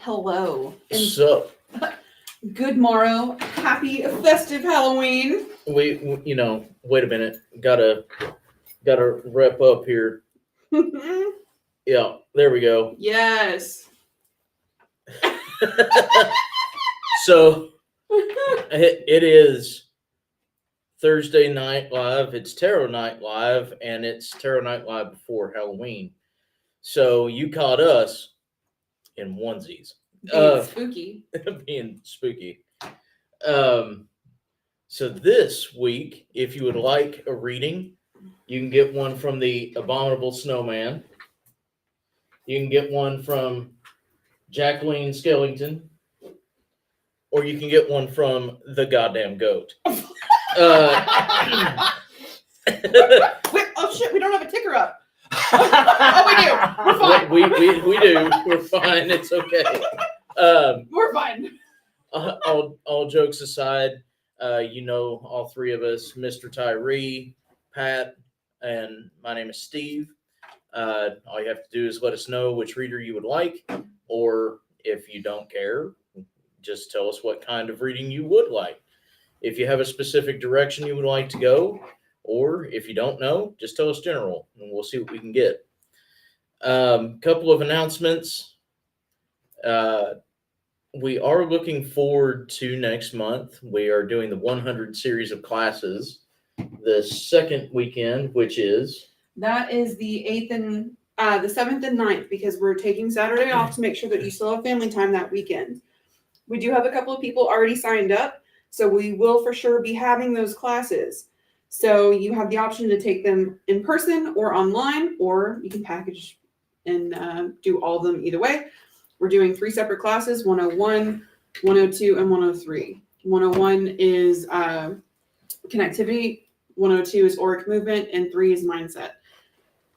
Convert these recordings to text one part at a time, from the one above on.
Hello. And So good morrow. Happy festive Halloween. wait a minute. Gotta wrap up here. Yeah, there we go. Yes. So it is Thursday Night Live. It's Tarot Night Live, and it's Tarot Night Live before Halloween. So you caught us in onesies, Being spooky. being spooky. So this week, if you would like a reading, you can get one from the Abominable Snowman. You can get one from Jacqueline Skellington, or you can get one from the goddamn goat. Wait, oh shit, we don't have a ticker up. Oh, we do. We're fine. We do. We're fine. It's okay. We're fine. All jokes aside, all three of us, Mr. Tyree, Pat, and my name is Steve. All you have to do is let us know which reader you would like, or if you don't care, just tell us what kind of reading you would like. If you have a specific direction you would like to go, or if you don't know, just tell us general, and we'll see what we can get. Couple of announcements. We are looking forward to next month. We are doing the 100 series of classes the second weekend, which is... That is the 8th and the 7th and 9th, because we're taking Saturday off to make sure that you still have family time that weekend. We do have a couple of people already signed up, so we will for sure be having those classes. So you have the option to take them in person or online, or you can package and do all of them either way. We're doing 3 separate classes, 101, 102, and 103. 101 is connectivity, 102 is auric movement, and 3 is mindset.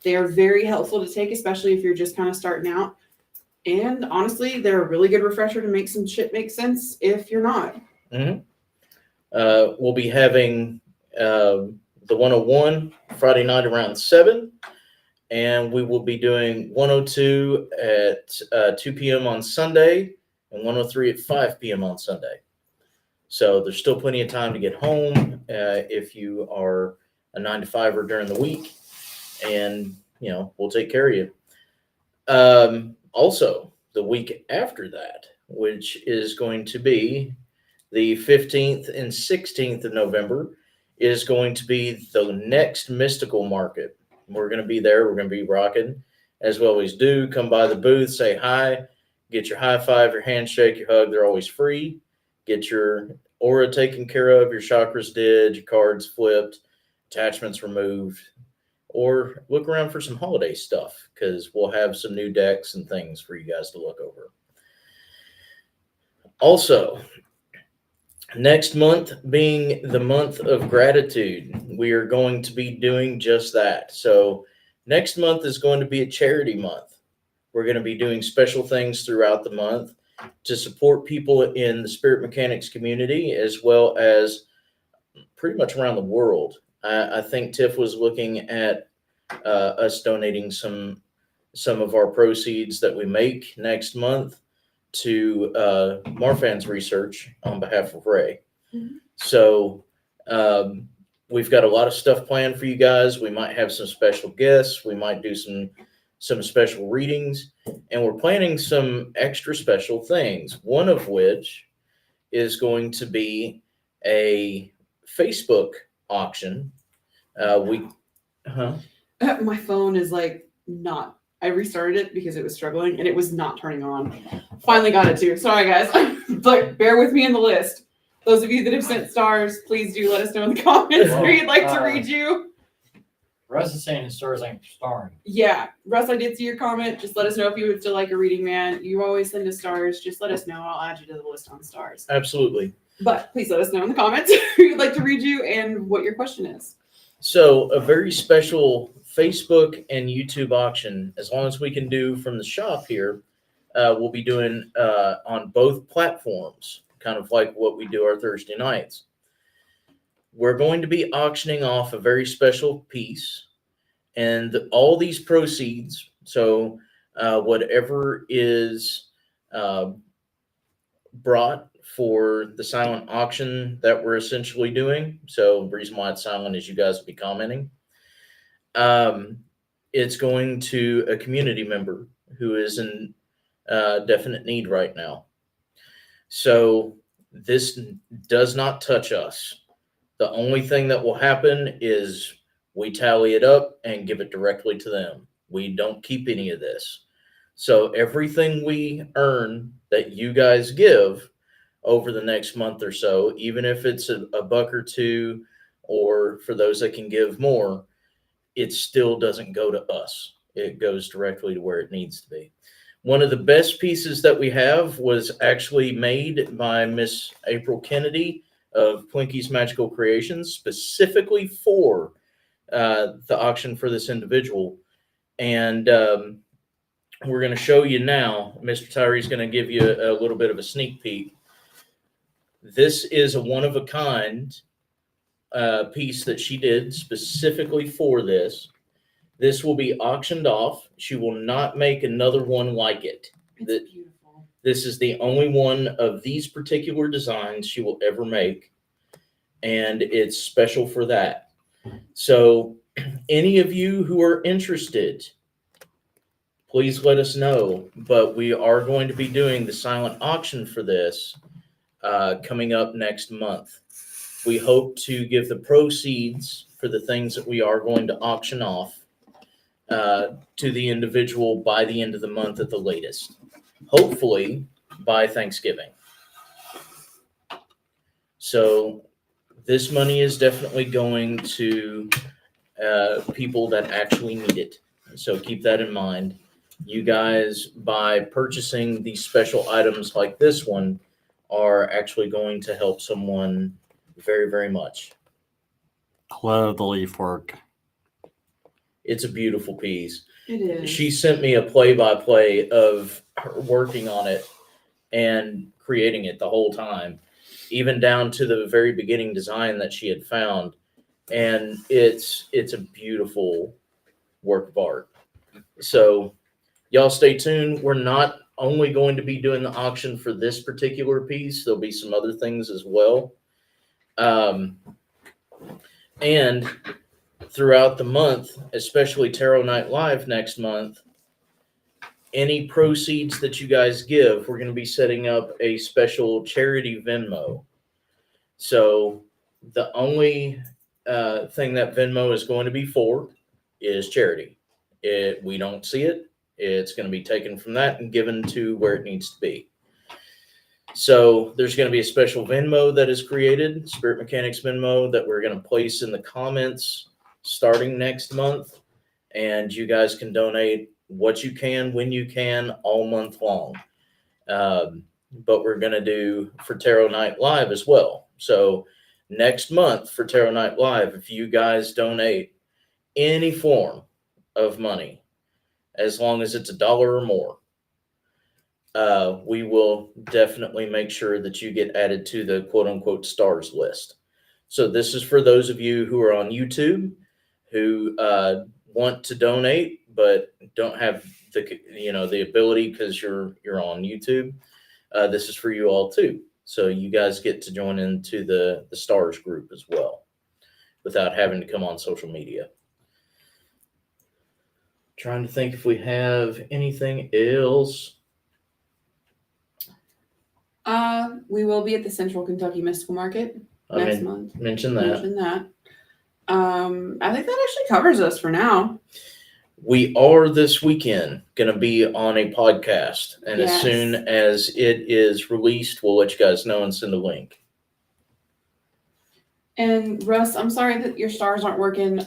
They are very helpful to take, especially if you're just kind of starting out. And honestly, they're a really good refresher to make some shit make sense if you're not. Mm-hmm. We'll be having the 101 Friday night around 7, and we will be doing 102 at 2 p.m. on Sunday and 103 at 5 p.m. on Sunday. So there's still plenty of time to get home if you are a 9-to-5er during the week, and we'll take care of you. Also, the week after that, which is going to be the 15th and 16th of November, is going to be the next Mystical Market. We're going to be there. We're going to be rocking, as we always do. Come by the booth, say hi, get your high five, your handshake, your hug. They're always free. Get your aura taken care of, your chakras did, your cards flipped, attachments removed, or look around for some holiday stuff, because we'll have some new decks and things for you guys to look over. Also, next month being the month of gratitude, we are going to be doing just that. So next month is going to be a charity month. We're going to be doing special things throughout the month to support people in the spirit mechanics community, as well as pretty much around the world. I think Tiff was looking at us donating some of our proceeds that we make next month to Marfan's research on behalf of Ray. Mm-hmm. So we've got a lot of stuff planned for you guys. We might have some special guests. We might do some special readings, and we're planning some extra special things, one of which is going to be a Facebook auction. My phone is not. I restarted it because it was struggling and it was not turning on. Finally got it to. Sorry guys, bear with me in the list. Those of you that have sent stars, please do let us know in the comments who you'd like to read you. Russ is saying his stars ain't starring. Yeah, Russ, I did see your comment. Just let us know if you would still like a reading, man. You always send us stars. Just let us know. I'll add you to the list on stars. Absolutely. But please let us know in the comments who you'd like to read you and what your question is. So a very special Facebook and YouTube auction, as long as we can do from the shop here, we'll be doing on both platforms, kind of like what we do our Thursday nights. We're going to be auctioning off a very special piece, and all these proceeds, so whatever is uh, brought for the silent auction that we're essentially doing. So the reason why it's silent is you guys will be commenting. It's going to a community member who is in definite need right now. So this does not touch us. The only thing that will happen is we tally it up and give it directly to them. We don't keep any of this. So everything we earn that you guys give over the next month or so, even if it's a buck or two, or for those that can give more, it still doesn't go to us. It goes directly to where it needs to be. One of the best pieces that we have was actually made by Miss April Kennedy of Plinky's Magical Creations, specifically for the auction for this individual. And we're going to show you now. Mr. Tyree's going to give you a little bit of a sneak peek. This is a one-of-a-kind piece that she did specifically for this. This will be auctioned off. She will not make another one like it. It's beautiful. This is the only one of these particular designs she will ever make, and it's special for that. So any of you who are interested, please let us know. But we are going to be doing the silent auction for this coming up next month. We hope to give the proceeds for the things that we are going to auction off to the individual by the end of the month at the latest. Hopefully by Thanksgiving. So this money is definitely going to people that actually need it. So keep that in mind. You guys, by purchasing these special items like this one, are actually going to help someone very, very much. I love the leaf work. It's a beautiful piece. It is. She sent me a play-by-play of her working on it and creating it the whole time, even down to the very beginning design that she had found. And it's a beautiful work of art. So y'all stay tuned. We're not only going to be doing the auction for this particular piece. There'll be some other things as well. And throughout the month, especially Tarot Night Live next month, any proceeds that you guys give, we're going to be setting up a special charity Venmo. So the only thing that Venmo is going to be for is charity. We don't see it. It's going to be taken from that and given to where it needs to be. So there's going to be a special Venmo that is created, Spirit Mechanics Venmo, that we're going to place in the comments starting next month. And you guys can donate what you can, when you can, all month long. But we're going to do for Tarot Night Live as well. So next month for Tarot Night Live, if you guys donate any form of money, as long as it's $1 or more, we will definitely make sure that you get added to the quote unquote stars list. So this is for those of you who are on YouTube who want to donate but don't have the ability because you're on YouTube. This is for you all too. So you guys get to join into the stars group as well without having to come on social media. Trying to think if we have anything else. We will be at the Central Kentucky Mystical Market next month. Mention that. Mention that. I think that actually covers us for now. We are this weekend going to be on a podcast, and Yes. as soon as it is released, we'll let you guys know and send a link. And Russ, I'm sorry that your stars aren't working.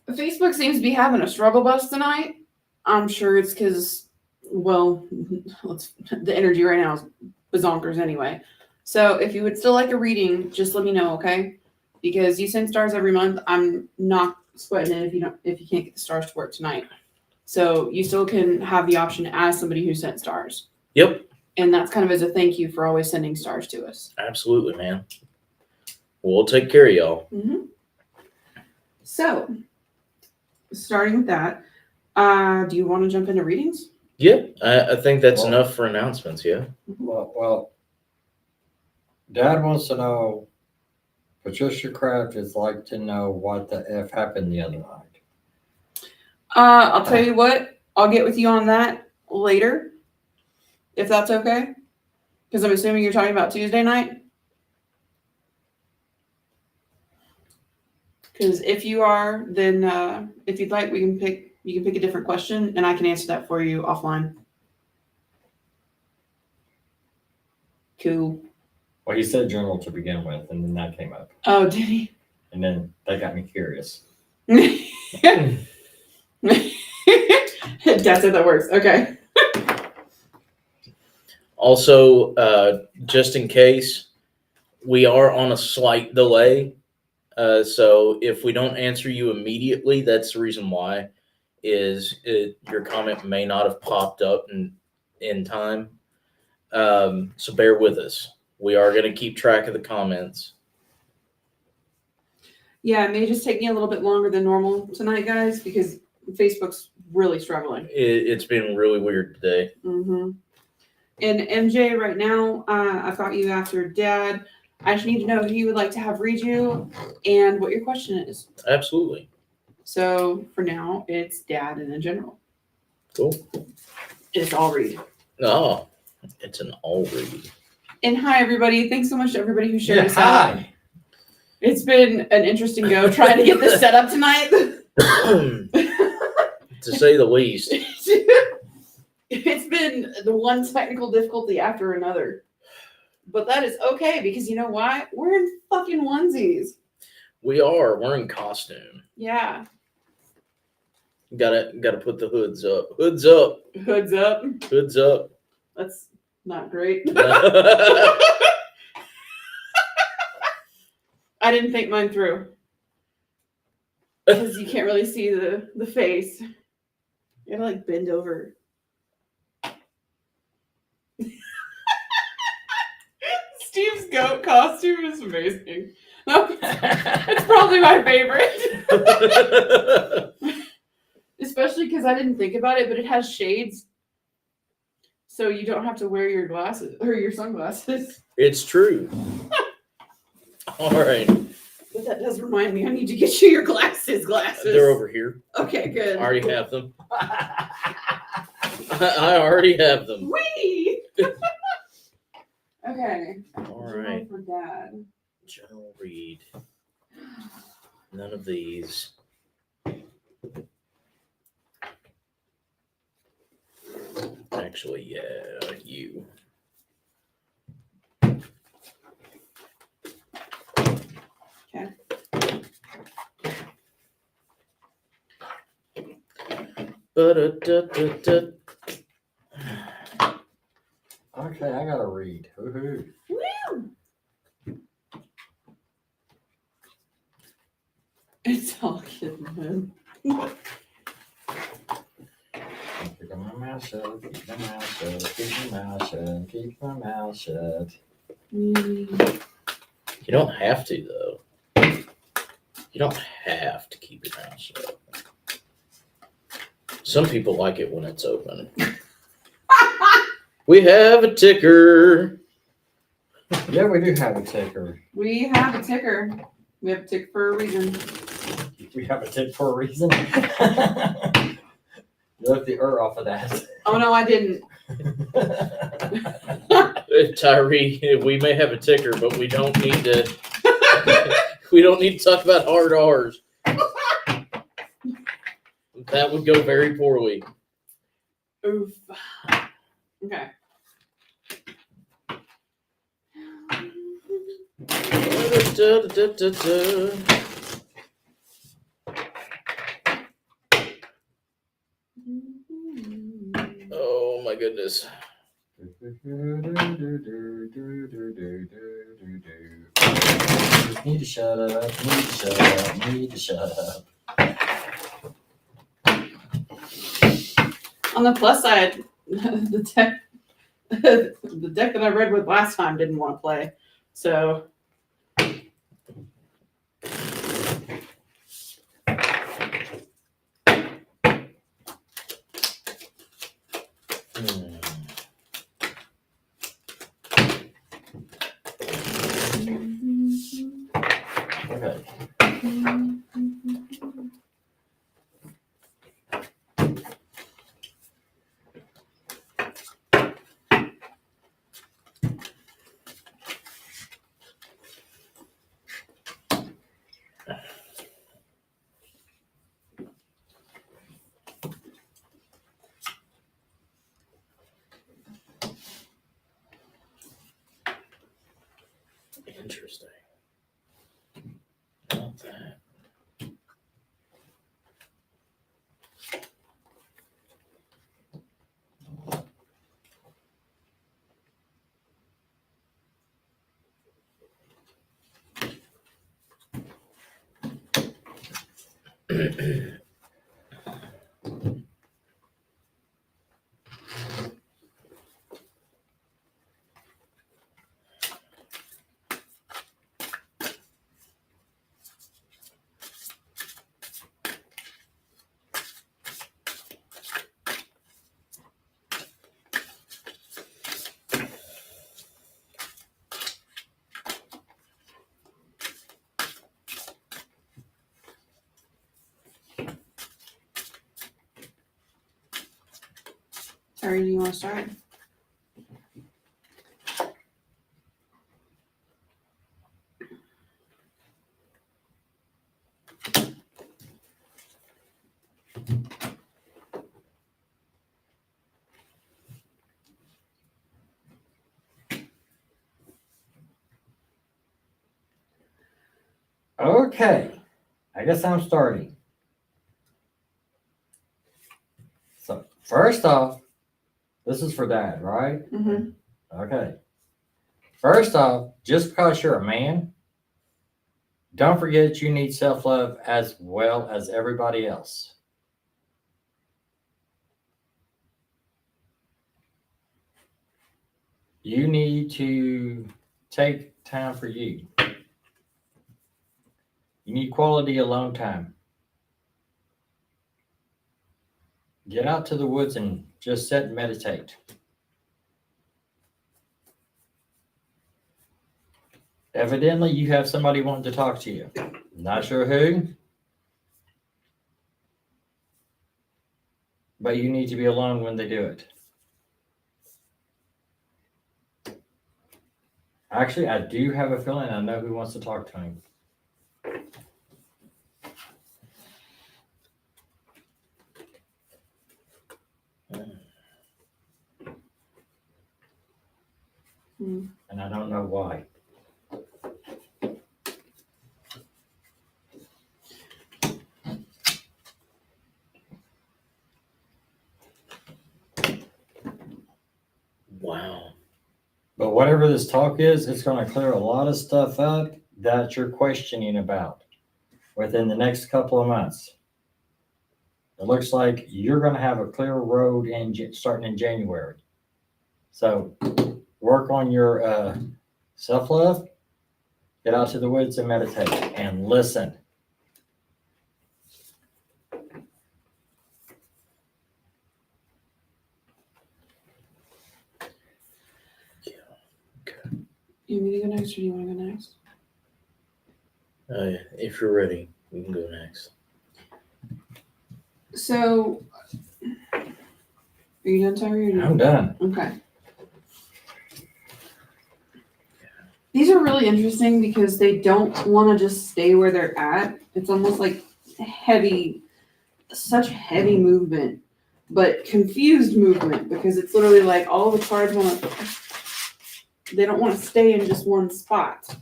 Facebook seems to be having a struggle bus tonight. I'm sure it's because, well, the energy right now is bazonkers anyway. So if you would still like a reading, just let me know, okay? Because you send stars every month. I'm not sweating it if you can't get the stars to work tonight. So you still can have the option as somebody who sent stars. Yep, And that's kind of as a thank you for always sending stars to us. absolutely, man. We'll take care of y'all. Mm-hmm. So, starting with that, do you want to jump into readings? Yeah, I think that's Well- enough for announcements. Yeah. Well, Dad wants to know, Patricia Kraft is like to know what the F happened the other night. I'll tell you what, I'll get with you on that later, if that's okay. Because I'm assuming you're talking about Tuesday night. Because if you are, then if you'd like, you can pick a different question, and I can answer that for you offline. Cool. Well, he said general to begin with, and then that came up. Oh, did he? And then that got me curious. That's how that works. Okay. Also, just in case, we are on a slight delay. So if we don't answer you immediately, that's the reason why. Your comment may not have popped up in time. So bear with us. We are going to keep track of the comments. Yeah, it may just take me a little bit longer than normal tonight, guys, because Facebook's really struggling. It's been really weird today. Mm-hmm. And MJ, right now, I've got you after Dad. I just need to know who you would like to have read you and what your question is. Absolutely. So for now, it's Dad and in general. Cool. It's all read. Oh, it's an all read. And hi, everybody. Thanks so much to everybody who shared Yeah, this out. hi. It's been an interesting go trying to get this set up tonight. To say the least. It's been the one technical difficulty after another. But that is okay because you know why? We're in fucking onesies. We're in costume. Yeah. Gotta put the hoods up. Hoods up. Hoods up. Hoods up. That's not great. Yeah. I didn't think mine through. Because you can't really see the face. You gotta like bend over. Steve's goat costume is amazing. It's probably my favorite. Especially because I didn't think about it, but it has shades. So you don't have to wear your glasses or your sunglasses. It's true. All right. But that does remind me, I need to get you your glasses. They're over here. Okay, good. I already have them. I already have them. Whee! Okay. All General right. For Dad. General read. None of these. Actually, yeah, you. Okay. Ba-da-da-da-da. Okay, I gotta read. Woohoo. Woo! It's all good, man. Keep my mouth shut, keep my mouth shut, keep my mouth shut, keep my mouth shut. Mm. You don't have to, though. You don't have to keep your mouth shut. Some people like it when it's open. We have a ticker. Yeah, we do have a ticker. We have a ticker. We have a ticker for a reason. We have a tick for a reason. You left the off of that. Oh no, I didn't. Tyree, we may have a ticker, but we don't need to. We don't need to talk about hard R's. That would go very poorly. Oof. Okay. Oh my goodness. Need to shut up, need to shut up, need to shut up. On the plus side, the deck that I read with last time didn't want to play. So Okay. Interesting. Not that. Sorry, do you want to start? Okay, I guess I'm starting. So first off, this is for Dad, right? Mm-hmm. Okay. First off, just because you're a man, don't forget you need self-love as well as everybody else. You need to take time for you. You need quality alone time. Get out to the woods and just sit and meditate. Evidently, you have somebody wanting to talk to you. Not sure who, but you need to be alone when they do it. Actually, I do have a feeling I know who wants to talk to him. And I don't know why. Wow. But whatever this talk is, it's going to clear a lot of stuff up that you're questioning about within the next couple of months. It looks like you're going to have a clear road starting in January. So work on your self-love, get out to the woods and meditate and listen. You want me to go next, or do you want to go next? If you're ready, we can go next. So, are you done, Tyree? I'm done. Okay. These are really interesting because they don't want to just stay where they're at. It's almost like such heavy movement, but confused movement, because it's literally like all the cards they don't want to stay in just one spot.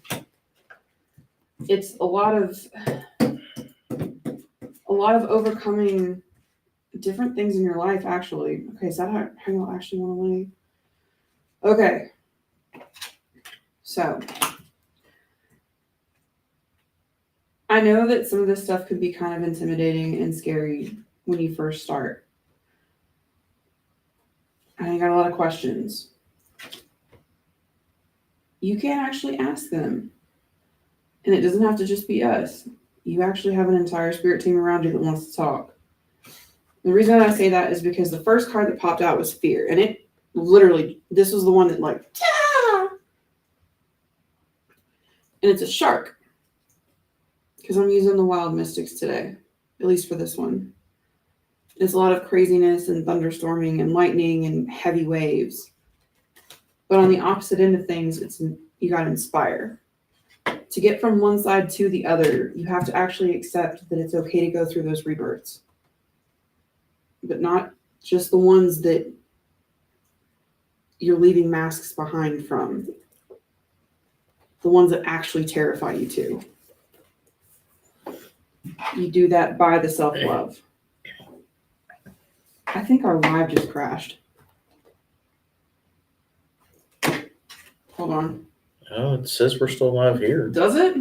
It's a lot of overcoming different things in your life, actually. Okay, is that how you actually want to leave? Okay. So, I know that some of this stuff could be kind of intimidating and scary when you first start. And I got a lot of questions. You can actually ask them. And it doesn't have to just be us. You actually have an entire spirit team around you that wants to talk. The reason I say that is because the first card that popped out was fear. And it literally, this was the one that like, ah! And it's a shark. because I'm using the Wild Mystics today, at least for this one. It's a lot of craziness and thunderstorming and lightning and heavy waves. But on the opposite end of things, you got to inspire. To get from one side to the other, you have to actually accept that it's okay to go through those rebirths. But not just the ones that you're leaving masks behind from. The ones that actually terrify you too. You do that by the self-love. I think our live just crashed. Hold on. Oh, it says we're still live here. Does it?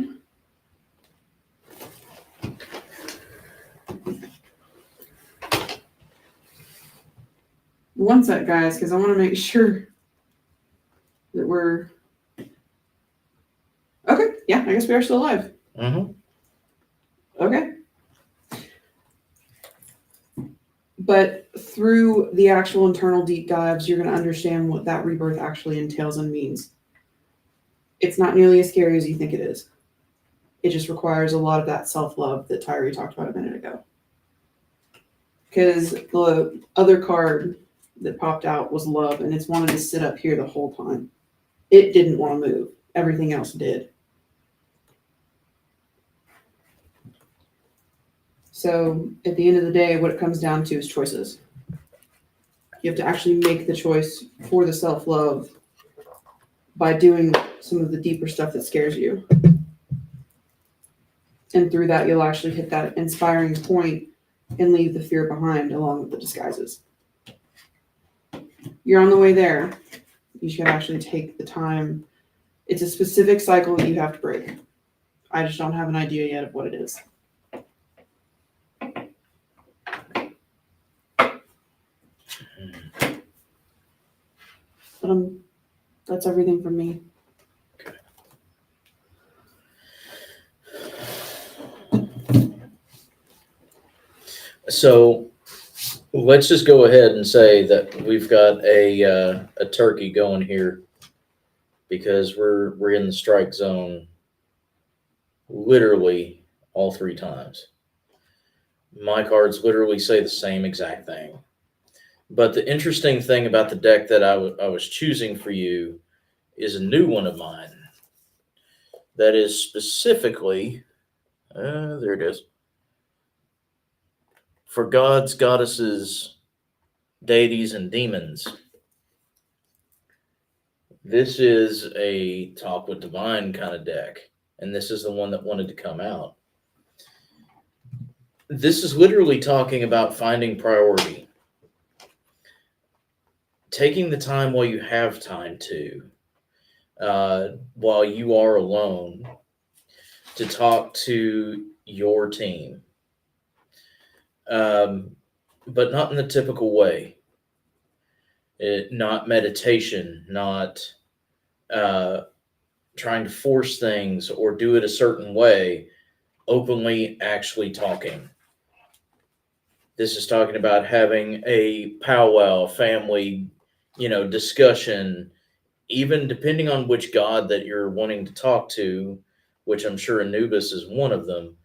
One sec, guys, because I want to make sure that we're... Okay, yeah, I guess we are still live. Mm-hmm. Okay. But through the actual internal deep dives, you're going to understand what that rebirth actually entails and means. It's not nearly as scary as you think it is. It just requires a lot of that self-love that Tyree talked about a minute ago. Because the other card that popped out was love, and it's wanted to sit up here the whole time. It didn't want to move. Everything else did. So at the end of the day, what it comes down to is choices. You have to actually make the choice for the self-love by doing some of the deeper stuff that scares you. And through that, you'll actually hit that inspiring point and leave the fear behind along with the disguises. You're on the way there. You should actually take the time. It's a specific cycle that you have to break. I just don't have an idea yet of what it is. But that's everything from me. So let's just go ahead and say that we've got a turkey going here because we're in the strike zone literally all 3 times. My cards literally say the same exact thing. But the interesting thing about the deck that I was choosing for you is a new one of mine that is specifically, there it is, for gods, goddesses, deities, and demons. This is a Talk with Divine kind of deck, and this is the one that wanted to come out. This is literally talking about finding priority. Taking the time while you have time to, while you are alone, to talk to your team. But not in the typical way. Not meditation, not trying to force things or do it a certain way, openly actually talking. This is talking about having a powwow, family, discussion, even depending on which god that you're wanting to talk to, which I'm sure Anubis is one of them.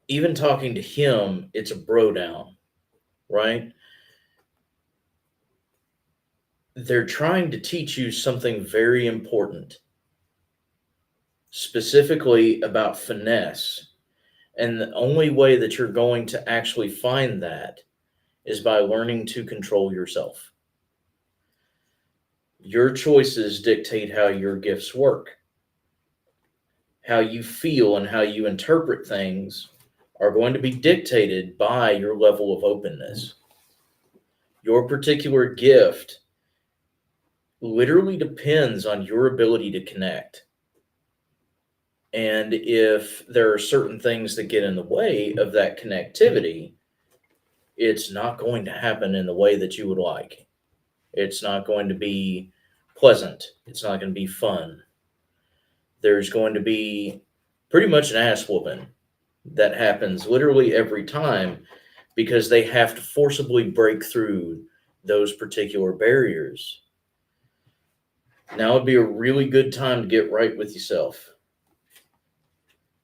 Even talking to him, it's a bro down, right? They're trying to teach you something very important, specifically about finesse. And the only way that you're going to actually find that is by learning to control yourself. Your choices dictate how your gifts work. How you feel and how you interpret things are going to be dictated by your level of openness. Your particular gift literally depends on your ability to connect. And if there are certain things that get in the way of that connectivity, it's not going to happen in the way that you would like. It's not going to be pleasant. It's not going to be fun. There's going to be pretty much an ass whooping that happens literally every time because they have to forcibly break through those particular barriers. Now would be a really good time to get right with yourself.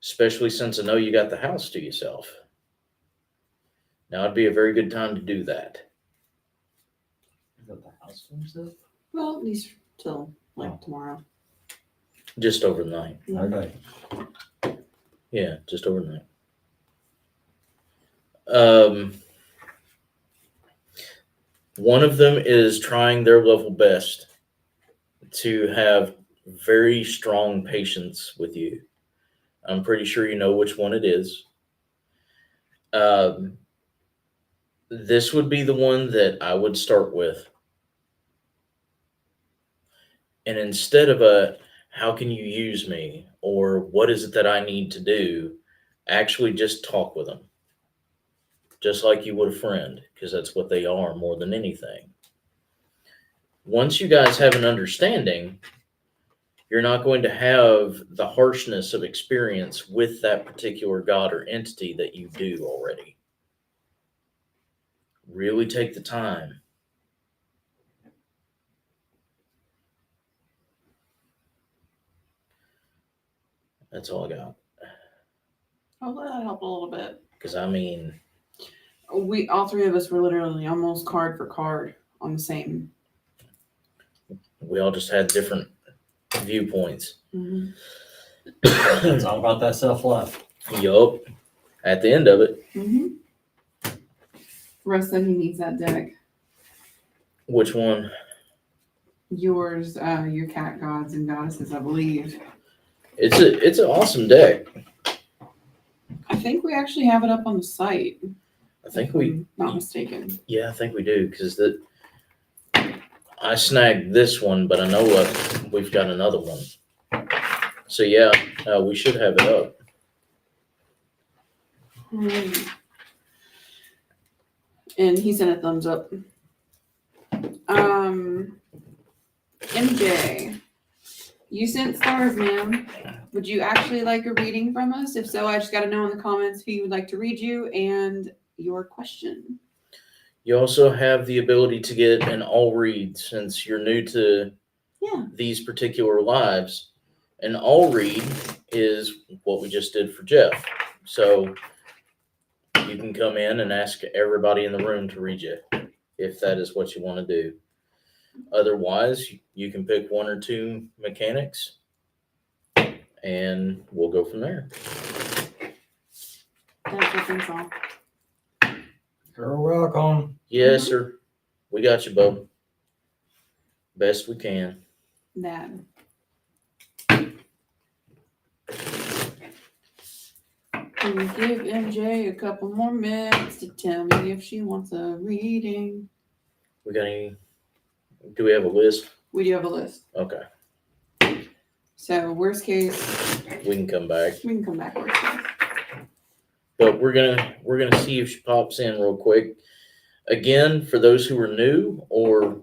especially since I know you got the house to yourself. Now would be a very good time to do that. Is that the house to himself? Well, at least till like tomorrow. Just overnight. Okay. Yeah, just overnight. One of them is trying their level best to have very strong patience with you. I'm pretty sure you know which one it is. This would be the one that I would start with. And instead of a, how can you use me? Or what is it that I need to do? Actually just talk with them. Just like you would a friend, because that's what they are more than anything. Once you guys have an understanding, you're not going to have the harshness of experience with that particular god or entity that you do already. Really take the time. That's all I got. Hopefully that helped a little bit. Because I mean, We all three of us were literally almost card for card on the same. we all just had different viewpoints. Mm-hmm. It's all about that self-love. Yup. At the end of it, Mm-hmm. Russ said he needs that deck. which one? Yours, your cat gods and goddesses, I believe. It's an awesome deck. I think we actually have it up on the site. I think if we, I'm not mistaken. yeah, I think we do, because I snagged this one, but I know we've got another one. So yeah, we should have it up. And he sent a thumbs up. MJ, you sent stars, ma'am. Would you actually like a reading from us? If so, I just got to know in the comments who you would like to read you and your question. You also have the ability to get an all read since you're new to Yeah. these particular lives. An all read is what we just did for Jeff. So you can come in and ask everybody in the room to read you if that is what you want to do. Otherwise, you can pick one or two mechanics and we'll go from there. That's all. You're welcome. Yes, sir. We got you, bub. Best we can. That. Can we give MJ a couple more minutes to tell me if she wants a reading? We got any? Do we have a list? We do have a list. Okay. So worst case, We can come back. we can come back worst case. But we're gonna see if she pops in real quick. Again, for those who are new, or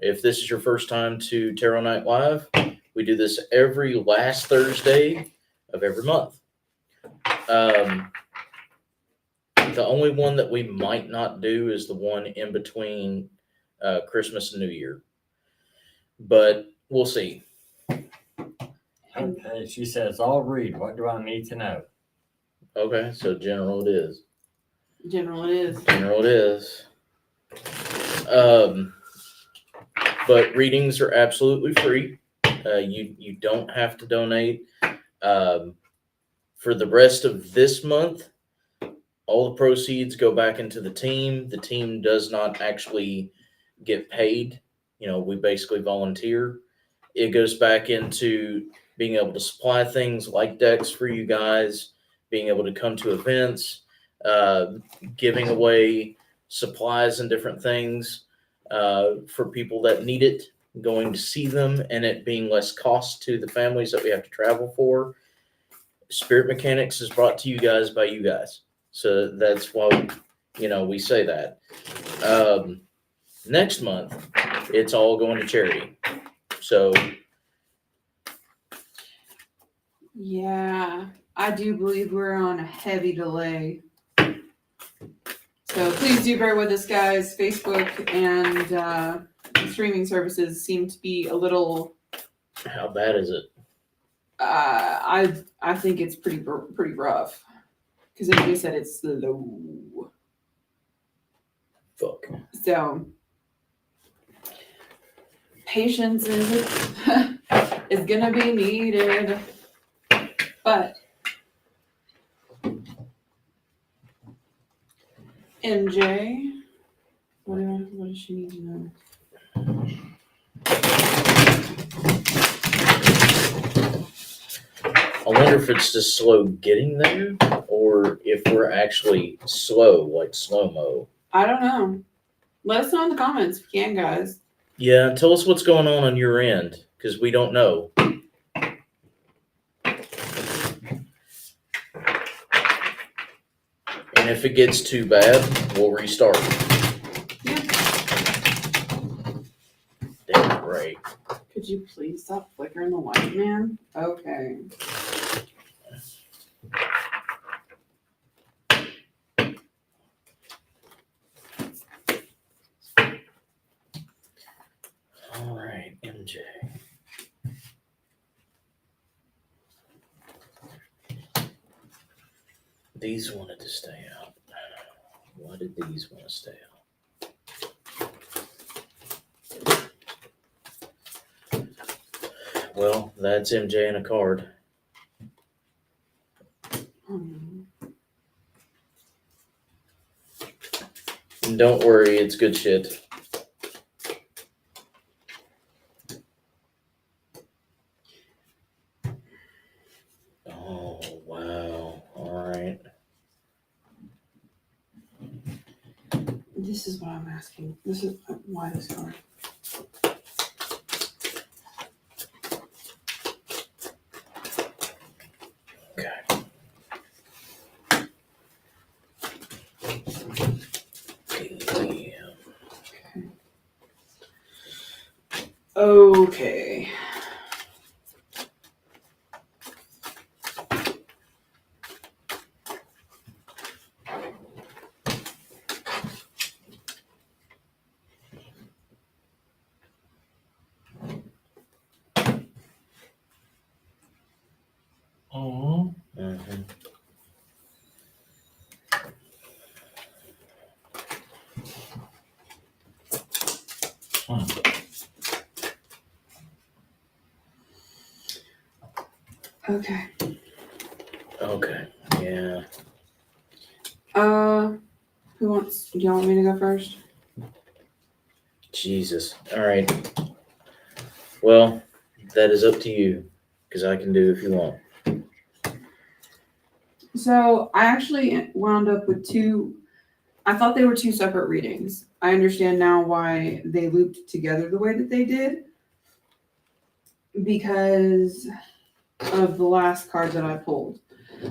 if this is your first time to Tarot Night Live, we do this every last Thursday of every month. The only one that we might not do is the one in between Christmas and New Year. But we'll see. Okay, she says, I'll read. What do I need to know? Okay, so general it is. General it is. General it is. But readings are absolutely free. You don't have to donate. For the rest of this month, all the proceeds go back into the team. The team does not actually get paid. We basically volunteer. It goes back into being able to supply things like decks for you guys, being able to come to events, giving away supplies and different things for people that need it, going to see them, and it being less cost to the families that we have to travel for. Spirit Mechanics is brought to you guys by you guys. So that's why, we say that. Next month, it's all going to charity. So Yeah, I do believe we're on a heavy delay. So please do bear with us, guys. Facebook and streaming services seem to be a little. how bad is it? I think it's pretty rough because as you said, it's low. Fuck. So patience is is gonna be needed, but MJ, what does she need to know? I wonder if it's just slow getting there or if we're actually slow, like slow-mo. I don't know. Let us know in the comments if you can, guys. Yeah, tell us what's going on your end, because we don't know. And if it gets too bad, we'll restart. Yeah. Damn right. Could you please stop flickering the light, man? Okay. All right, MJ. These wanted to stay out. Why did these want to stay out? Well, that's MJ and a card. And don't worry, it's good shit. Oh, wow. All right. This is what I'm asking. This is why this card. Okay. Okay. Mm-hmm. Mhm. Okay. Okay. Yeah. Who wants? Do y'all want me to go first? Jesus. All right. Well, that is up to you, because I can do if you want. So I actually wound up with two. I thought they were two separate readings. I understand now why they looped together the way that they did, because of the last card that I pulled.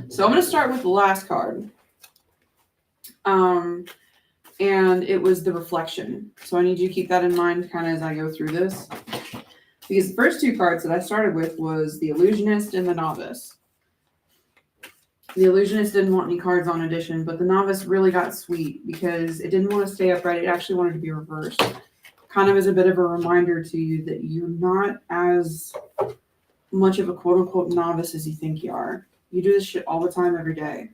So I'm going to start with the last card. And it was the reflection. So I need you to keep that in mind kind of as I go through this. Because the first two cards that I started with was the Illusionist and the Novice. The Illusionist didn't want any cards on addition, but the Novice really got sweet because it didn't want to stay upright. It actually wanted to be reversed. Kind of as a bit of a reminder to you that you're not as much of a quote unquote novice as you think you are. You do this shit all the time, every day.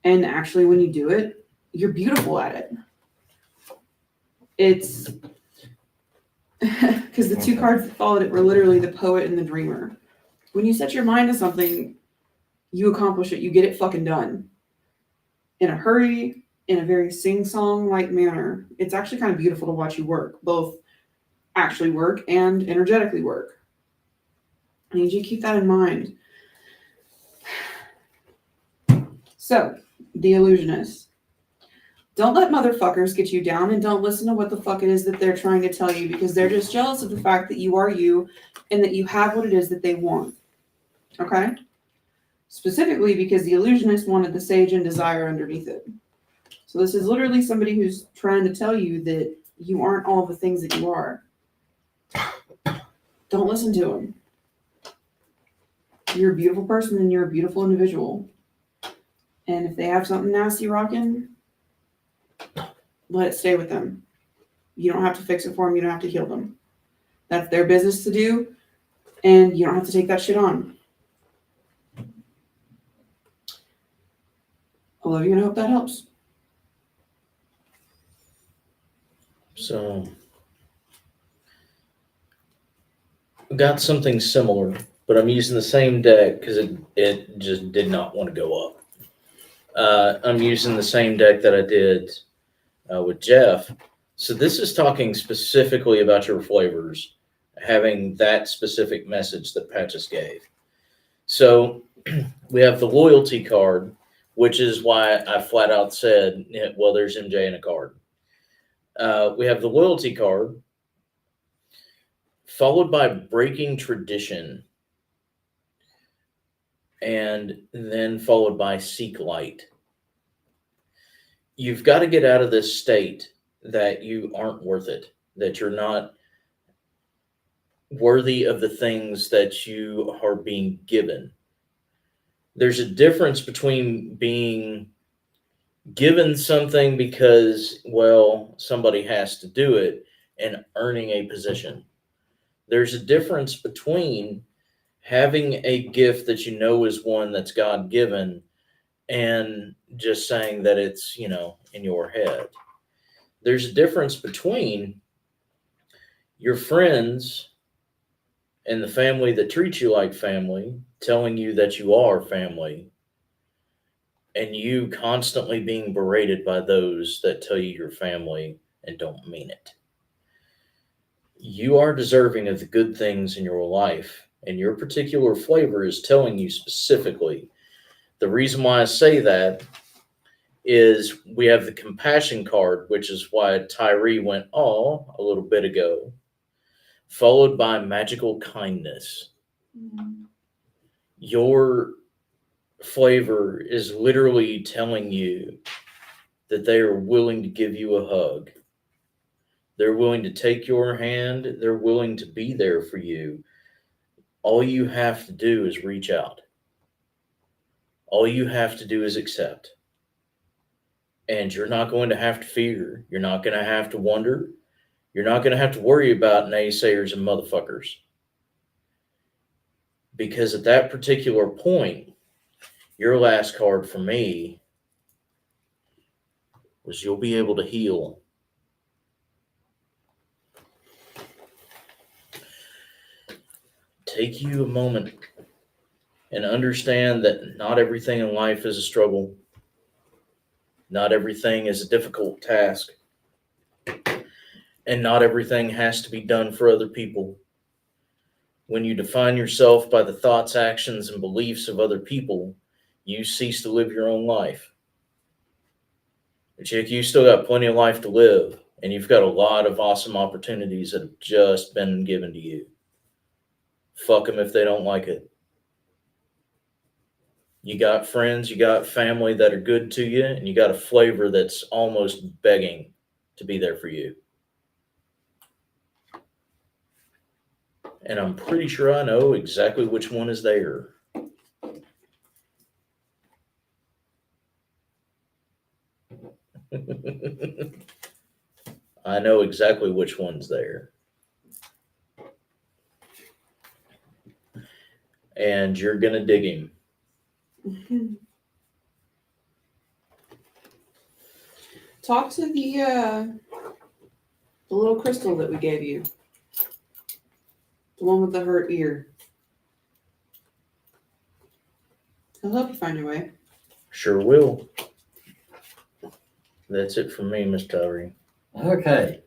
And actually, when you do it, you're beautiful at it. It's because the two cards that followed it were literally the Poet and the Dreamer. When you set your mind to something, you accomplish it. You get it fucking done. In a hurry, in a very sing-song-like manner. It's actually kind of beautiful to watch you work. Both actually work and energetically work. I need you to keep that in mind. So, the Illusionist. Don't let motherfuckers get you down, and don't listen to what the fuck it is that they're trying to tell you, because they're just jealous of the fact that you are you and that you have what it is that they want. Okay? Specifically because the Illusionist wanted the Sage and Desire underneath it. So this is literally somebody who's trying to tell you that you aren't all the things that you are. Don't listen to them. You're a beautiful person and you're a beautiful individual. And if they have something nasty rocking, let it stay with them. You don't have to fix it for them. You don't have to heal them. That's their business to do. and you don't have to take that shit on. I love you and I hope that helps. So, got something similar, but I'm using the same deck because it just did not want to go up. I'm using the same deck that I did with Jeff. So this is talking specifically about your flavors, having that specific message that Pat just gave. So we have the loyalty card, which is why I flat out said, well, there's MJ in a card. We have the loyalty card, followed by breaking tradition, and then followed by seek light. You've got to get out of this state that you aren't worth it, that you're not worthy of the things that you are being given. There's a difference between being given something because, well, somebody has to do it, and earning a position. There's a difference between having a gift that you know is one that's God-given and just saying that it's, in your head. There's a difference between your friends and the family that treats you like family telling you that you are family, and you constantly being berated by those that tell you you're family and don't mean it. You are deserving of the good things in your life, and your particular flavor is telling you specifically. The reason why I say that is we have the compassion card, which is why Tyree went a little bit ago, followed by magical kindness. Your flavor is literally telling you that they are willing to give you a hug. They're willing to take your hand. They're willing to be there for you. All you have to do is reach out. All you have to do is accept. And you're not going to have to fear. You're not going to have to wonder. You're not going to have to worry about naysayers and motherfuckers. Because at that particular point, your last card for me was you'll be able to heal. Take you a moment and understand that not everything in life is a struggle. Not everything is a difficult task. And not everything has to be done for other people. When you define yourself by the thoughts, actions, and beliefs of other people, you cease to live your own life. But you still got plenty of life to live, and you've got a lot of awesome opportunities that have just been given to you. Fuck them if they don't like it. You got friends, you got family that are good to you, and you got a flavor that's almost begging to be there for you. And I'm pretty sure I know exactly which one is there. I know exactly which one's there. And you're going to dig him. Talk to the little crystal that we gave you. The one with the hurt ear. He'll help you find your way. Sure will. That's it for me, Miss Tyree. Okay.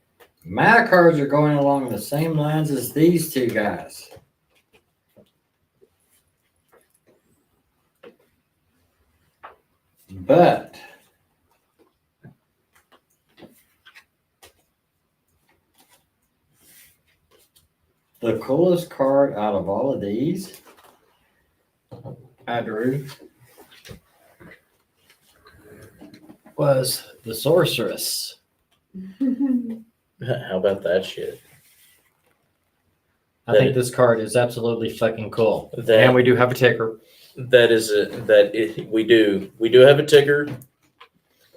My cards are going along the same lines as these two guys. But the coolest card out of all of these I drew was the Sorceress. How about that shit? I think this card is absolutely fucking cool. That- And we do have a ticker. We do have a ticker.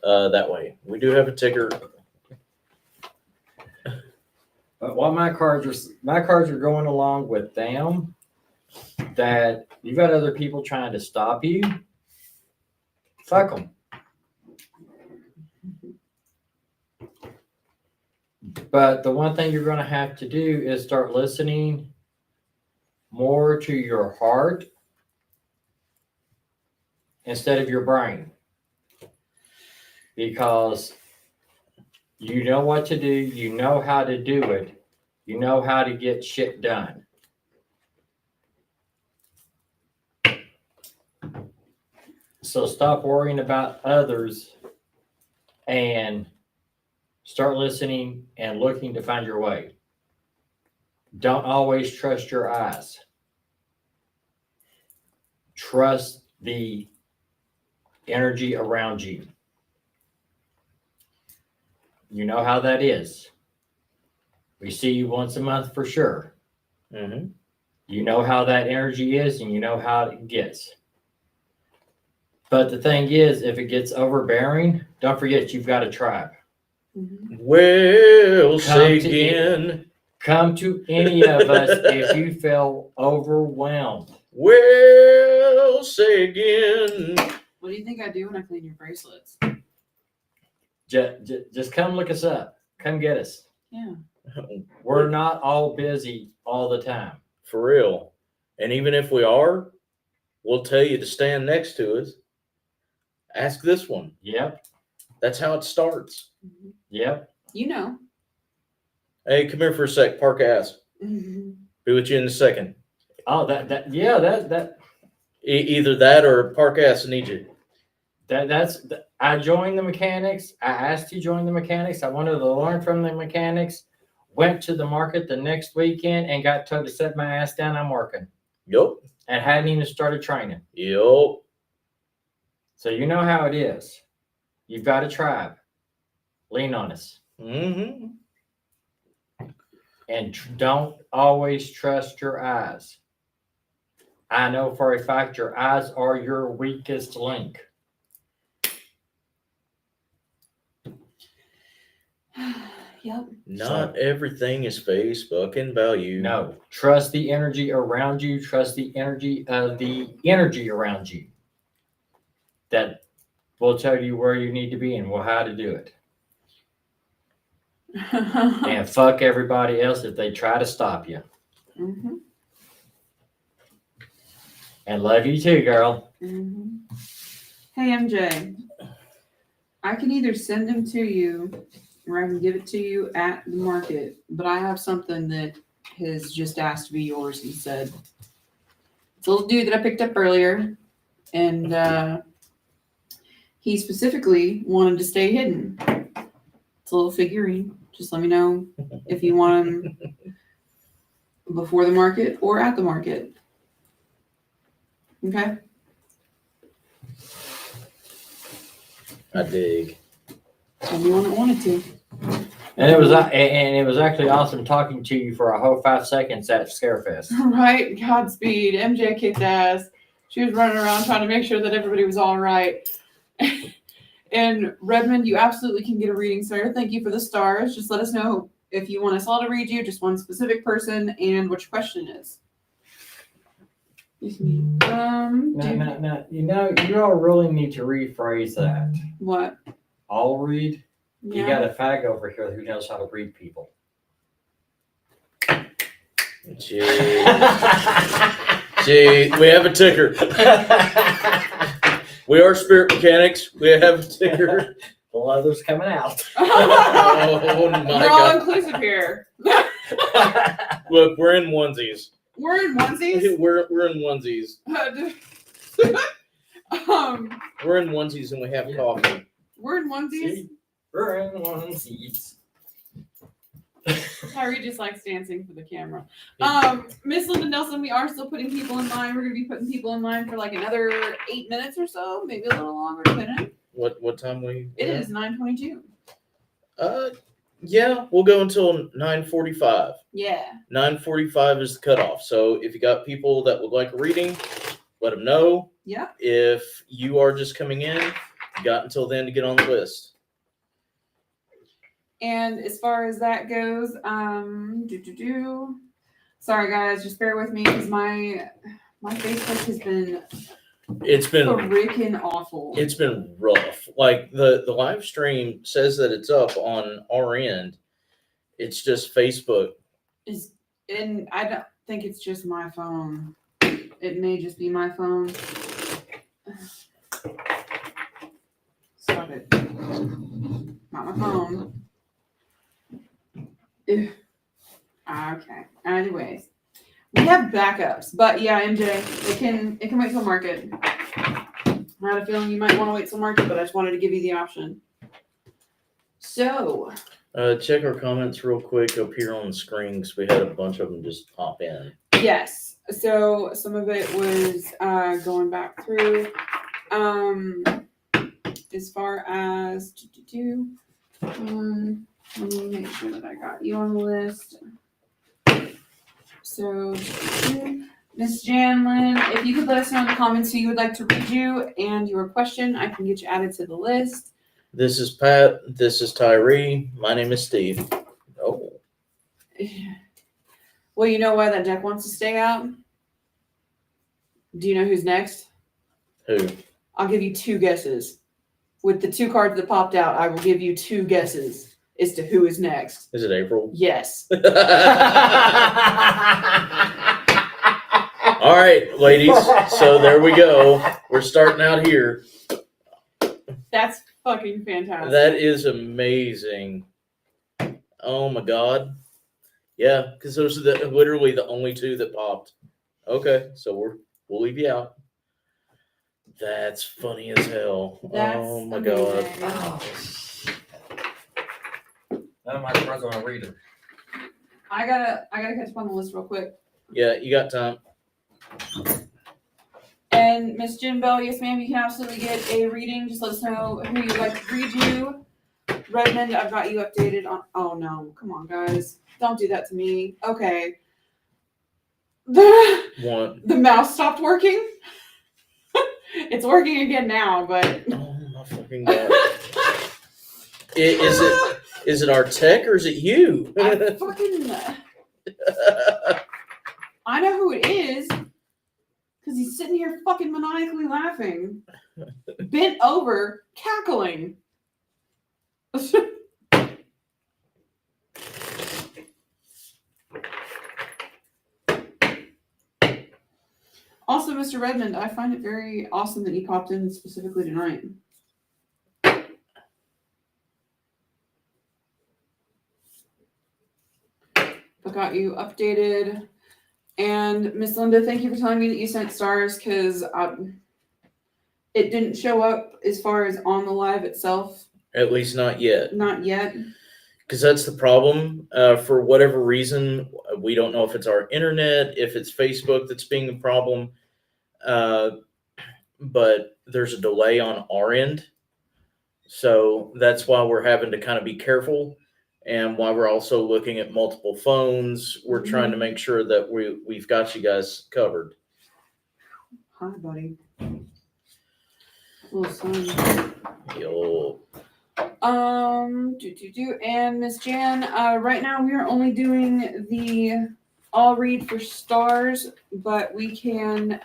That way. We do have a ticker. But what my cards are going along with them that you've got other people trying to stop you, fuck them. But the one thing you're going to have to do is start listening more to your heart instead of your brain. Because you know what to do, you know how to do it, you know how to get shit done. So stop worrying about others and start listening and looking to find your way. Don't always trust your eyes. Trust the energy around you. You know how that is. We see you once a month for sure. Mm-hmm. You know how that energy is and you know how it gets. But the thing is, if it gets overbearing, don't forget you've got a tribe. Mhm. Well, Come say to again. Come to any of us if you feel overwhelmed. Well, say again. What do you think I do when I clean your bracelets? Just come look us up. Come get us. Yeah. We're not all busy all the time. For real. And even if we are, we'll tell you to stand next to us. Ask this one. Yep. That's how it starts. Yep. You know. Hey, come here for a sec. Park ass. Mhm. Be with you in a second. Oh, that Either that or park ass. I need you. I joined the mechanics. I asked to join the mechanics. I wanted to learn from the mechanics. Went to the market the next weekend and got told to set my ass down. I'm working. Yup. And hadn't even started training. Yup. So you know how it is. You've got a tribe. Lean on us. Mm-hmm. And don't always trust your eyes. I know for a fact your eyes are your weakest link. Yep. Not everything is Facebook and value. No, trust the energy around you. Trust the energy of the energy around you. That will tell you where you need to be and how to do it. And fuck everybody else if they try to stop you. Mhm. And love you too, girl. Mhm. Hey MJ, I can either send them to you or I can give it to you at the market, but I have something that has just asked to be yours instead. It's a little dude that I picked up earlier, and he specifically wanted to stay hidden. It's a little figurine. Just let me know if you want him before the market or at the market. Okay? I dig. Anyone that wanted to. And it was actually awesome talking to you for a whole 5 seconds at Scarefest. Right, Godspeed. MJ kicked ass. She was running around trying to make sure that everybody was all right. And Redmond, you absolutely can get a reading, sir. Thank you for the stars. Just let us know if you want us all to read you, just one specific person, and what your question is. No, you all really need to rephrase that. What? I'll read. You Yeah. got a fag over here who knows how to read people. Gee, we have a ticker. We are spirit mechanics. We have a ticker. The leather's coming out. Oh my We're all God. inclusive here. Look, we're in onesies. We're in onesies. We're in onesies. We're in onesies and we have coffee. We're in onesies. See? We're in onesies. Tyree just likes dancing for the camera. Miss Linda Nelson, we are still putting people in line. We're gonna be putting people in line for like another 8 minutes or so, maybe a little longer, depending. What time we? It is 9:22. Yeah, we'll go until 9:45. Yeah. 9:45 is the cutoff. So if you got people that would like a reading, let them know. Yeah. If you are just coming in, you got until then to get on the list. And as far as that goes, Sorry guys, just bear with me because my Facebook has been It's been freaking awful. it's been rough. Like the live stream says that it's up on our end. It's just Facebook. And I don't think it's just my phone. It may just be my phone. Stop it. Not my phone. Ugh. Okay. Anyways, we have backups, but yeah, MJ, it can wait till market. I had a feeling you might want to wait till market, but I just wanted to give you the option. So, Check our comments real quick up here on the screen because we had a bunch of them just pop in. yes. So some of it was going back through. As far as let me make sure that I got you on the list. So, Miss Janlin, if you could let us know in the comments who you would like to read you and your question, I can get you added to the list. This is Pat. This is Tyree. My name is Steve. Oh, Well, you know why that deck wants to stay out? Do you know who's next? who? I'll give you 2 guesses. With the 2 cards that popped out, I will give you 2 guesses as to who is next. Is it April? Yes. All right, ladies. So there we go. We're starting out here. That's fucking fantastic. That is amazing. Oh my god. Yeah, because those are literally the only 2 that popped. Okay, so we'll leave you out. That's funny as hell. That's oh my god. amazing. None of my friends want to read it. I gotta catch up on the list real quick. Yeah, you got time. And Miss Jen Bell, yes ma'am, you can absolutely get a reading. Just let us know who you'd like to read you. Redmond, I've got you updated on. Oh no, come on guys, don't do that to me. Okay. One. The mouse stopped working. It's working again now, but. Oh my fucking god. Is it our tech or is it you? I fucking. I know who it is. Because he's sitting here fucking maniacally laughing. Bent over, cackling. Also, Mr. Redmond, I find it very awesome that you popped in specifically tonight. I got you updated. And Miss Linda, thank you for telling me that you sent stars because it didn't show up as far as on the live itself. At least not yet. Not yet. Because that's the problem. For whatever reason, we don't know if it's our internet, if it's Facebook that's being a problem. But there's a delay on our end. So that's why we're having to kind of be careful. And why we're also looking at multiple phones. We're trying to make sure that we've got you guys covered. Hi, buddy. Little son. Yo. And Miss Jan, right now we are only doing the all read for stars, but we can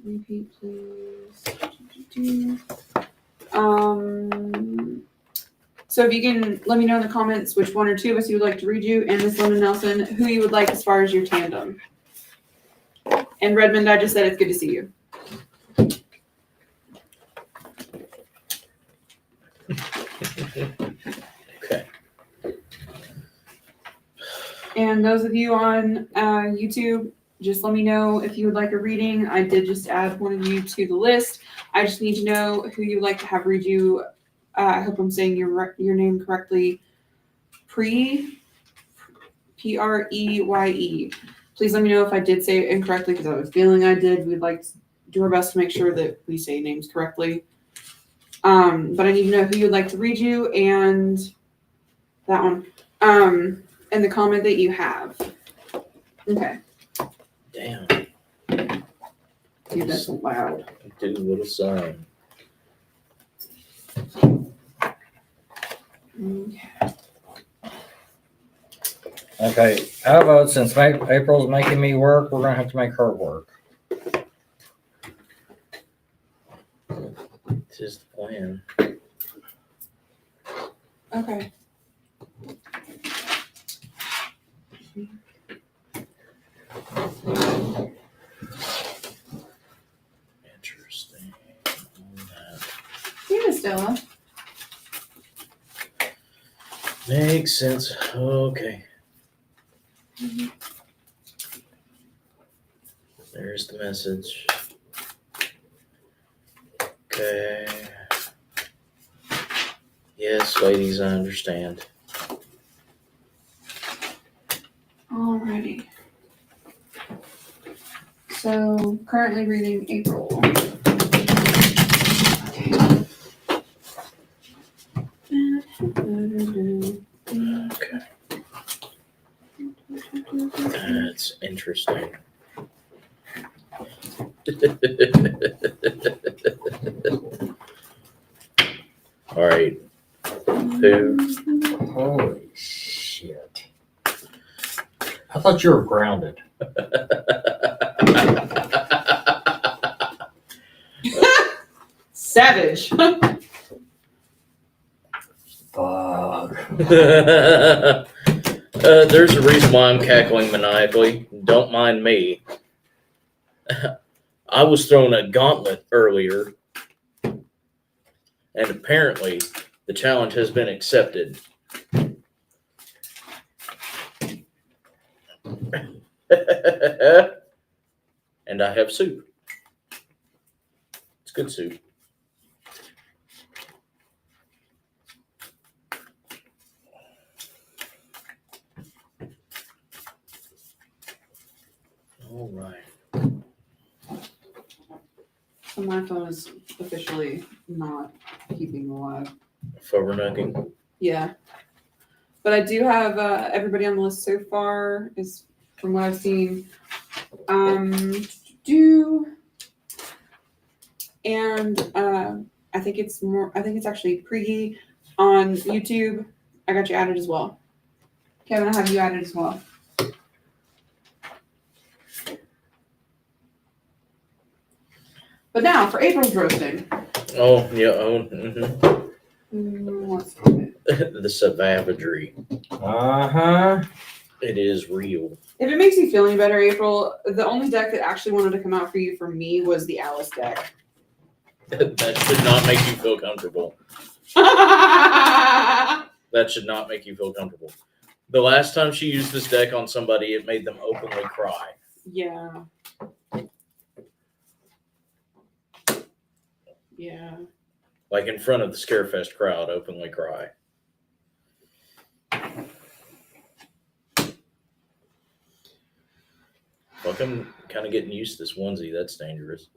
repeat please. So if you can let me know in the comments which 1 or 2 of us you would like to read you, and Miss Linda Nelson, who you would like as far as your tandem. And Redmond, I just said it's good to see you. Okay. And those of you on YouTube, just let me know if you would like a reading. I did just add one of you to the list. I just need to know who you would like to have read you. I hope I'm saying your name correctly. Preye. Please let me know if I did say it incorrectly because I have a feeling I did. We'd like to do our best to make sure that we say names correctly. But I need to know who you'd like to read you and that one. And the comment that you have. Okay. Damn. Dude, that's loud. Do a little sign. Okay. Okay, how about since April's making me work, we're gonna have to make her work. This is the plan. Okay. Interesting. Yeah, Stella. Makes sense. Okay. There's the message. Okay. Yes, ladies, I understand. Alrighty. So currently reading April. Okay. That's interesting. All right. Who? Holy shit. I thought you were grounded. Savage. Fuck. There's a reason why I'm cackling maniacally. Don't mind me. I was thrown a gauntlet earlier, and apparently the challenge has been accepted. And I have soup. It's good soup. All right. So my phone is officially not keeping alive. Fovernucking. Yeah. But I do have everybody on the list so far is from what I've seen. And I think it's actually Priggy on YouTube. I got you added as well. Kevin, I have you added as well. But now for April's roasting. Oh, yeah. Oh, mm-hmm. What's it? The savagery. Uh-huh. It is real. If it makes you feel any better, April, the only deck that actually wanted to come out for you from me was the Alice deck. That should not make you feel comfortable. That should not make you feel comfortable. The last time she used this deck on somebody, it made them openly cry. Yeah. Yeah. Like in front of the Scarefest crowd, openly cry. Look, I'm kind of getting used to this onesie. That's dangerous.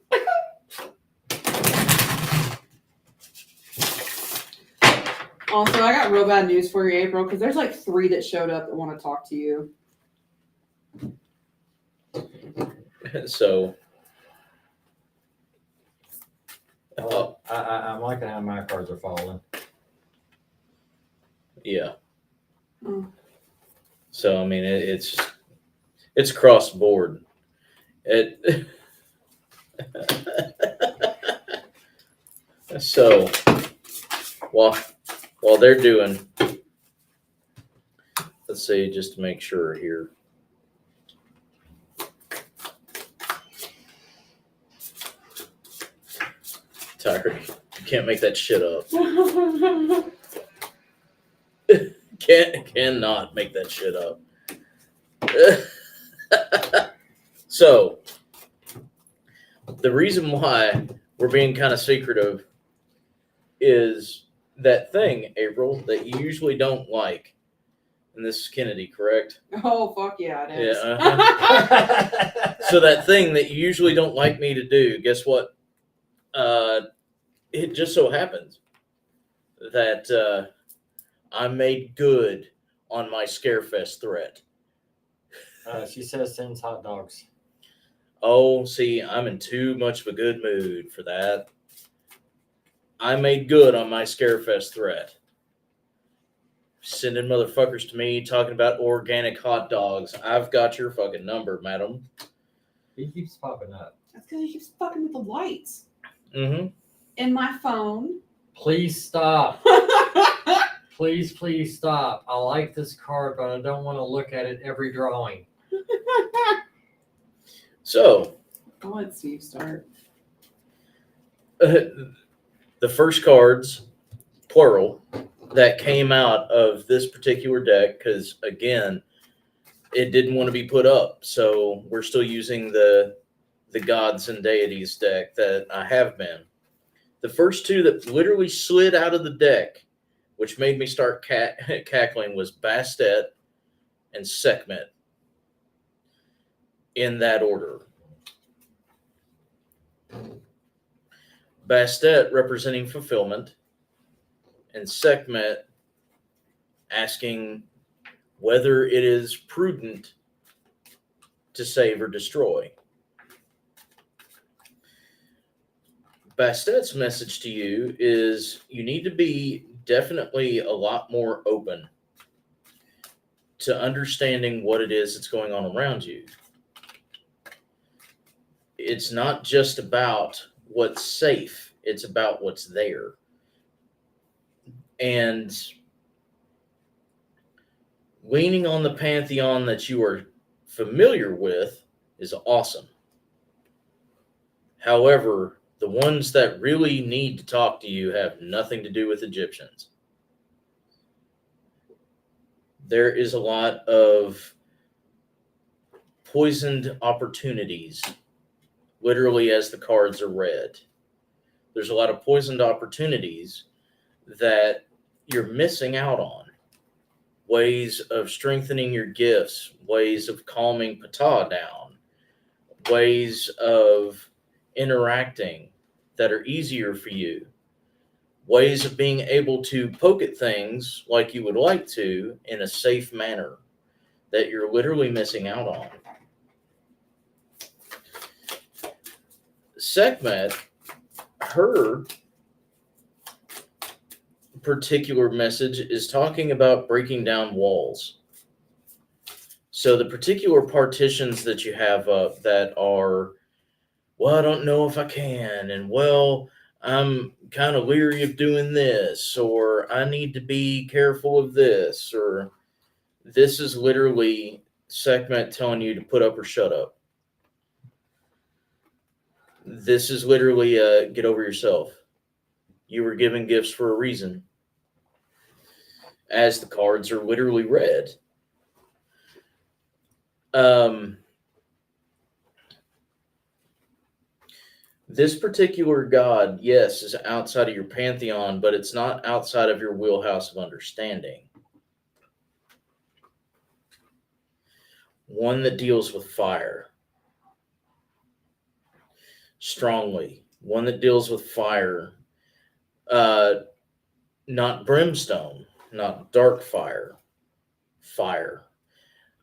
Also, I got real bad news for you, April, because there's like 3 that showed up that want to talk to you. So, Well, I'm liking how my cards are falling. yeah. Oh. So, I mean, it's across the board. So, while they're doing, let's see, just to make sure here. Tired. You can't make that shit up. Cannot make that shit up. So, the reason why we're being kind of secretive is that thing, April, that you usually don't like. And this is Kennedy, correct? Oh, fuck yeah, it is. Yeah, So that thing that you usually don't like me to do, guess what? It just so happens that I made good on my Scarefest threat. She says sends hot dogs. Oh, see, I'm in too much of a good mood for that. I made good on my Scarefest threat. sending motherfuckers to me talking about organic hot dogs. I've got your fucking number, madam. He keeps popping up. That's because he keeps fucking with the lights Mm-hmm. in my phone. Please stop. Please stop. I like this card, but I don't want to look at it every drawing. So, I'll let Steve start. the first cards, plural, that came out of this particular deck, because again, it didn't want to be put up, so we're still using the gods and deities deck that I have been. The first two that literally slid out of the deck, which made me start cackling, was Bastet and Sekhmet, in that order. Bastet representing fulfillment, and Sekhmet asking whether it is prudent to save or destroy. Bastet's message to you is you need to be definitely a lot more open to understanding what it is that's going on around you. It's not just about what's safe, it's about what's there. And leaning on the pantheon that you are familiar with is awesome. However, the ones that really need to talk to you have nothing to do with Egyptians. There is a lot of poisoned opportunities, literally as the cards are read. There's a lot of poisoned opportunities that you're missing out on. Ways of strengthening your gifts, ways of calming Ptah down, ways of interacting that are easier for you, ways of being able to poke at things like you would like to in a safe manner that you're literally missing out on. Sekhmet, her particular message is talking about breaking down walls. So the particular partitions that you have up that are, well, I don't know if I can, and well, I'm kind of leery of doing this, or I need to be careful of this, or this is literally Sekhmet telling you to put up or shut up. This is literally get over yourself. You were given gifts for a reason, as the cards are literally read. This particular god, yes, is outside of your pantheon, but it's not outside of your wheelhouse of understanding. One that deals with fire strongly. One that deals with fire, not brimstone, not dark fire, fire.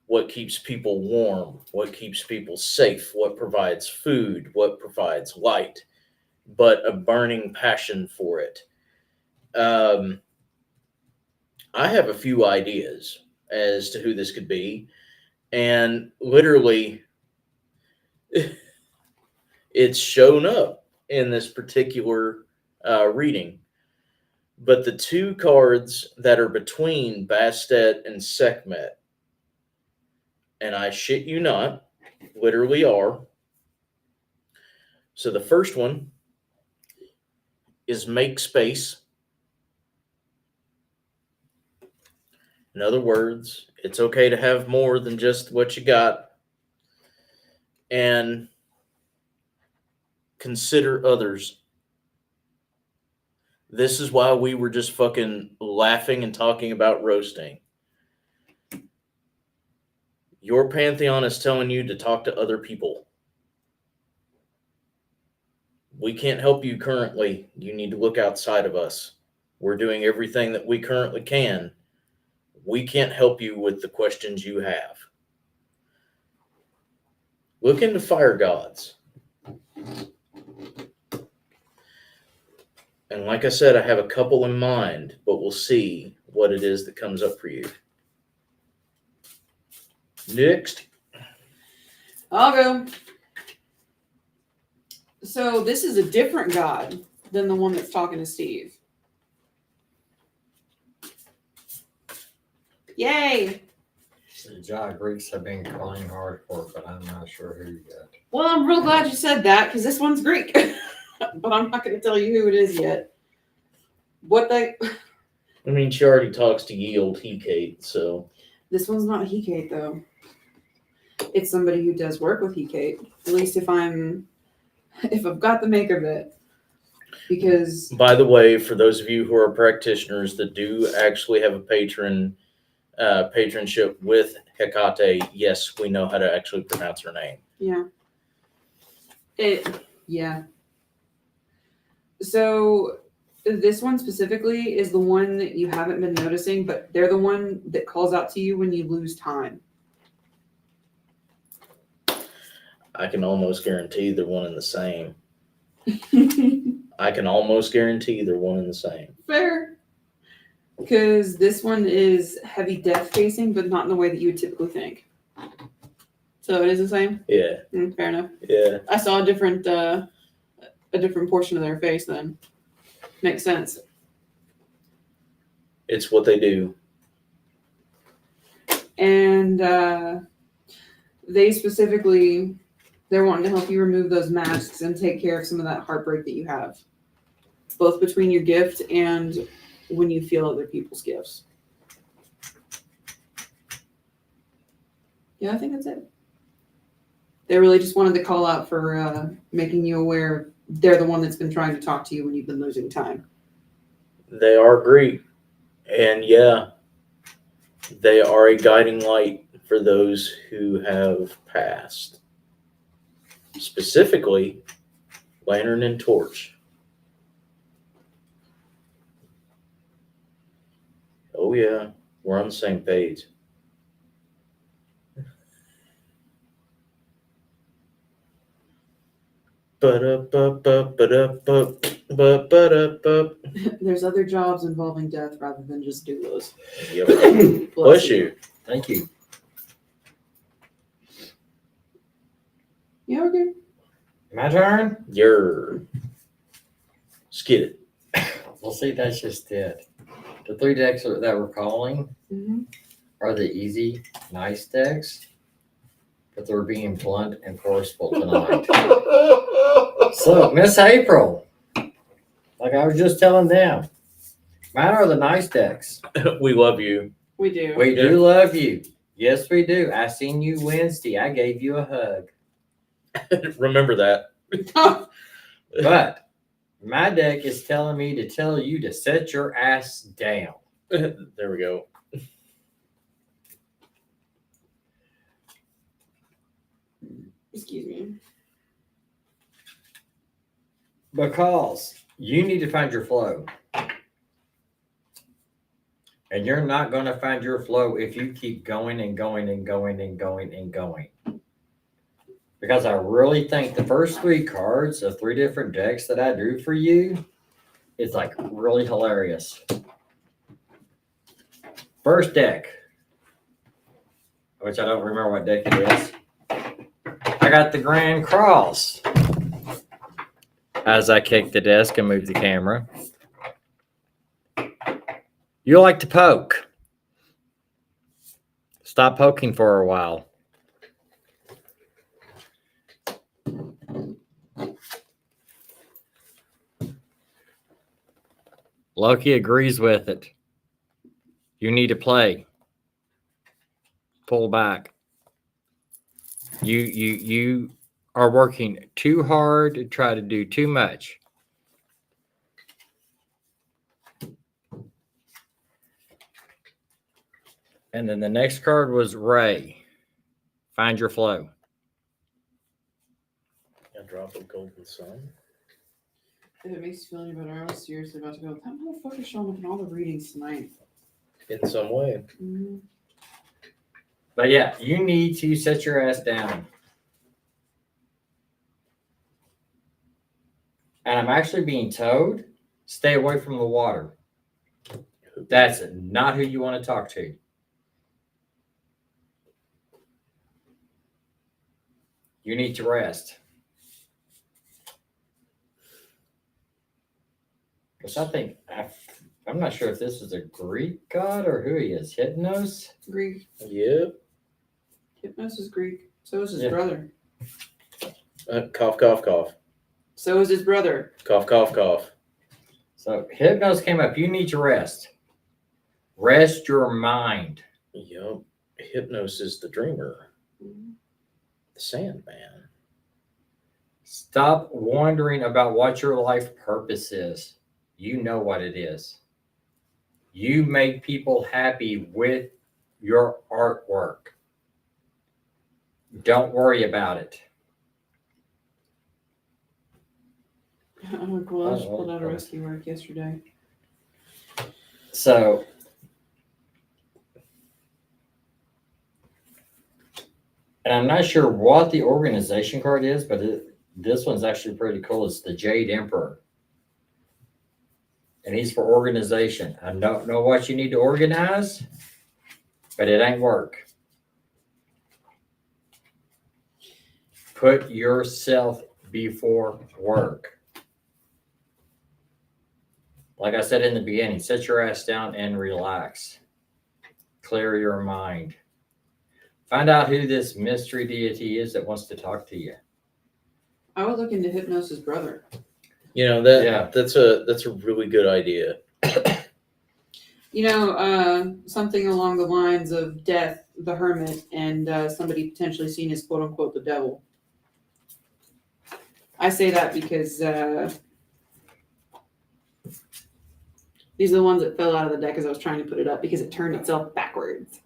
What keeps people warm, what keeps people safe, what provides food, what provides light, but a burning passion for it. I have a few ideas as to who this could be, and literally it's shown up in this particular reading. But the two cards that are between Bastet and Sekhmet, and I shit you not, literally are. So the first one is make space. In other words, it's okay to have more than just what you got. And consider others. This is why we were just fucking laughing and talking about roasting. Your pantheon is telling you to talk to other people. We can't help you currently. You need to look outside of us. We're doing everything that we currently can. We can't help you with the questions you have. Look into fire gods. And like I said, I have a couple in mind, but we'll see what it is that comes up for you. Next. I'll go. So this is a different God than the one that's talking to Steve. Yay! The Jai Greeks have been calling hardcore, but I'm not sure who yet. Well, I'm real glad you said that because this one's Greek, but I'm not going to tell you who it is yet. What they? I mean, she already talks to Yield Hecate, so This one's not Hecate though. It's somebody who does work with Hecate. At least if I've got the make of it. Because by the way, for those of you who are practitioners that do actually have a patronship with Hecate, yes, we know how to actually pronounce her name. yeah. So this one specifically is the one that you haven't been noticing, but they're the one that calls out to you when you lose time. I can almost guarantee they're one and the same. I can almost guarantee they're one and the same. Fair. Because this one is heavy death facing, but not in the way that you would typically think. So it is the same? Yeah, Fair enough. yeah. I saw a different portion of their face then. Makes sense. It's what they do. And they specifically, they're wanting to help you remove those masks and take care of some of that heartbreak that you have, both between your gift and when you feel other people's gifts. Yeah, I think that's it. They really just wanted to call out for making you aware they're the one that's been trying to talk to you when you've been losing time. They are Greek. And yeah, they are a guiding light for those who have passed. Specifically, Lantern and Torch. Oh yeah, we're on the same page. Ba-da-ba-ba-ba-da-ba-ba-da-ba. There's other jobs involving death rather than just doulas. Yep. Bless you. Thank you. Yeah, okay. My turn? You're skidded. Well, see, that's just it. The three decks that we're calling Mm-hmm. are the easy, nice decks, but they're being blunt and forceful tonight. So, Miss April, like I was just telling them, mine are the nice decks. We love you. We do. We do love you. Yes, we do. I seen you Wednesday. I gave you a hug. Remember that. But my deck is telling me to tell you to set your ass down. There we go. Excuse me. Because you need to find your flow. And you're not going to find your flow if you keep going and going and going and going and going. Because I really think the first three cards of three different decks that I drew for you is like really hilarious. First deck, which I don't remember what deck it is. I got the Grand Cross. As I kick the desk and move the camera. You like to poke. Stop poking for a while. Loki agrees with it. You need to play. Pull back. You are working too hard to try to do too much. And then the next card was Ray. Find your flow. A drop of golden sun. If it makes you feel any better, I was seriously about to go, that motherfucker's showing up in all the readings tonight. In some way. Mm-hmm. But yeah, you need to set your ass down. And I'm actually being told, stay away from the water. That's not who you want to talk to. You need to rest. Because I'm not sure if this is a Greek god or who he is. Hypnos? Greek. Yep. Hypnos is Greek. So is his Yeah. brother. Cough, cough, cough. So is his brother. Cough, cough, cough. So Hypnos came up. You need to rest. Rest your mind. Yep. Hypnos is the dreamer. The Sandman. Stop wondering about what your life purpose is. You know what it is. You make people happy with your artwork. Don't worry about it. Oh, cool. I just pulled out a rescue work yesterday. So, and I'm not sure what the organization card is, but this one's actually pretty cool. It's the Jade Emperor. And he's for organization. I don't know what you need to organize, but it ain't work. Put yourself before work. Like I said in the beginning, sit your ass down and relax. Clear your mind. Find out who this mystery deity is that wants to talk to you. I would look into Hypnos' brother. You know Yeah. that's a really good idea. You know, something along the lines of Death, the Hermit, and somebody potentially seen as quote unquote the devil. I say that because these are the ones that fell out of the deck as I was trying to put it up because it turned itself backwards.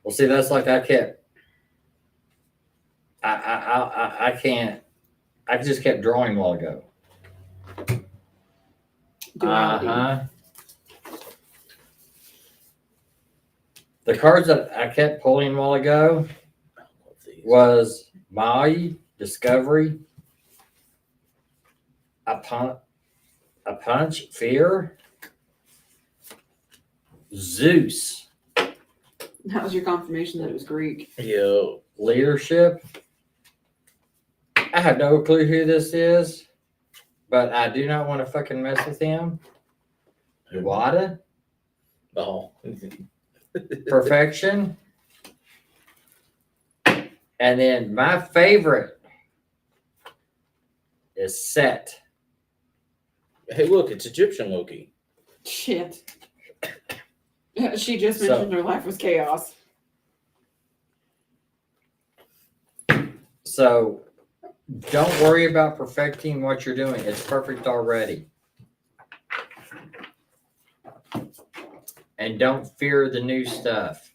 Well, see, that's like I just kept drawing a while ago. Duality. The cards that I kept pulling a while ago I love these. was Mai, Discovery, a punch, Fear, Zeus, That was your confirmation that it was Greek. Yo, Leadership. I have no clue who this is, but I do not want to fucking mess with him. Iwata, oh, Perfection. And then my favorite is Set. hey, look, it's Egyptian Loki. Shit. She just So- mentioned her life was chaos. So don't worry about perfecting what you're doing. It's perfect already. And don't fear the new stuff.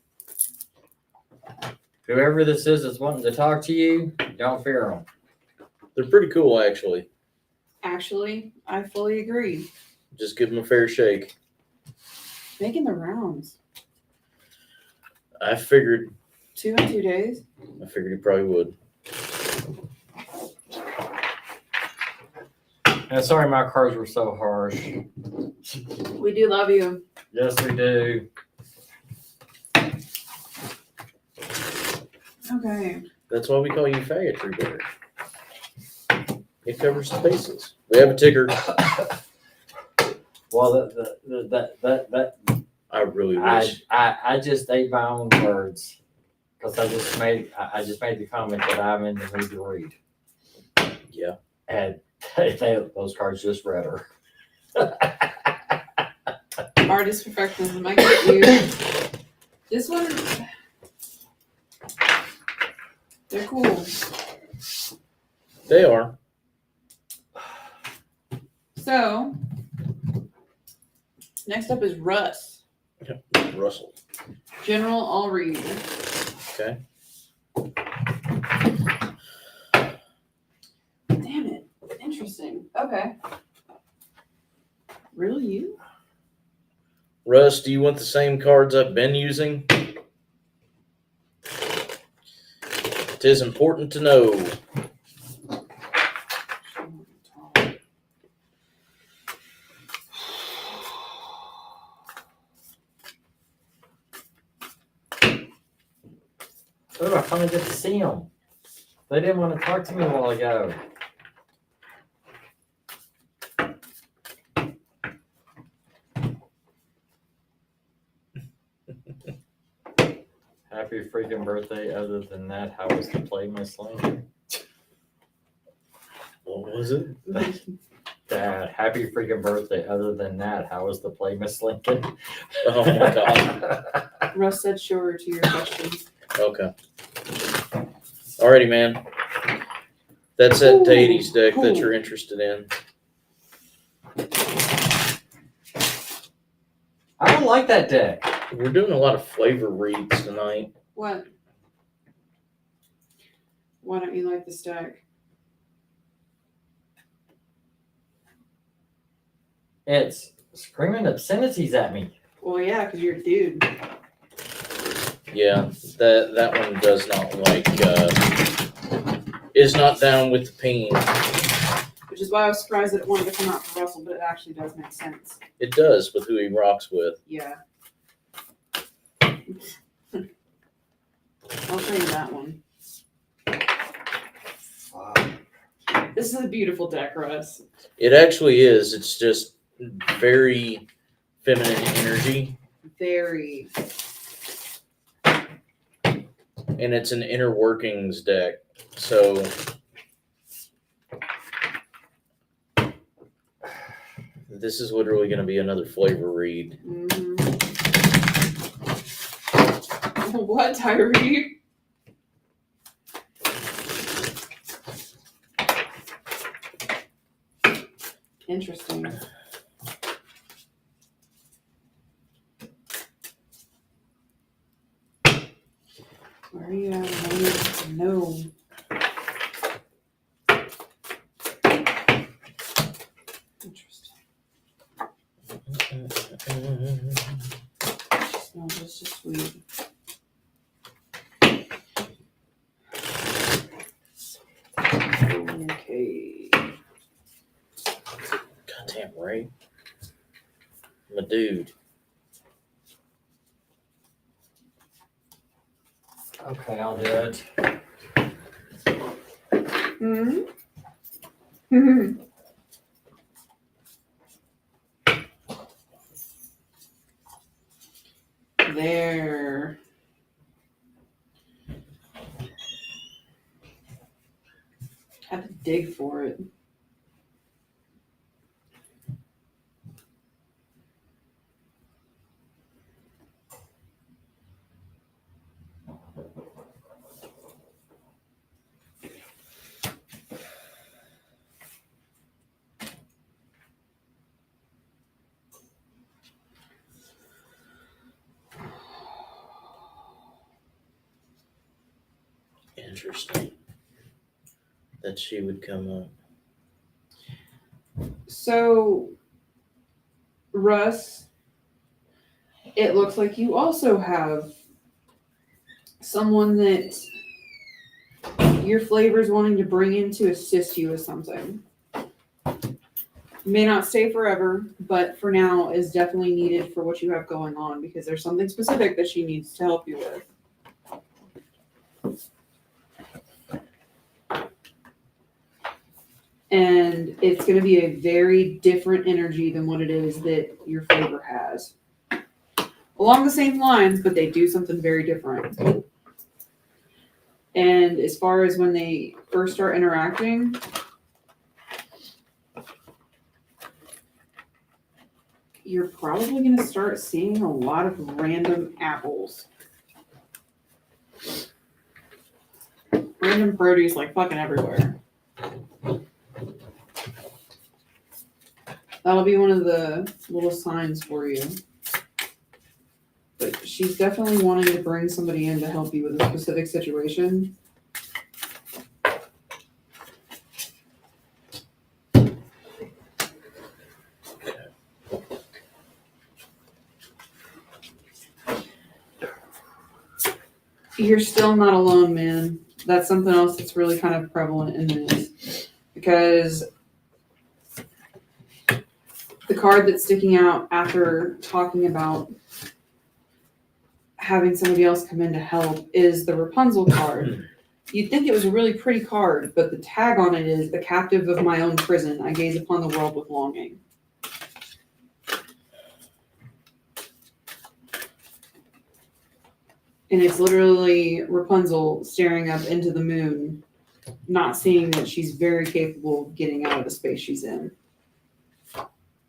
Whoever this is that's wanting to talk to you, don't fear them. They're pretty cool, actually. Actually, I fully agree. Just give them a fair shake. Making the rounds. I figured 2 in 2 days. he probably would. And sorry my cards were so harsh. We do love you. Yes, we do. Okay. That's why we call you Faggotry Bear. It covers the bases. We have a ticker. Well, I really wish. I just ate my own words because I just made the comment that I'm in the mood to read, Yeah. and those cards just read her. Artist perfectionism. I get you. This one. They're cool. They are. So, next up is Russ. Russell. General, I'll read. Okay. Damn it. Interesting. Okay. Really, you? Russ, do you want the same cards I've been using? It is important to know. Oh, I finally get to see them. They didn't want to talk to me a while ago. Happy freaking birthday. Other than that, how was the play, Miss Lane? What was it? Dad, happy freaking birthday. Other than that, how was the play, Miss Lincoln? Oh my god. Russ said sure to your questions. Okay. Alrighty, man. That's that Ooh, Tatey's deck that cool. you're interested in. I don't like that deck. We're doing a lot of flavor reads tonight. What? Why don't you like the stack? It's screaming obscenities at me. Well, yeah, because you're a dude. Yeah, that one does not like is not down with the pain. Which is why I was surprised that it wanted to come out for Russell, but it actually does make sense. It does with who he rocks with. Yeah. I'll show you that one. Wow. This is a beautiful deck, Russ. It actually is. It's just very feminine energy, Very. and it's an inner workings deck. So this is literally going to be another flavor read. Mm-hmm. What, Tyree? Interesting. Where are you at? No. Interesting. Smells just as sweet. Okay. Goddamn right. I'm a dude. Okay, I'll do it. Hmm. Hmm. There. Had to dig for it. Interesting that she would come up. So, Russ, it looks like you also have someone that your flavor's wanting to bring in to assist you with something. May not stay forever, but for now is definitely needed for what you have going on because there's something specific that she needs to help you with. And it's going to be a very different energy than what it is that your flavor has. Along the same lines, but they do something very different. And as far as when they first start interacting, you're probably going to start seeing a lot of random apples. Random produce like fucking everywhere. That'll be one of the little signs for you. But she's definitely wanting to bring somebody in to help you with a specific situation. You're still not alone, man. That's something else that's really kind of prevalent in this. Because the card that's sticking out after talking about having somebody else come in to help is the Rapunzel card. You'd think it was a really pretty card, but the tag on it is the captive of my own prison. I gaze upon the world with longing. And it's literally Rapunzel staring up into the moon, not seeing that she's very capable of getting out of the space she's in.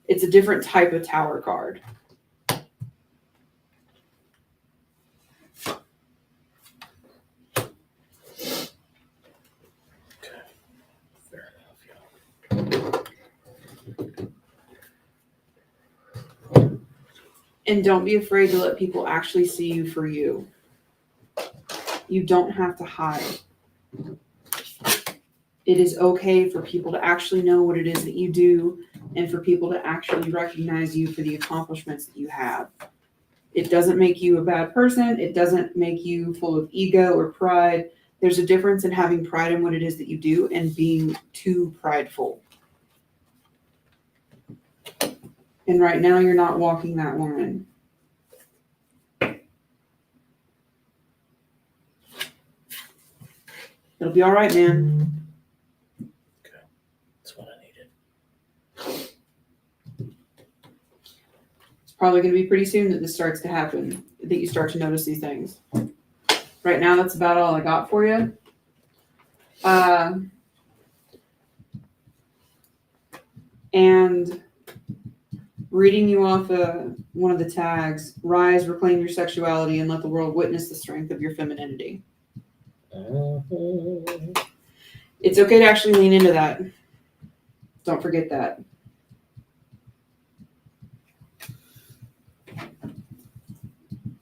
It's a different type of tower card. Fair enough, And don't be afraid to let people actually see you for you. You don't have to hide. It is okay for people to actually know what it is that you do and for people to actually recognize you for the accomplishments that you have. It doesn't make you a bad person. It doesn't make you full of ego or pride. There's a difference in having pride in what it is that you do and being too prideful. And right now, you're not walking that line. It'll be all right, man. That's what I needed. It's probably going to be pretty soon that this starts to happen, that you start to notice these things. Right now, that's about all I got for you. And reading you off one of the tags, rise, reclaim your sexuality, and let the world witness the strength of your femininity. It's okay to actually lean into that. Don't forget that.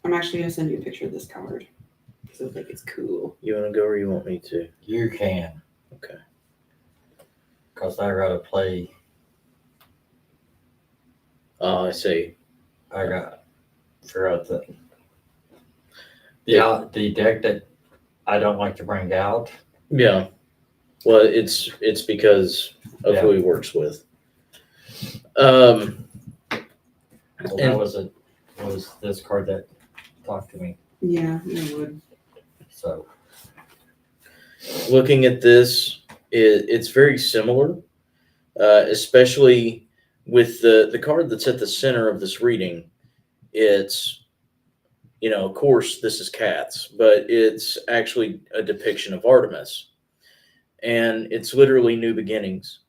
I'm actually going to send you a picture of this card because I think it's cool. You want to go or you want me to? You can. Okay. Because I gotta play. Oh, I see. Forgot the deck that I don't like to bring out. Yeah. Well, it's because of Yeah. who he works with. Well, And- was this card that talked to me. Yeah, you would. So Looking at this, it's very similar, especially with the card that's at the center of this reading. It's, of course, this is cats, but it's actually a depiction of Artemis. And it's literally new beginnings.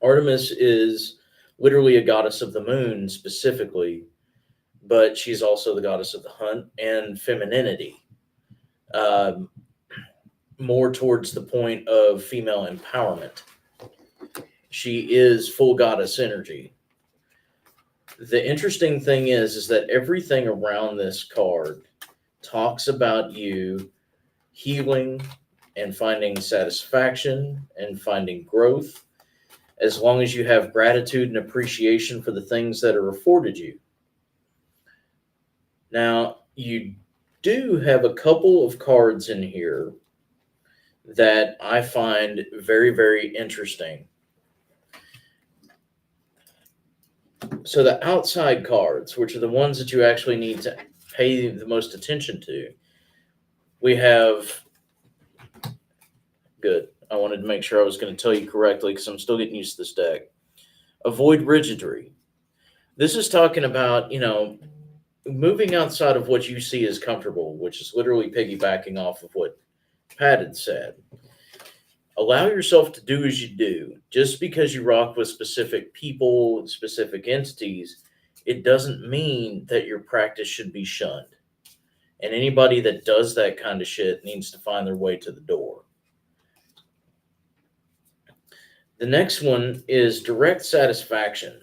Artemis is literally a goddess of the moon specifically, but she's also the goddess of the hunt and femininity. More towards the point of female empowerment. She is full goddess energy. The interesting thing is that everything around this card talks about you healing and finding satisfaction and finding growth, as long as you have gratitude and appreciation for the things that are afforded you. Now, you do have a couple of cards in here that I find very, very interesting. So the outside cards, which are the ones that you actually need to pay the most attention to, we have, good. I wanted to make sure I was going to tell you correctly because I'm still getting used to this deck. Avoid rigidry. This is talking about, moving outside of what you see as comfortable, which is literally piggybacking off of what Pat had said. Allow yourself to do as you do. Just because you rock with specific people, specific entities, it doesn't mean that your practice should be shunned. And anybody that does that kind of shit needs to find their way to the door. The next one is direct satisfaction.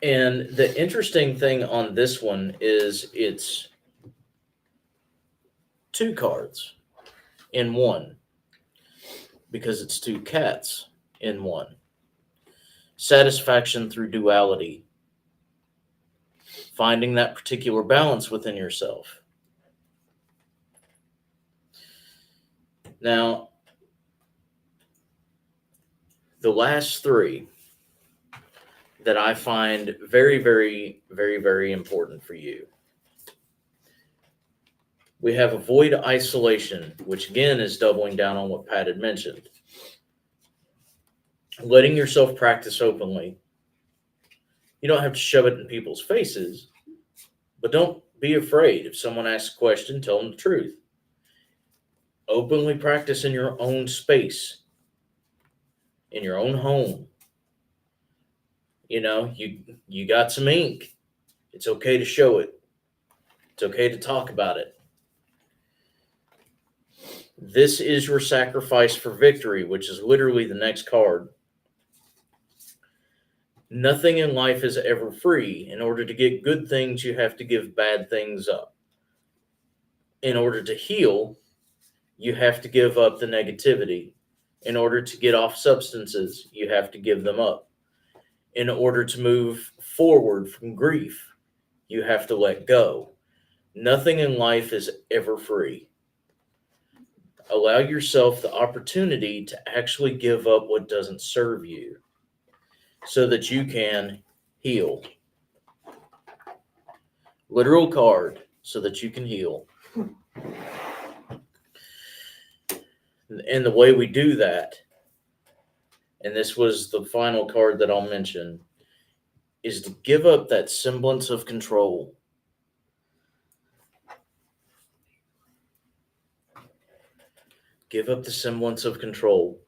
And the interesting thing on this one is it's two cards in one because it's two cats in one. Satisfaction through duality. Finding that particular balance within yourself. Now, the last three, that I find very, very, very, very important for you. We have avoid isolation, which again is doubling down on what Pat had mentioned. Letting yourself practice openly. You don't have to shove it in people's faces, but don't be afraid. If someone asks a question, tell them the truth. Openly practice in your own space, in your own home. You know, you got some ink. It's okay to show it. It's okay to talk about it. This is your sacrifice for victory, which is literally the next card. Nothing in life is ever free. In order to get good things, you have to give bad things up. In order to heal, you have to give up the negativity. In order to get off substances, you have to give them up. In order to move forward from grief, you have to let go. Nothing in life is ever free. Allow yourself the opportunity to actually give up what doesn't serve you so that you can heal. Literal card so that you can heal. And the way we do that, and this was the final card that I'll mention, is to give up that semblance of control. Give up the semblance of control.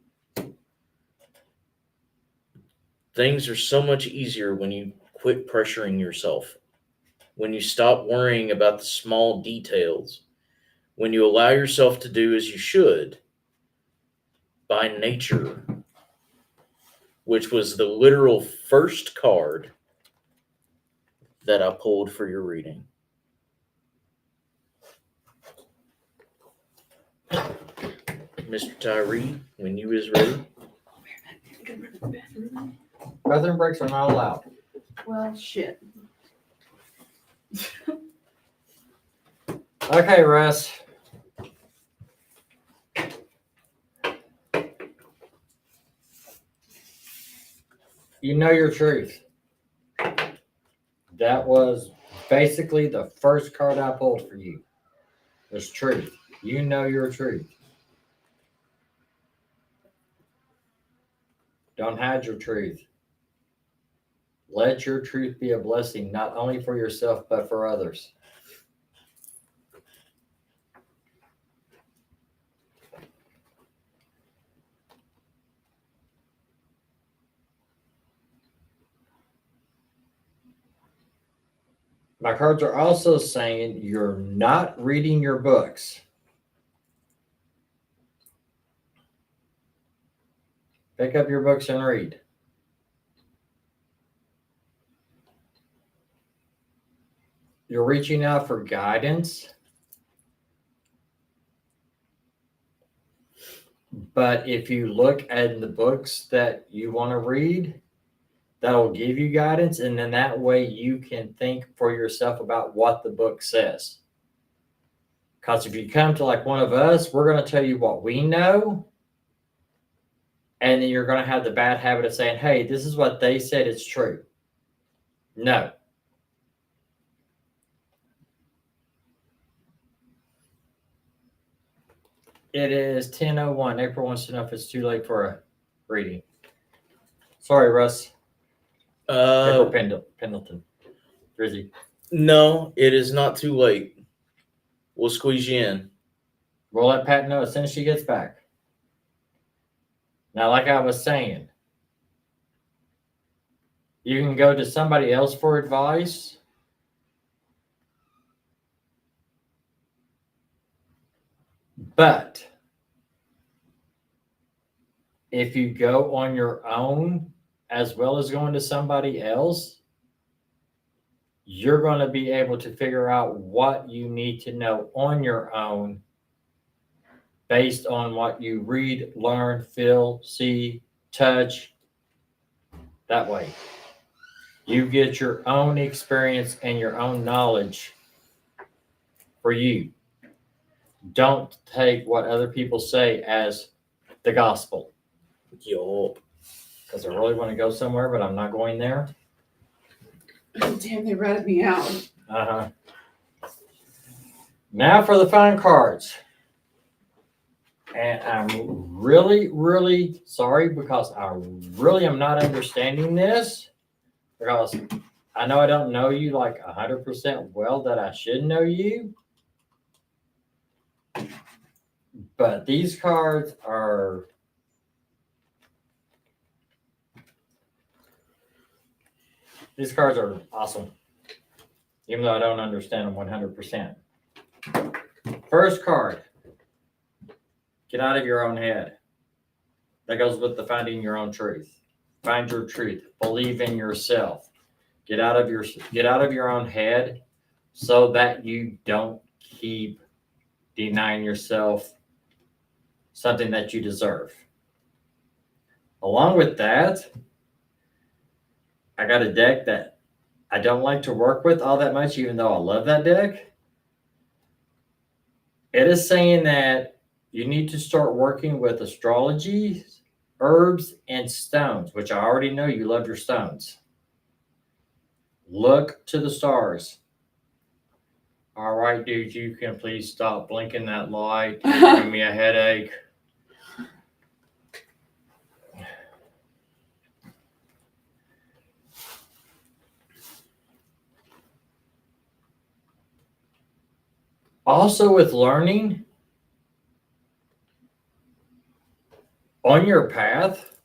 Things are so much easier when you quit pressuring yourself, when you stop worrying about the small details, when you allow yourself to do as you should by nature, which was the literal first card that I pulled for your reading. Mr. Tyree, when you is ready. Bathroom breaks are not allowed. Well, shit. Okay, Russ. You know your truth. That was basically the first card I pulled for you. Was truth. You know your truth. Don't hide your truth. Let your truth be a blessing, not only for yourself, but for others. My cards are also saying you're not reading your books. Pick up your books and read. You're reaching out for guidance. But if you look at the books that you want to read, that'll give you guidance. And then that way you can think for yourself about what the book says. Because if you come to like one of us, we're going to tell you what we know. And then you're going to have the bad habit of saying, hey, this is what they said, it's true. No. It is 10:01. April wants to know if it's too late for a reading. Sorry, Russ. April Pendleton. Drizzy. No, it is not too late. We'll squeeze you in. We'll let Pat know as soon as she gets back. Now, like I was saying, you can go to somebody else for advice. But if you go on your own, as well as going to somebody else, you're going to be able to figure out what you need to know on your own based on what you read, learn, feel, see, touch. That way, you get your own experience and your own knowledge for you. Don't take what other people say as the gospel. Yo. Because I really want to go somewhere, but I'm not going there. Oh, damn, they ratted me out. Uh-huh. Now for the fun cards. And I'm really, really sorry because I really am not understanding this. Because I know I don't know you like 100% well that I should know you. But these cards are awesome. Even though I don't understand them 100%. First card. Get out of your own head. That goes with the finding your own truth. Find your truth. Believe in yourself. Get out of your own head so that you don't keep denying yourself something that you deserve. Along with that, I got a deck that I don't like to work with all that much, even though I love that deck. It is saying that you need to start working with astrology, herbs, and stones, which I already know you love your stones. Look to the stars. All right, dude, you can please stop blinking that light. You're giving me a headache. Also, with learning on your path,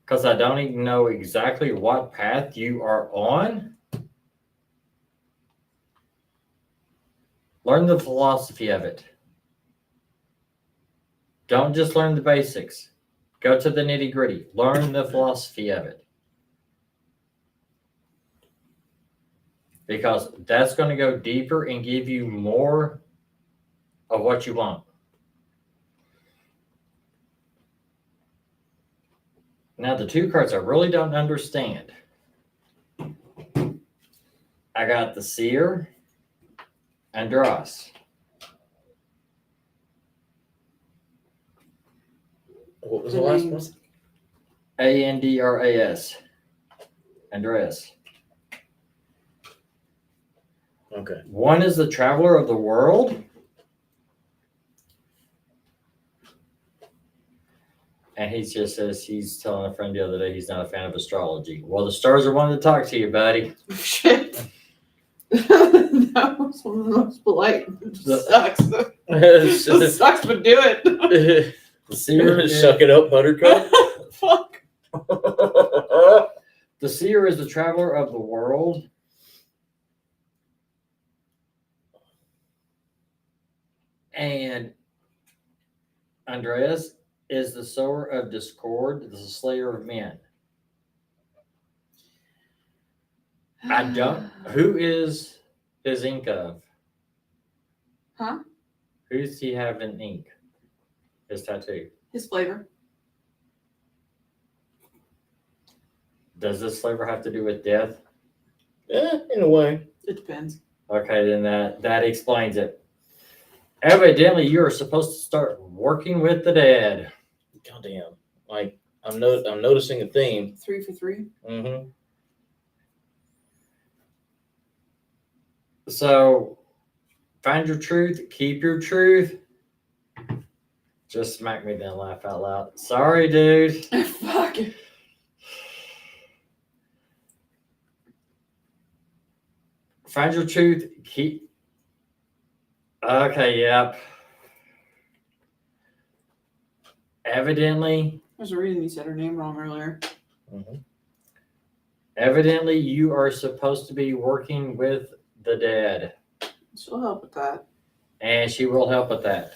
because I don't even know exactly what path you are on, learn the philosophy of it. Don't just learn the basics. Go to the nitty gritty. Learn the philosophy of it. Because that's going to go deeper and give you more of what you want. Now, the two cards I really don't understand. I got the Seer and Dross. What was the last one? Andras. Andreas. Okay. One is the Traveler of the World. And he just says he's telling a friend the other day he's not a fan of astrology. Well, the stars are wanting to talk to you, buddy. Shit. That was one of the most polite. It sucks. It sucks, but do it. The Seer is, Suck it up, Buttercup. Fuck. the Seer is the Traveler of the World. And Andreas is the sower of discord, the slayer of men. I don't. Who is his ink of? Huh? Who's he have in ink? His tattoo. His flavor. Does this flavor have to do with death? Yeah, in a way. It depends. Okay, then that explains it. Evidently, you are supposed to start working with the dead. Goddamn. Like I'm noticing a theme. 3 for 3. Mm-hmm. So, find your truth, keep your truth. Just smack me then laugh out loud. Sorry, dude. Fuck. Find your truth, keep. Okay, yep. Evidently, There's a reason you said her name wrong earlier. Mm-hmm. Evidently, you are supposed to be working with the dead, She'll help with that. and she will help with that.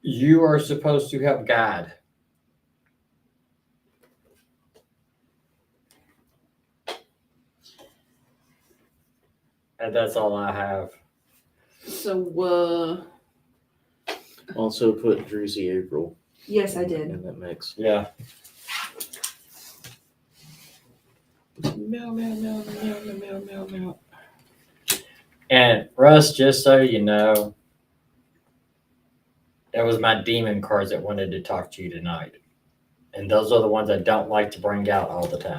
You are supposed to help God. And that's all I have. So, Also put Druzy April yes, I did. in that mix. Yeah. Meow, meow, meow, meow, meow, meow, meow, meow. And Russ, just so you know, that was my demon cards that wanted to talk to you tonight. And those are the ones I don't like to bring out all the time.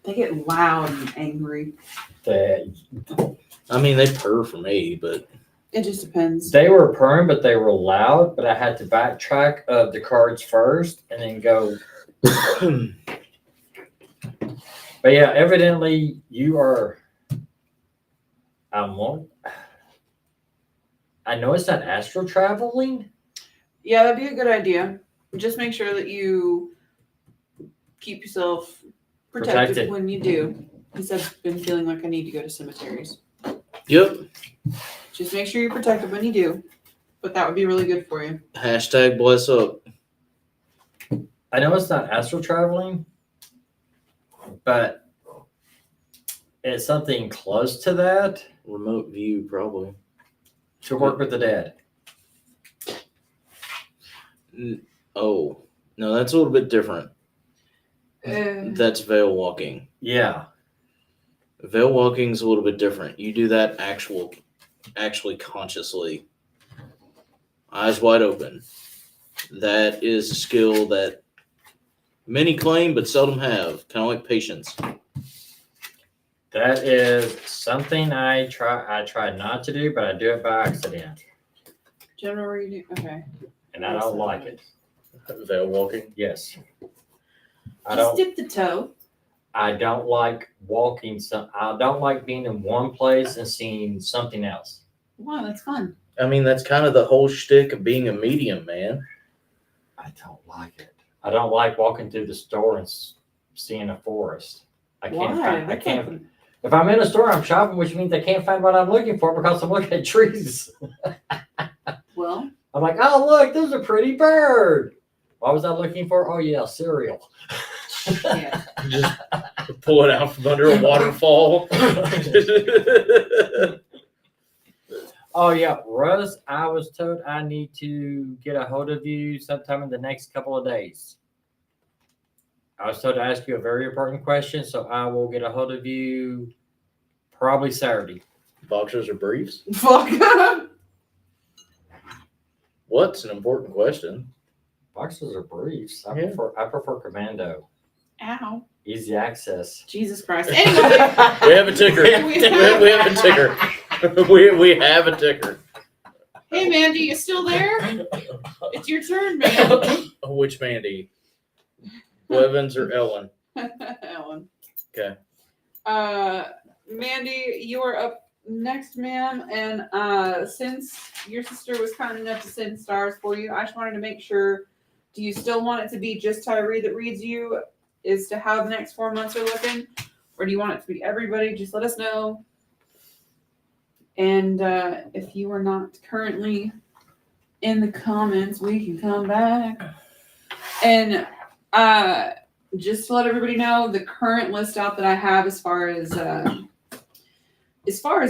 They get loud and angry. They I mean, they purr for me, but It just depends. They were purring, but they were loud. But I had to backtrack of the cards first and then go. But yeah, evidently you are. I know it's not astral traveling. Yeah, that'd be a good idea. Just make sure that you keep yourself protected Protected. when you do. Because I've been feeling like I need to go to cemeteries. yep. Just make sure you're protected when you do. But that would be really good for you. Hashtag bless up. I know it's not astral traveling, but it's something close to that Remote view, probably. to work with the dead. Oh, no, that's a little bit different. Uh, That's veil walking. Yeah. Veil walking is a little bit different. You do that actually consciously. Eyes wide open. That is a skill that many claim but seldom have. Kind of like patience. That is something I try not to do, but I do it by accident. general reading. Okay. And I don't like it. Veil walking. Yes. Just dip the toe. I don't like walking I don't like being in one place and seeing something else. Wow, that's fun. I mean, that's kind of the whole shtick of being a medium, man. I don't like it. I don't like walking through the store and seeing a forest. I can't Why? find, I That's can't not- if I'm in a store, I'm shopping, which means I can't find what I'm looking for because I'm looking at trees. Well, I'm like, oh look, there's a pretty bird. What was I looking for? Oh yeah, cereal. yeah. Just pull it out from under a waterfall. Oh yeah, Russ, I was told I need to get a hold of you sometime in the next couple of days. I was told to ask you a very important question, so I will get a hold of you probably Saturday. Boxers or briefs? Fuck. What's an important question? Boxers or briefs? Yeah. I prefer commando. Ow. Easy access. Jesus Christ. Anyway. We have a ticker. We have a ticker. We have a ticker. Hey, Mandy, you still there? It's your turn, man. Which Mandy? Blevins or Ellen? Ellen. Okay. Mandy, you are up next, ma'am. And since your sister was kind enough to send stars for you, I just wanted to make sure, do you still want it to be just Tyree that reads you as to how the next 4 months are looking? Or do you want it to be everybody? Just let us know. And if you are not currently in the comments, we can come back. And just to let everybody know, the current list out that I have as far as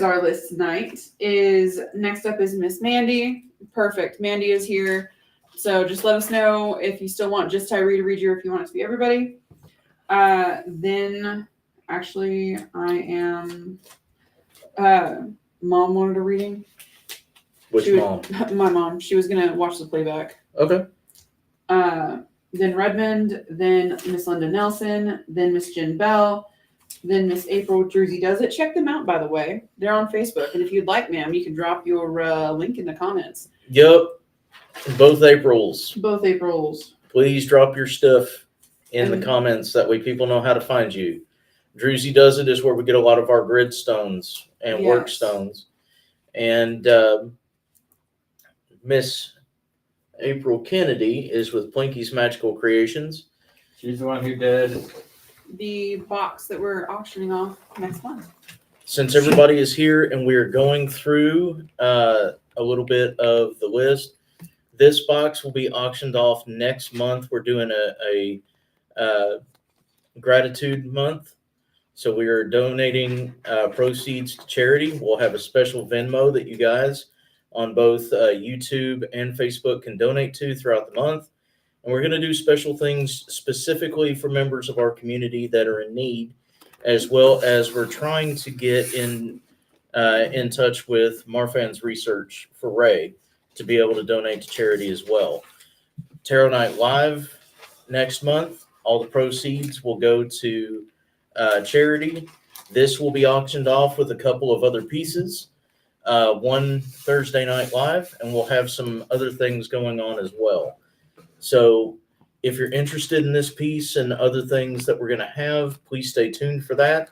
our list tonight is next up is Miss Mandy. Perfect. Mandy is here. So just let us know if you still want just Tyree to read you or if you want it to be everybody. Then actually I am mom wanted a reading. Which She would- mom? My mom. She was gonna watch the playback. Okay. Then Redmond, then Miss Linda Nelson, then Miss Jen Bell, then Miss April Jersey Does It. Check them out, by the way. They're on Facebook. And if you'd like, ma'am, you can drop your link in the comments. Yep. Both Aprils. Both Aprils. Please drop your stuff in the And- comments. That way people know how to find you. Druzy Does It is where we get a lot of our grid stones and work Yes. stones. And Miss April Kennedy is with Plinky's Magical Creations. She's the one who did. The box that we're auctioning off next month. Since everybody is here and we are going through a little bit of the list, this box will be auctioned off next month. We're doing a gratitude month. So we are donating proceeds to charity. We'll have a special Venmo that you guys on both YouTube and Facebook can donate to throughout the month. And we're going to do special things specifically for members of our community that are in need, as well as we're trying to get in touch with Marfan's research for Ray to be able to donate to charity as well. Tarot Night Live next month. All the proceeds will go to charity. This will be auctioned off with a couple of other pieces. One Thursday Night Live, and we'll have some other things going on as well. So if you're interested in this piece and other things that we're going to have, please stay tuned for that.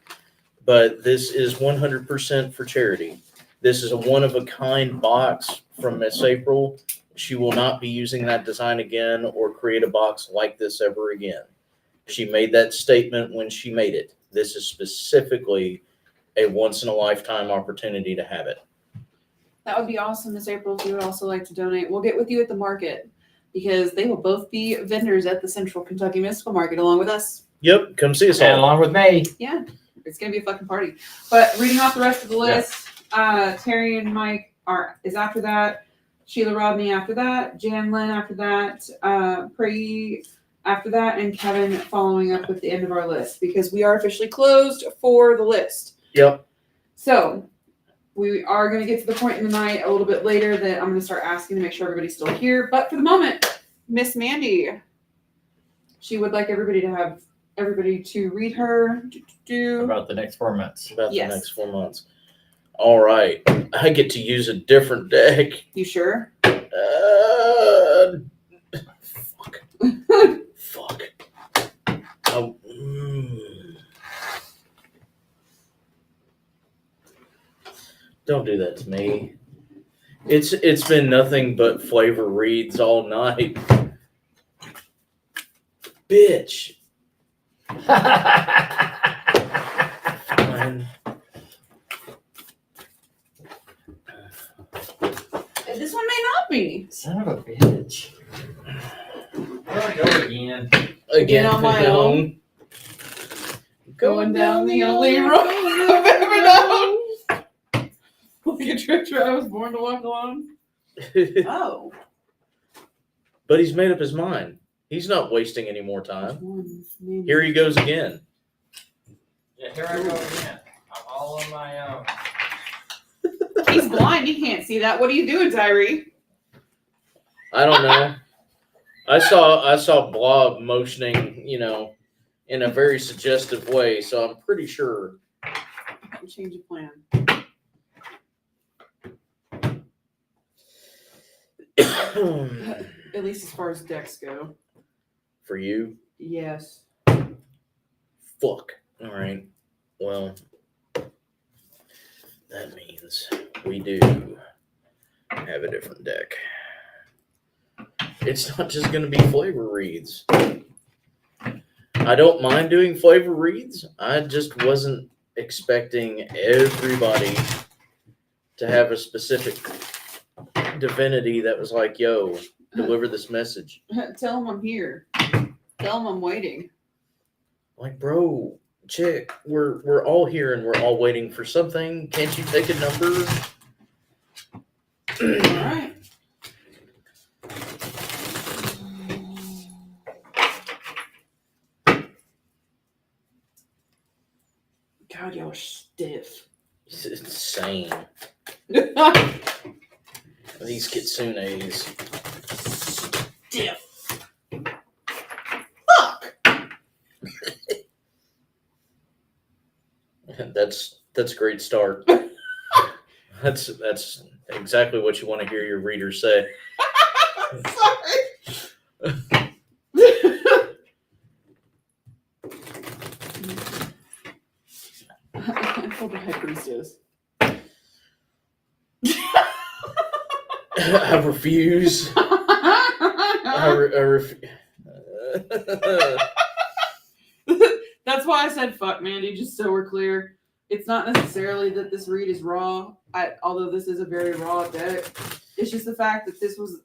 But this is 100% for charity. This is a one-of-a-kind box from Miss April. She will not be using that design again or create a box like this ever again. She made that statement when she made it. This is specifically a once-in-a-lifetime opportunity to have it. That would be awesome, Miss April, if you would also like to donate. We'll get with you at the market because they will both be vendors at the Central Kentucky Mystical Market along with us. Yep, come see us And all. along with me. Yeah, it's going to be a fucking party. But reading off the rest of the list, Terry and Mike is after that. Sheila Rodney after that. Jan Lynn after that. Prey after that. And Kevin following up with the end of our list because we are officially closed for the list. Yep. So we are going to get to the point in the night a little bit later that I'm going to start asking to make sure everybody's still here. But for the moment, Miss Mandy, she would like everybody to read her. About the next 4 months. About Yes. the next 4 months. All right. I get to use a different deck. You sure? Fuck. Fuck. Oh, Don't do that to me. It's been nothing but flavor reads all night. Bitch. Fine. This one may not be. Son of a bitch. There I go again. Again on my own. Going down the only road I've ever known. Like a treasure I was born to walk alone. Oh. But he's made up his mind. He's not wasting any more time. Here he goes again. Yeah, here I go again. I'm all on my own. He's blind. He can't see that. What are you doing, Tyree? I don't know. I saw Blob motioning, in a very suggestive way, so I'm pretty sure. Change of plan. At least as far as decks go. For you? Yes. Fuck. All right. Well, that means we do have a different deck. It's not just going to be flavor reads. I don't mind doing flavor reads. I just wasn't expecting everybody to have a specific divinity that was like, yo, deliver this message. Tell him I'm here. Tell him I'm waiting. Like, bro, chick, we're all here and we're all waiting for something. Can't you take a number? All right. God, y'all are stiff. It's insane. These kitsunes. Stiff. Fuck. That's a great start. That's exactly what you want to hear your readers say. Sorry. I told the high priestess. I refuse. That's why I said fuck Mandy, just so we're clear. It's not necessarily that this read is raw, although this is a very raw deck. It's just the fact that this was...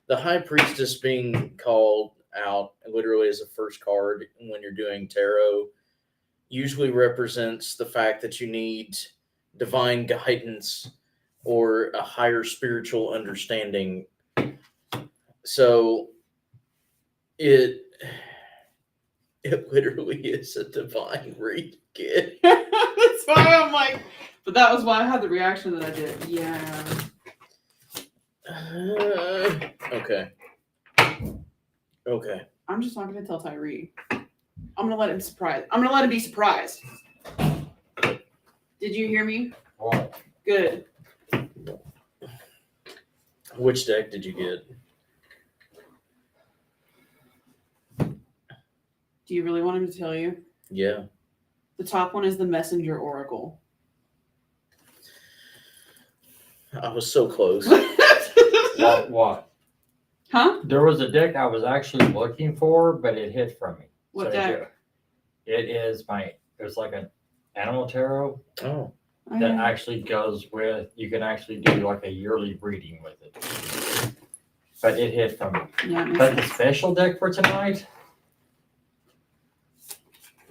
The High Priestess being called out literally as a first card when you're doing tarot usually represents the fact that you need divine guidance or a higher spiritual understanding. So it literally is a divine read, kid. That's why I'm like... But that was why I had the reaction that I did. Yeah. Okay. Okay. I'm just not gonna tell Tyree. I'm gonna let him surprise. I'm gonna let him be surprised. Did you hear me? Well, Good. Which deck did you get? Do you really want him to tell you? Yeah. The top one is the Messenger Oracle. I was so close. what? Huh? There was a deck I was actually looking for, but it hid from me. What So deck? it was like an animal tarot Oh. that actually goes with, you can actually do like a yearly reading with it. But it hid from me. Yeah, it makes But the sense. special deck for tonight,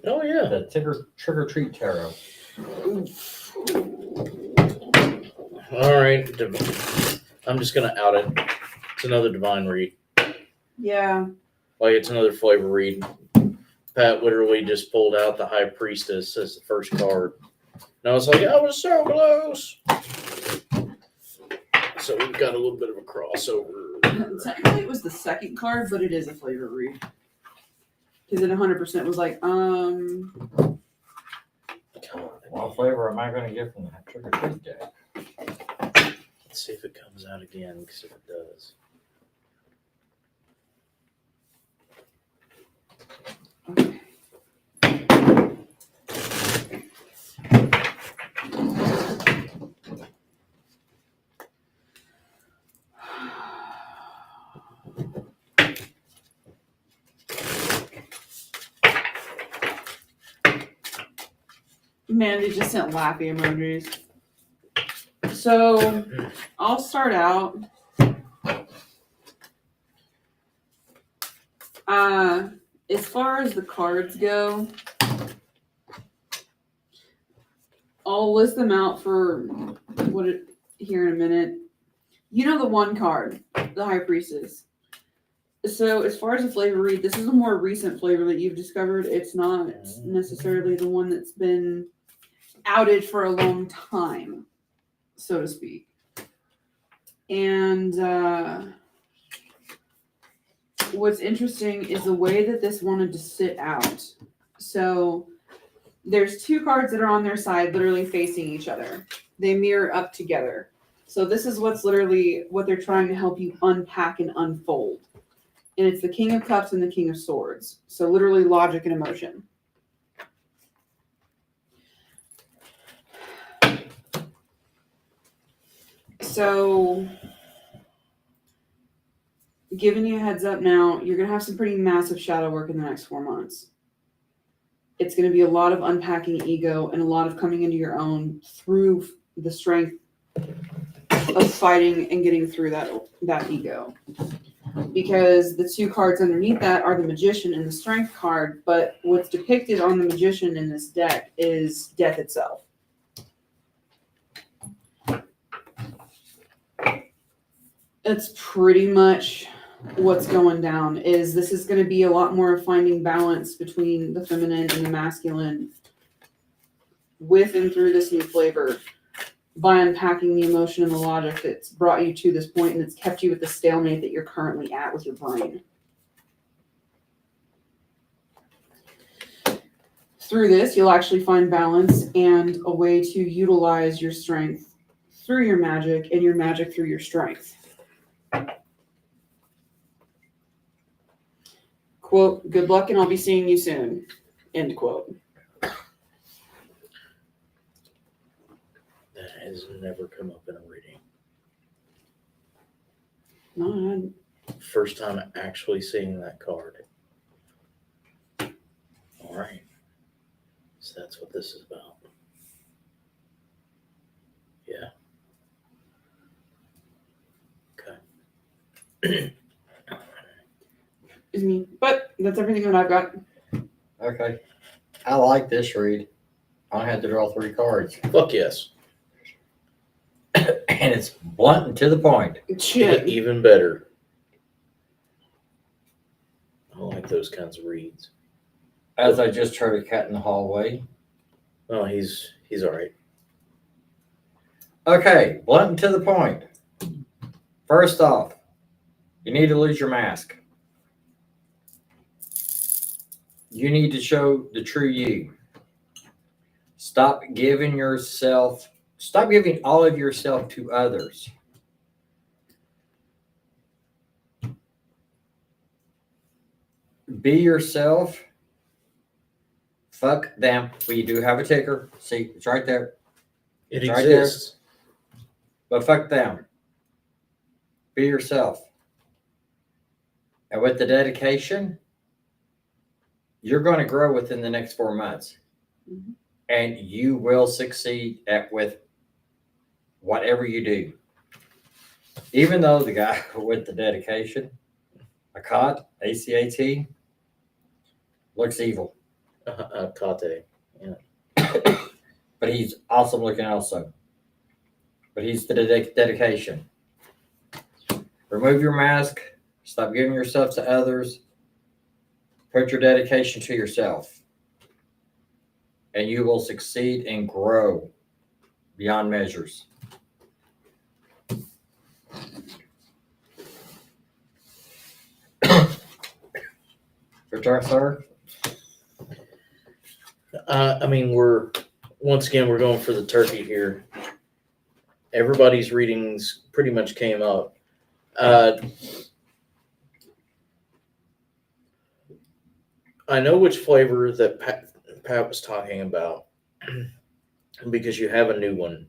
Oh yeah. the Trick or Treat Tarot. All right. I'm just gonna out it. It's another divine read. Yeah. Like it's another flavor read. Pat literally just pulled out the High Priestess as the first card. And I was like, I was so close. So we've got a little bit of a crossover. Technically, it was the second card, but it is a flavor read. Because it 100% was like, What flavor am I going to get from that Trick or Treat deck? Let's see if it comes out again, because if it does. okay. Man, they just sent laughy emojis. So, I'll start out. As far as the cards go, I'll list them out for here in a minute. You know the one card, the High Priestess. So as far as the flavor read, this is a more recent flavor that you've discovered. It's not necessarily the one that's been outed for a long time, so to speak. And what's interesting is the way that this wanted to sit out. So there's two cards that are on their side, literally facing each other. They mirror up together. So this is what's literally what they're trying to help you unpack and unfold. And it's the King of Cups and the King of Swords. So literally logic and emotion. So giving you a heads up now, you're going to have some pretty massive shadow work in the next 4 months. It's going to be a lot of unpacking ego and a lot of coming into your own through the strength of fighting and getting through that ego. Because the two cards underneath that are the Magician and the Strength card, but what's depicted on the Magician in this deck is death itself. It's pretty much what's going down. This is going to be a lot more of finding balance between the feminine and the masculine with and through this new flavor by unpacking the emotion and the logic that's brought you to this point and that's kept you at the stalemate that you're currently at with your brain. Through this, you'll actually find balance and a way to utilize your strength through your magic and your magic through your strength. Quote, good luck and I'll be seeing you soon. End quote. That has never come up in a reading. No, First time actually seeing that card. All right. So that's what this is about. Yeah. Okay. excuse me. But that's everything that I've got. Okay. I like this read. I had to draw 3 cards. Fuck yes. And it's blunt and to the point. Shit. Even better. I like those kinds of reads. As I just heard a cat in the hallway. Oh, he's all right. Okay, blunt and to the point. First off, you need to lose your mask. You need to show the true you. Stop giving all of yourself to others. Be yourself. Fuck them. We do have a ticker. See, it's right there. It It's right there. exists. But fuck them. Be yourself. And with the dedication, you're going to grow within the next 4 months. Mhm. And you will succeed with whatever you do. Even though the guy with the dedication, Akat, ACAT, looks evil. Kate. But he's awesome looking also. But he's the dedication. Remove your mask. Stop giving yourself to others. Put your dedication to yourself. And you will succeed and grow beyond measures. Your turn, sir. I mean, we're going for the turkey here. Everybody's readings pretty much came up. I know which flavor that Pat was talking about because you have a new one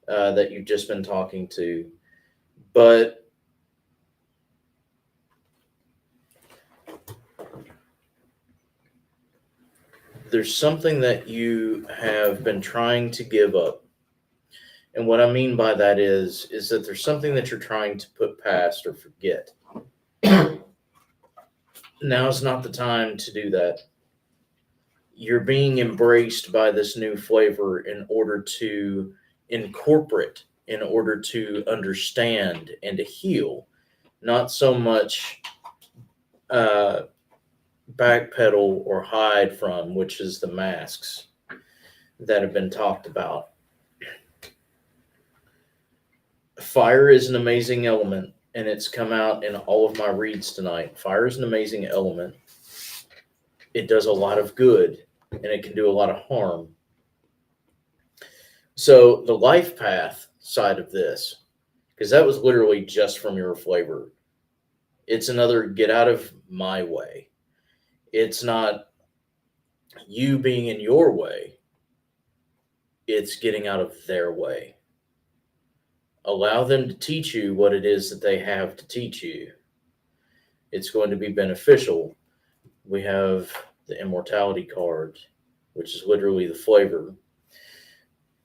that you've just been talking to, but there's something that you have been trying to give up. And what I mean by that is that there's something that you're trying to put past or forget. Now's not the time to do that. You're being embraced by this new flavor in order to incorporate, in order to understand and to heal, not so much backpedal or hide from, which is the masks that have been talked about. Fire is an amazing element, and it's come out in all of my reads tonight. Fire is an amazing element. It does a lot of good, and it can do a lot of harm. So the life path side of this, because that was literally just from your flavor. It's another get out of my way. It's not you being in your way. It's getting out of their way. Allow them to teach you what it is that they have to teach you. It's going to be beneficial. We have the immortality card, which is literally the flavor,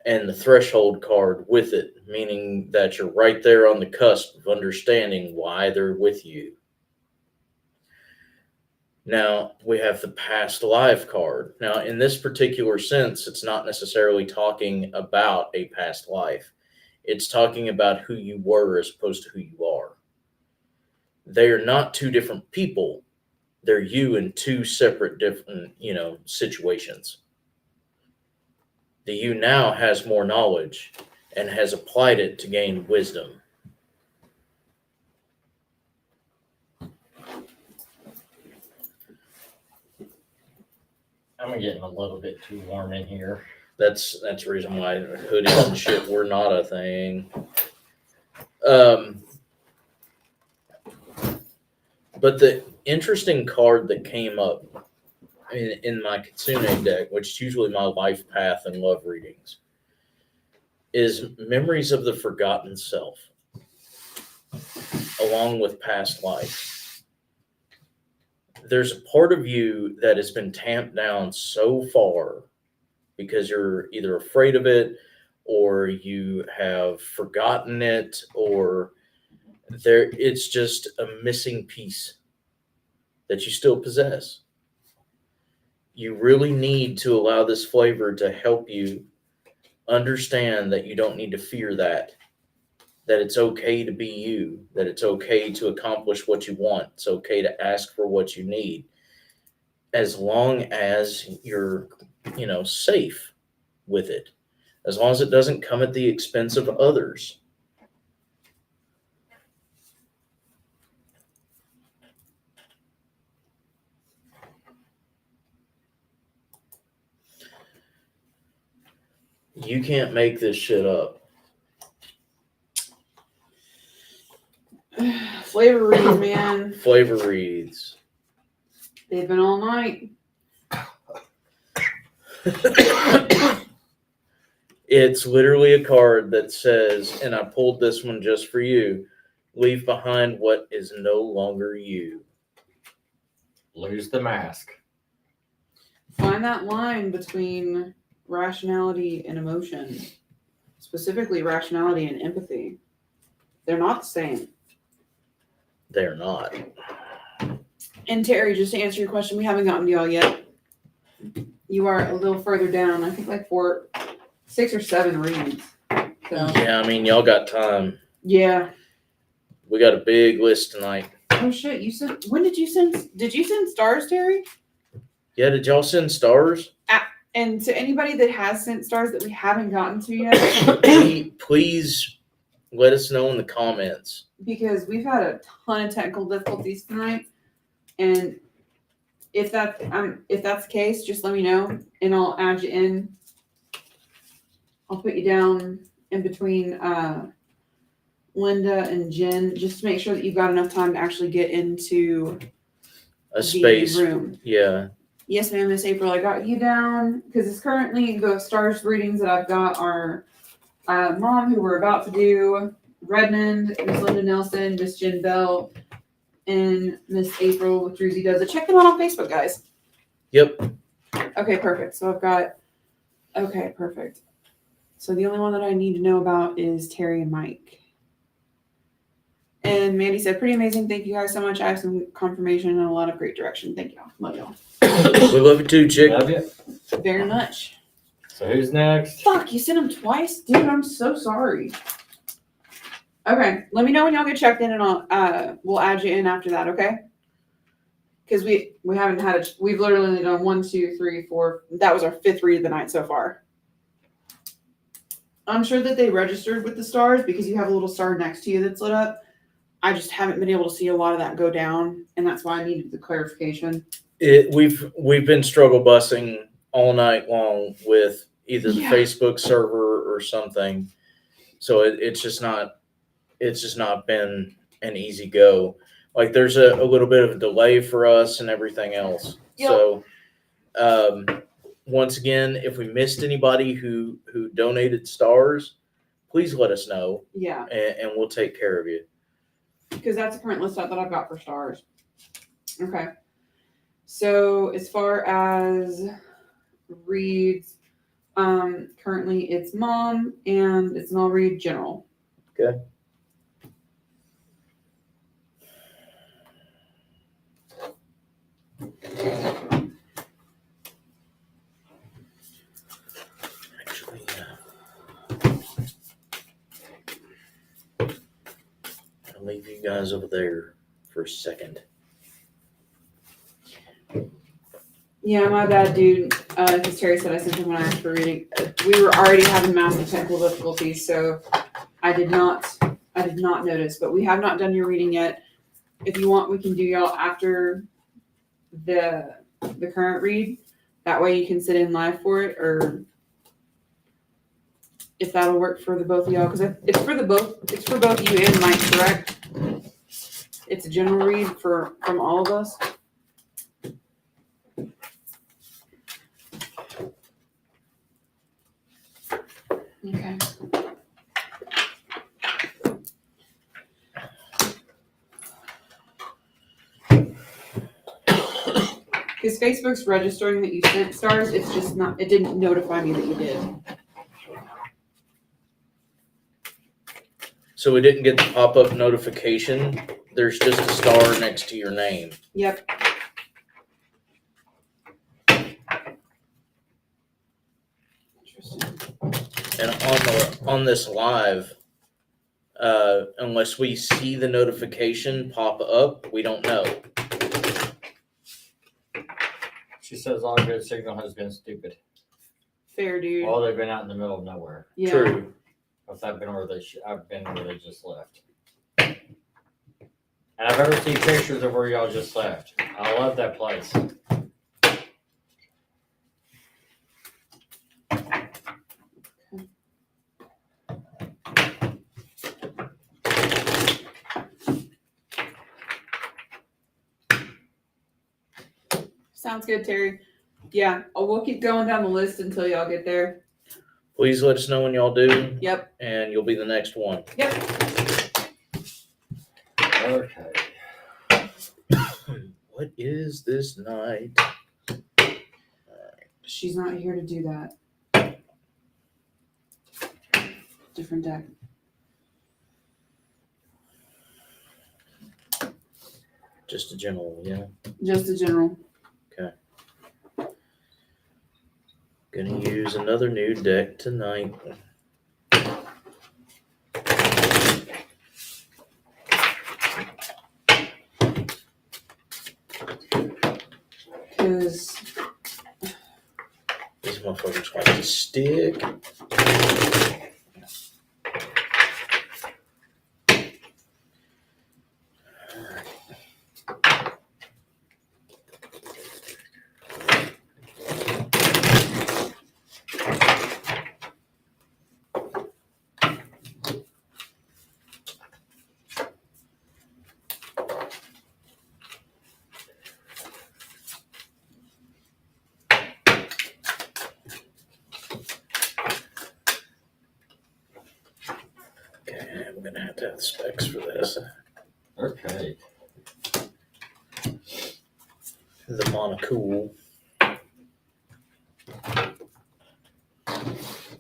and the threshold card with it, meaning that you're right there on the cusp of understanding why they're with you. Now, we have the past life card. Now, in this particular sense, it's not necessarily talking about a past life. It's talking about who you were as opposed to who you are. They are not two different people. They're you in two separate different, situations. The you now has more knowledge and has applied it to gain wisdom. I'm getting a little bit too warm in here. That's the reason why hoodies and shit were not a thing. But the interesting card that came up in my Kitsune deck, which is usually my life path and love readings, is Memories of the Forgotten Self, along with past life. There's a part of you that has been tamped down so far because you're either afraid of it or you have forgotten it, or it's just a missing piece that you still possess. You really need to allow this flavor to help you understand that you don't need to fear that it's okay to be you, that it's okay to accomplish what you want. It's okay to ask for what you need, as long as you're, safe with it, as long as it doesn't come at the expense of others. You can't make this shit up. Flavor reads, man. Flavor reads. They've been all night. It's literally a card that says, and I pulled this one just for you, leave behind what is no longer you. Lose the mask. Find that line between rationality and emotion, specifically rationality and empathy. They're not the same. They're not. And Terry, just to answer your question, we haven't gotten to y'all yet. You are a little further down. I think like 6 or 7 reads. So Yeah, I mean, y'all got time. yeah. We got a big list tonight. Oh shit! You sent. When did you send? Did you send stars, Terry? Yeah, did y'all send stars? And to anybody that has sent stars that we haven't gotten to yet, Please let us know in the comments. because we've had a ton of technical difficulties tonight, and if that's the case, just let me know and I'll add you in. I'll put you down in between Linda and Jen, just to make sure that you've got enough time to actually get into A space. the room. Yeah. Yes, ma'am, Miss April, I got you down because it's currently the stars readings that I've got are Mom, who we're about to do, Redmond, Miss Linda Nelson, Miss Jen Bell, and Miss April with Druzy Does It. Check them out on Facebook, guys. Yep. Okay, perfect. So I've got, okay, perfect. So the only one that I need to know about is Terry and Mike. And Mandy said, pretty amazing. Thank you guys so much. I have some confirmation and a lot of great direction. Thank y'all. Love y'all. We love you too, chick. Love you. Very much. So who's next? Fuck, you sent them twice? Dude, I'm so sorry. Okay, let me know when y'all get checked in and I'll we'll add you in after that, okay? Because we haven't had we've literally only done 1, 2, 3, 4. That was our 5th read of the night so far. I'm sure that they registered with the stars because you have a little star next to you that's lit up. I just haven't been able to see a lot of that go down, and that's why I needed the clarification. We've been struggle busing all night long with either the Yeah. Facebook server or something. So it's just not been an easy go. Like there's a little bit of a delay for us and everything else. Yep. So once again, if we missed anybody who donated stars, please let us know Yeah, and we'll take care of you. because that's the current list that I've got for stars. Okay. So as far as reads, currently it's Mom and it's an all read general. Okay. Actually, I'll leave you guys over there for a second. Yeah, my bad, dude. Because Terry said I sent him when I asked for reading. We were already having massive technical difficulties, so I did not notice. But we have not done your reading yet. If you want, we can do y'all after the current read. That way you can sit in live for it, or if that'll work for the both of y'all, because it's for both you and Mike, correct? It's a general read from all of us. Okay. Because Facebook's registering that you sent stars, it's just not, it didn't notify me that you did. So we didn't get the pop-up notification. There's just a star next to your name. Yep. Interesting. And on this live, unless we see the notification pop up, we don't know. She says all good signal has been stupid. Fair, dude. Well, they've been out in the middle of nowhere. Yeah. True. Because I've been where they just left. And I've ever seen pictures of where y'all just left. I love that place. Sounds good, Terry. Yeah, we'll keep going down the list until y'all get there. Please let us know when y'all do, Yep. and you'll be the next one. Yep. Okay. What is this night? She's not here to do that. Different deck. Just a general, yeah. Just a general. Gonna use another new deck tonight. Because These motherfuckers like to stick. Okay, I'm gonna have to have the specs for this. Okay. The Monocool.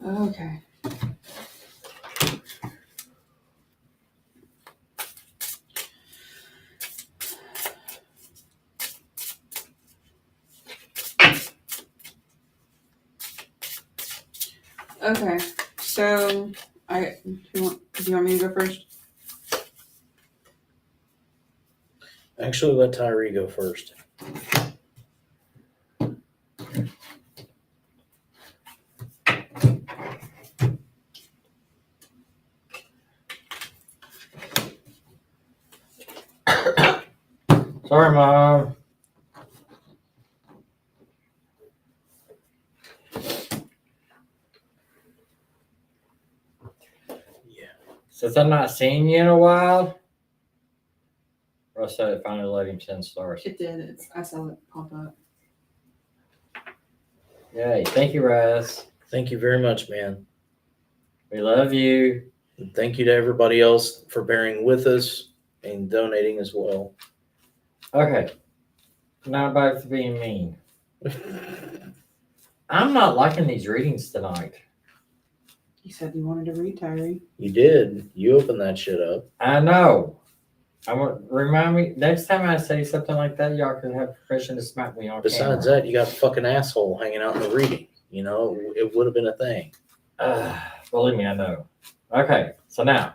okay. Okay. So do you want me to go first? Actually, let Tyree go first. Sorry, Mom. Yeah. Since I'm not seeing you in a while, Russ said it finally let him send stars. It did. I saw it pop up. Yay. Thank you, Russ. Thank you very much, man. We love you. And thank you to everybody else for bearing with us and donating as well. Okay. Now back to being mean. I'm not liking these readings tonight. You said you wanted to read, Tyree. You did. You opened that shit up. I know. I want remind me next time I say something like that, y'all can have permission to smack me on Besides camera. that, you got a fucking asshole hanging out in the reading. You know, it would have been a thing. Believe me, I know. Okay, so now.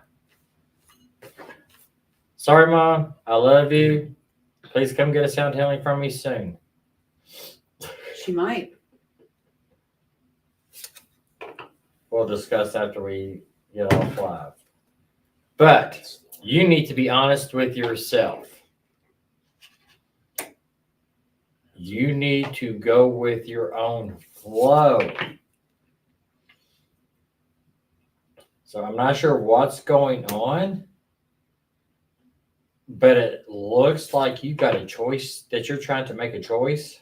Sorry, Mom. I love you. Please come get a sound healing from me soon. She might. We'll discuss after we get off live. But you need to be honest with yourself. You need to go with your own flow. So I'm not sure what's going on, but it looks like you got a choice, that you're trying to make a choice.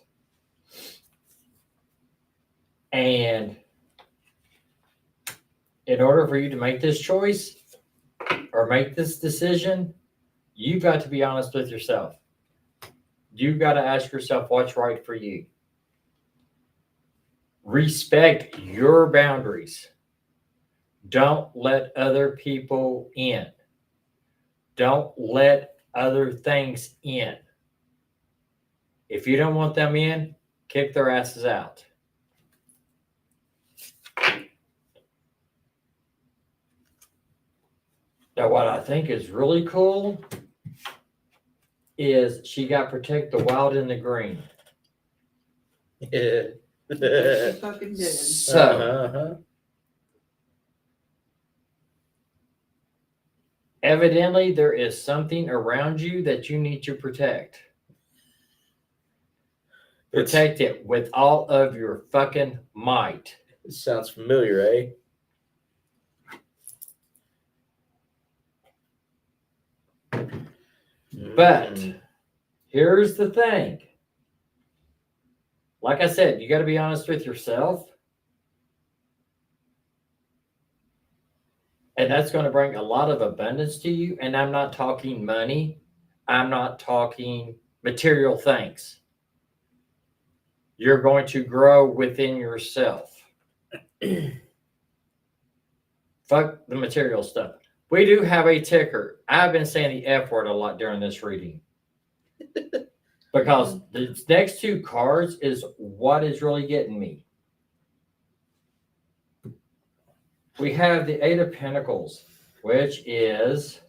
And in order for you to make this choice or make this decision, you got to be honest with yourself. You got to ask yourself what's right for you. Respect your boundaries. Don't let other people in. Don't let other things in. If you don't want them in, kick their asses out. Now, what I think is really cool is she got Protect the Wild and the Green. Yeah. She fucking did. So, Uh-huh. evidently, there is something around you that you need to protect. Protect it with all of your fucking might. It sounds familiar, eh? But Mm. here's the thing. like I said, you got to be honest with yourself. And that's going to bring a lot of abundance to you. And I'm not talking money. I'm not talking material things. You're going to grow within yourself. Fuck the material stuff. We do have a ticker. I've been saying the F word a lot during this reading. Because the next two cards is what is really getting me. We have the Eight of Pentacles, which is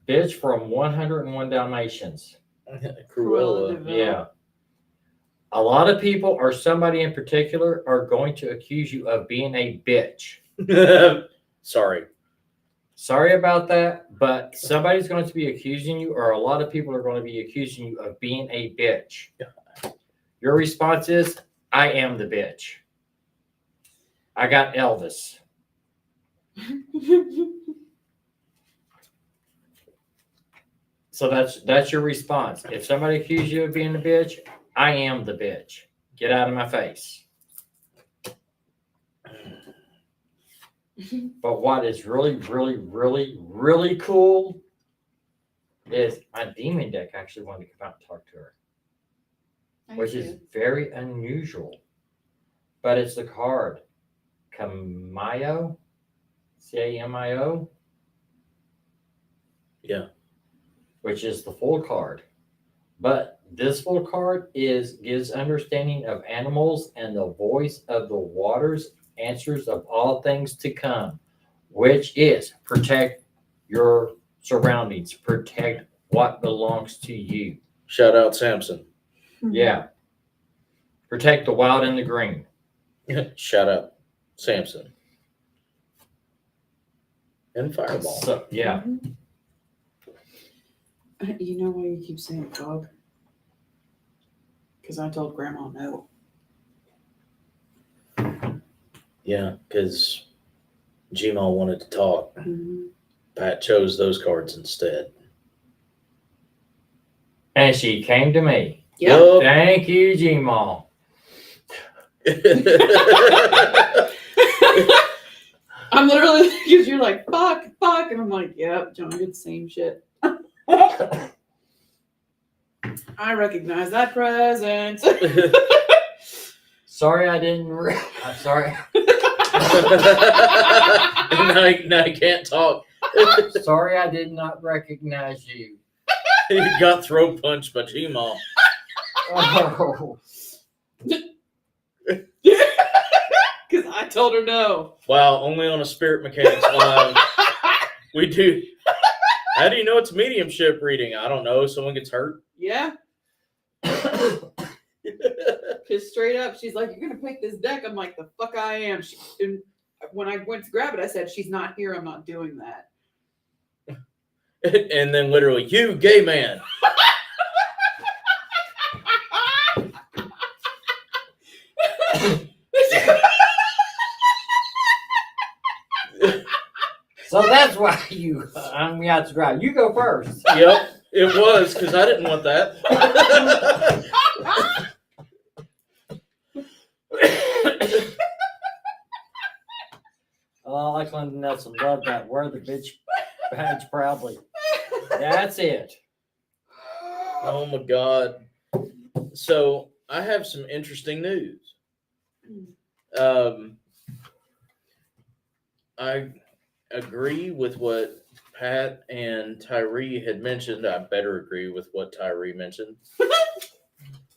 bitch from 101 Dalmatians. Cruella. Yeah. A lot of people, or somebody in particular, are going to accuse you of being a bitch. Sorry. Sorry about that, but somebody's going to be accusing you, or a lot of people are going to be accusing you of being a bitch. Your response is, I am the bitch. I got Elvis. So that's your response. If somebody accuses you of being a bitch, I am the bitch. Get out of my face. But what is really, really, really, really cool is my demon deck actually wanted to come out and talk to her, which is very unusual. But it's the card Camio, Camio. Yeah. Which is the full card. But this full card gives understanding of animals and the voice of the waters, answers of all things to come, which is protect your surroundings, protect what belongs to you. Shout out Samson. Yeah. Protect the wild and the green. Shout out Samson. And Fireball. So, yeah. You know why you keep saying dog? Because I told Grandma no. Yeah, because Gmail wanted to talk. Mm-hmm. Pat chose those cards instead. And she came to me. Yep. Thank you, Gmail. I'm literally, because you're like, fuck, and I'm like, yep, John did the same shit. I recognize that presence. Sorry, I didn't. I'm sorry. now I can't talk. Sorry, I did not recognize you. You got throat punched by Gmail. Oh. Because I told her no. Wow, only on a Spirit Mechanics Live. We do. How do you know it's mediumship reading? I don't know. Someone gets hurt. Yeah. Just straight up, she's like, "You're gonna pick this deck." I'm like, "The fuck I am." And when I went to grab it, I said, "She's not here. I'm not doing that." And then literally, you gay man. So that's why you hung me out to dry. You go first. Yep, it was because I didn't want that. Oh, I like London Nelson. Love that. Wear the bitch badge proudly. That's it. Oh my God. So I have some interesting news. I agree with what Pat and Tyree had mentioned. I better agree with what Tyree mentioned,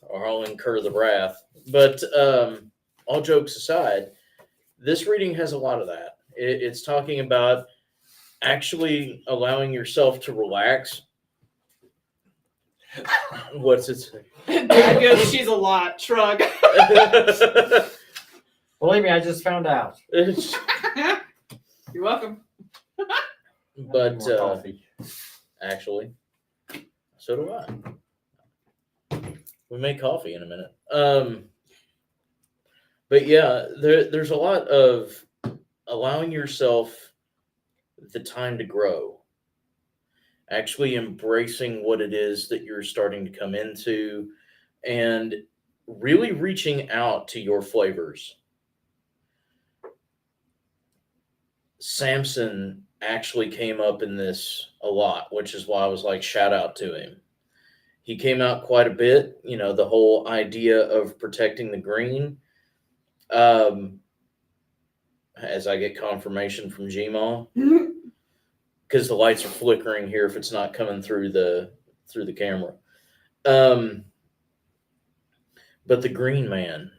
or I'll incur the wrath. But all jokes aside, this reading has a lot of that. It's talking about actually allowing yourself to relax. What's it say? Dad goes, "She's a lot." Shrug. Believe me, I just found out. You're welcome. But More coffee. actually, so do I. We make coffee in a minute. But yeah, there's a lot of allowing yourself the time to grow, actually embracing what it is that you're starting to come into, and really reaching out to your flavors. Samson actually came up in this a lot, which is why I was like, shout out to him. He came out quite a bit, the whole idea of protecting the green. As I get confirmation from Gmail, because the lights are flickering here if it's not coming through the camera. But the Green Man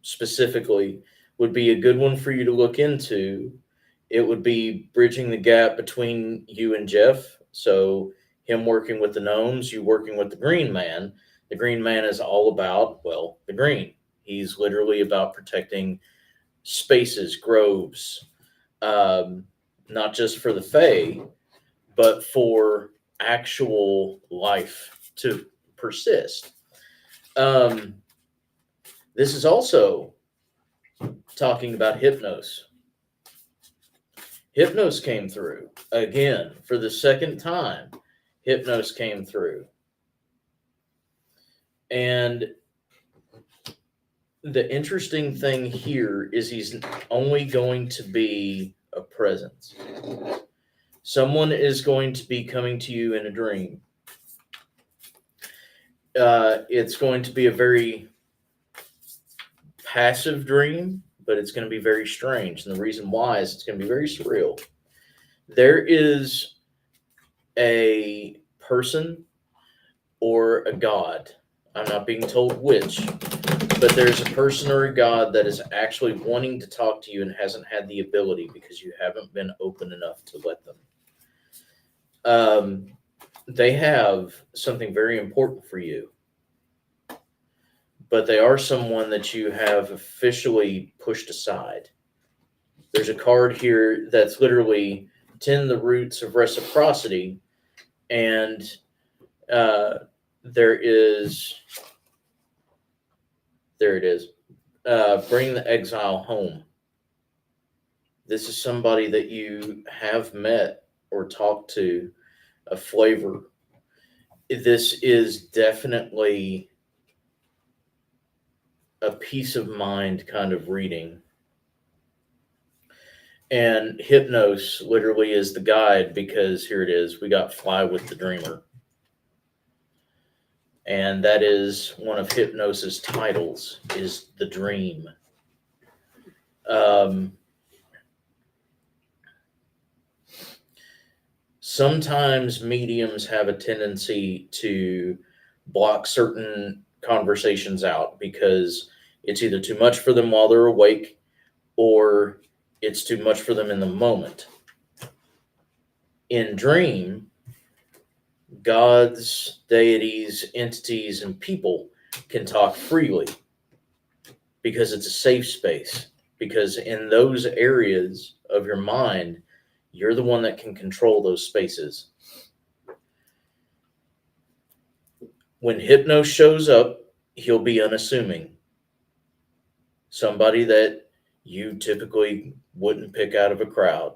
specifically would be a good one for you to look into. It would be bridging the gap between you and Jeff. So him working with the gnomes, you working with the Green Man. The Green Man is all about, well, the green. He's literally about protecting spaces, groves, not just for the Fae, but for actual life to persist. This is also talking about Hypnos. Hypnos came through again for the second time. Hypnos came through. And the interesting thing here is he's only going to be a presence. Someone is going to be coming to you in a dream. It's going to be a very passive dream, but it's going to be very strange. And the reason why is it's going to be very surreal. There is a person or a god. I'm not being told which, but there's a person or a god that is actually wanting to talk to you and hasn't had the ability because you haven't been open enough to let them. They have something very important for you, but they are someone that you have officially pushed aside. There's a card here that's literally 10 the roots of reciprocity, and there it is. Bring the exile home. This is somebody that you have met or talked to, a flavor. This is definitely a peace of mind kind of reading. And Hypnos literally is the guide, because here it is. We got Fly with the Dreamer. And that is one of Hypnos's titles, is the dream. Sometimes mediums have a tendency to block certain conversations out because it's either too much for them while they're awake, or it's too much for them in the moment. In dream, gods, deities, entities, and people can talk freely because it's a safe space. Because in those areas of your mind, you're the one that can control those spaces. When Hypnos shows up, he'll be unassuming. Somebody that you typically wouldn't pick out of a crowd.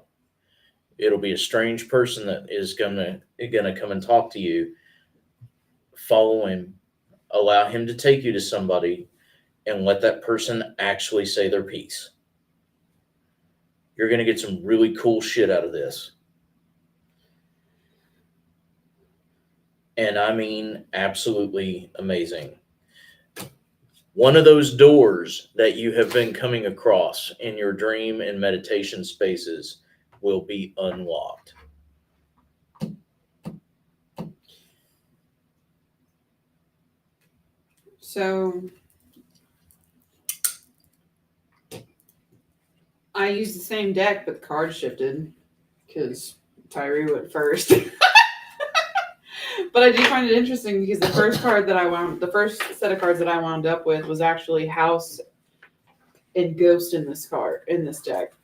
It'll be a strange person that is gonna come and talk to you. Follow him. Allow him to take you to somebody and let that person actually say their piece. You're going to get some really cool shit out of this. And I mean, absolutely amazing. One of those doors that you have been coming across in your dream and meditation spaces will be unlocked. So I used the same deck, but the cards shifted because Tyree went first. But I do find it interesting because the first set of cards that I wound up with was actually House and Ghost in this deck,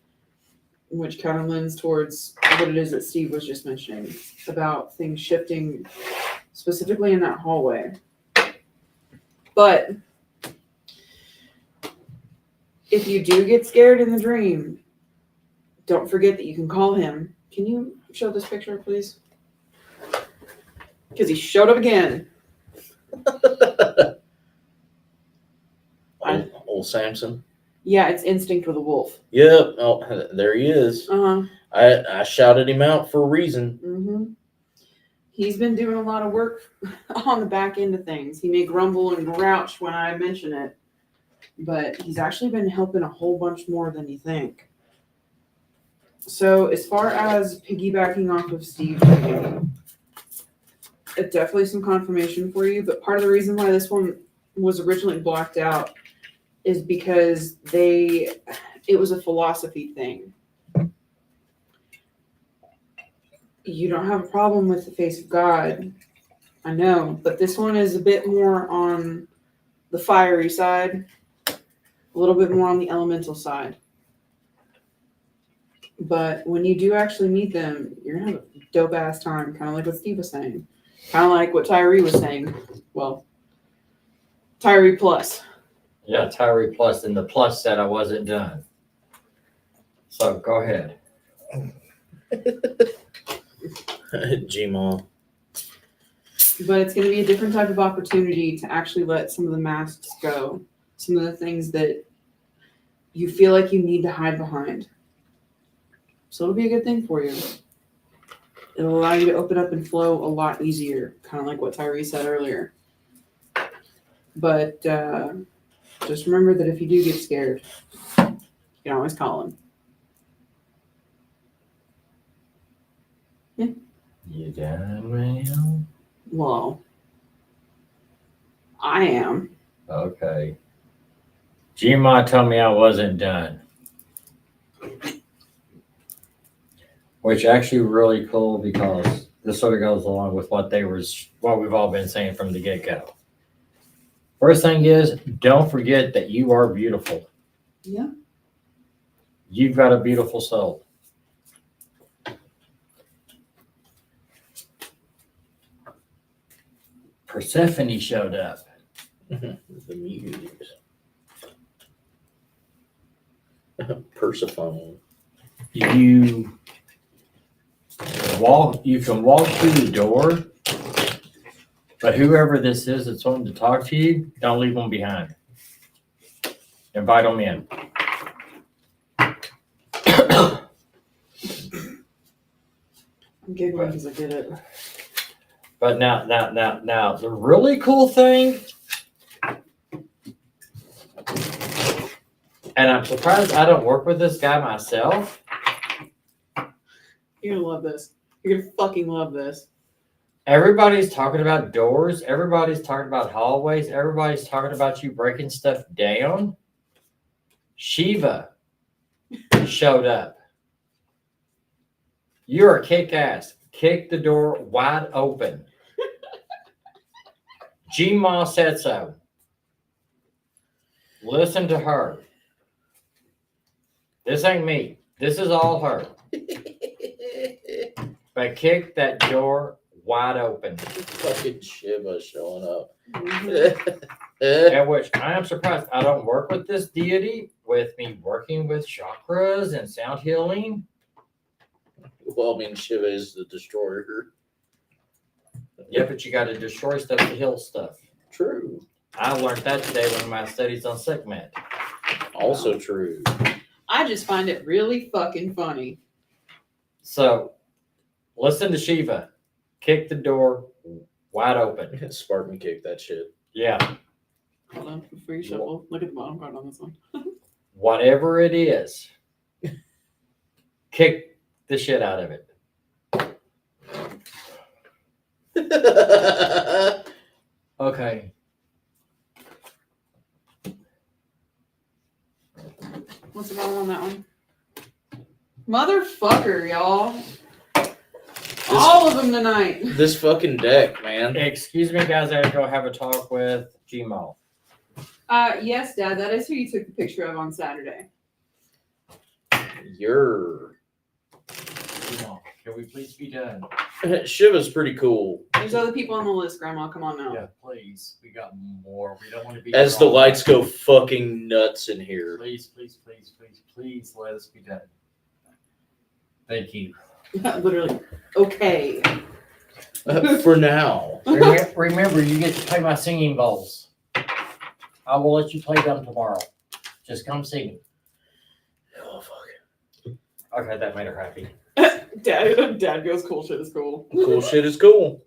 which kind of lends towards what it is that Steve was just mentioning about things shifting specifically in that hallway. But if you do get scared in the dream, don't forget that you can call him. Can you show this picture, please? Because he showed up again. Old Samson. Yeah, it's Instinct with a Wolf. Yep. Oh, there he is. Uh-huh. I shouted him out for a reason. Mm-hmm. He's been doing a lot of work on the back end of things. He may grumble and grouch when I mention it, but he's actually been helping a whole bunch more than you think. So as far as piggybacking off of Steve, it's definitely some confirmation for you, but part of the reason why this one was originally blocked out is because it was a philosophy thing. You don't have a problem with the face of God, I know, but this one is a bit more on the fiery side, a little bit more on the elemental side. But when you do actually meet them, you're gonna have a dope ass time, kind of like what Steve was saying, kind of like what Tyree was saying. Well, Tyree plus. Yeah, Tyree plus, and the plus said I wasn't done. So go ahead. Gmail. But it's going to be a different type of opportunity to actually let some of the masks go, some of the things that you feel like you need to hide behind. So it'll be a good thing for you. It'll allow you to open up and flow a lot easier, kind of like what Tyree said earlier. But just remember that if you do get scared, you can always call him. You done, man? Well, I am. Okay. Gma told me I wasn't done. Which actually really cool because this sort of goes along with what we've all been saying from the get-go. First thing is, don't forget that you are beautiful. Yeah. You've got a beautiful soul. Persephone showed up. The muse. Persephone. You can walk through the door, but whoever this is that's wanting to talk to you, don't leave them behind. Invite them in. I'm giggling because I did it. But now, the really cool thing, and I'm surprised I don't work with this guy myself. You're gonna love this. You're gonna fucking love this. Everybody's talking about doors. Everybody's talking about hallways. Everybody's talking about you breaking stuff down. Shiva showed up. You're a kick-ass. Kick the door wide open. Gma said so. Listen to her. This ain't me. This is all her. But kick that door wide open. Fucking Shiva showing up. Mhm. At which I am surprised I don't work with this deity, with me working with chakras and sound healing. Well, I mean, Shiva is the destroyer. Yeah, but you got to destroy stuff to heal stuff. True. I learned that today in my studies on SickMed. Also true. I just find it really fucking funny. So, listen to Shiva. Kick the door wide open. Spartan kick that shit. Yeah. Hold on, before you shuffle, look at the bottom card on this one. Whatever it is, kick the shit out of it. Okay. What's the bottom on that one? Motherfucker, y'all. All of them tonight. This fucking deck, man. Excuse me, guys. I have to go have a talk with Gmo. Yes, Dad, that is who you took the picture of on Saturday. You're Gmo, can we please be done? Shiva's pretty cool. There's other people on the list, Grandma. Come on now. Yeah, please. We got more. We don't want to be. As the lights go fucking nuts in here. Please let us be done. Thank you. Literally. Okay. For now. Remember, you get to play my singing bowls. I will let you play them tomorrow. Just come see me. Oh, fuck. Okay, that made her happy. Dad goes, cool shit is cool. Cool shit is cool.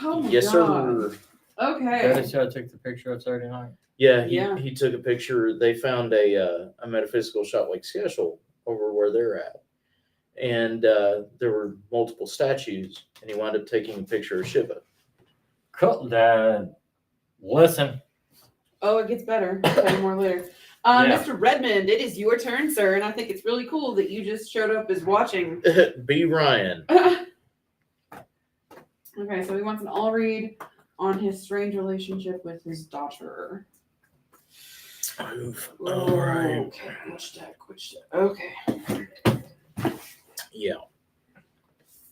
Oh my Yes, God. sir. Okay. That is who I took the picture of Saturday night. Yeah, Yeah. he took a picture. They found a metaphysical shop like schedule over where they're at. And there were multiple statues, and he wound up taking a picture of Shiva. Cool. Listen, Oh, it gets better. Tell you more later. Yeah. Mr. Redmond, it is your turn, sir, and I think it's really cool that you just showed up as watching. B. Ryan. Okay, so he wants an all read on his strange relationship with his daughter. Oof. All right. Okay, which deck? Okay. Yeah.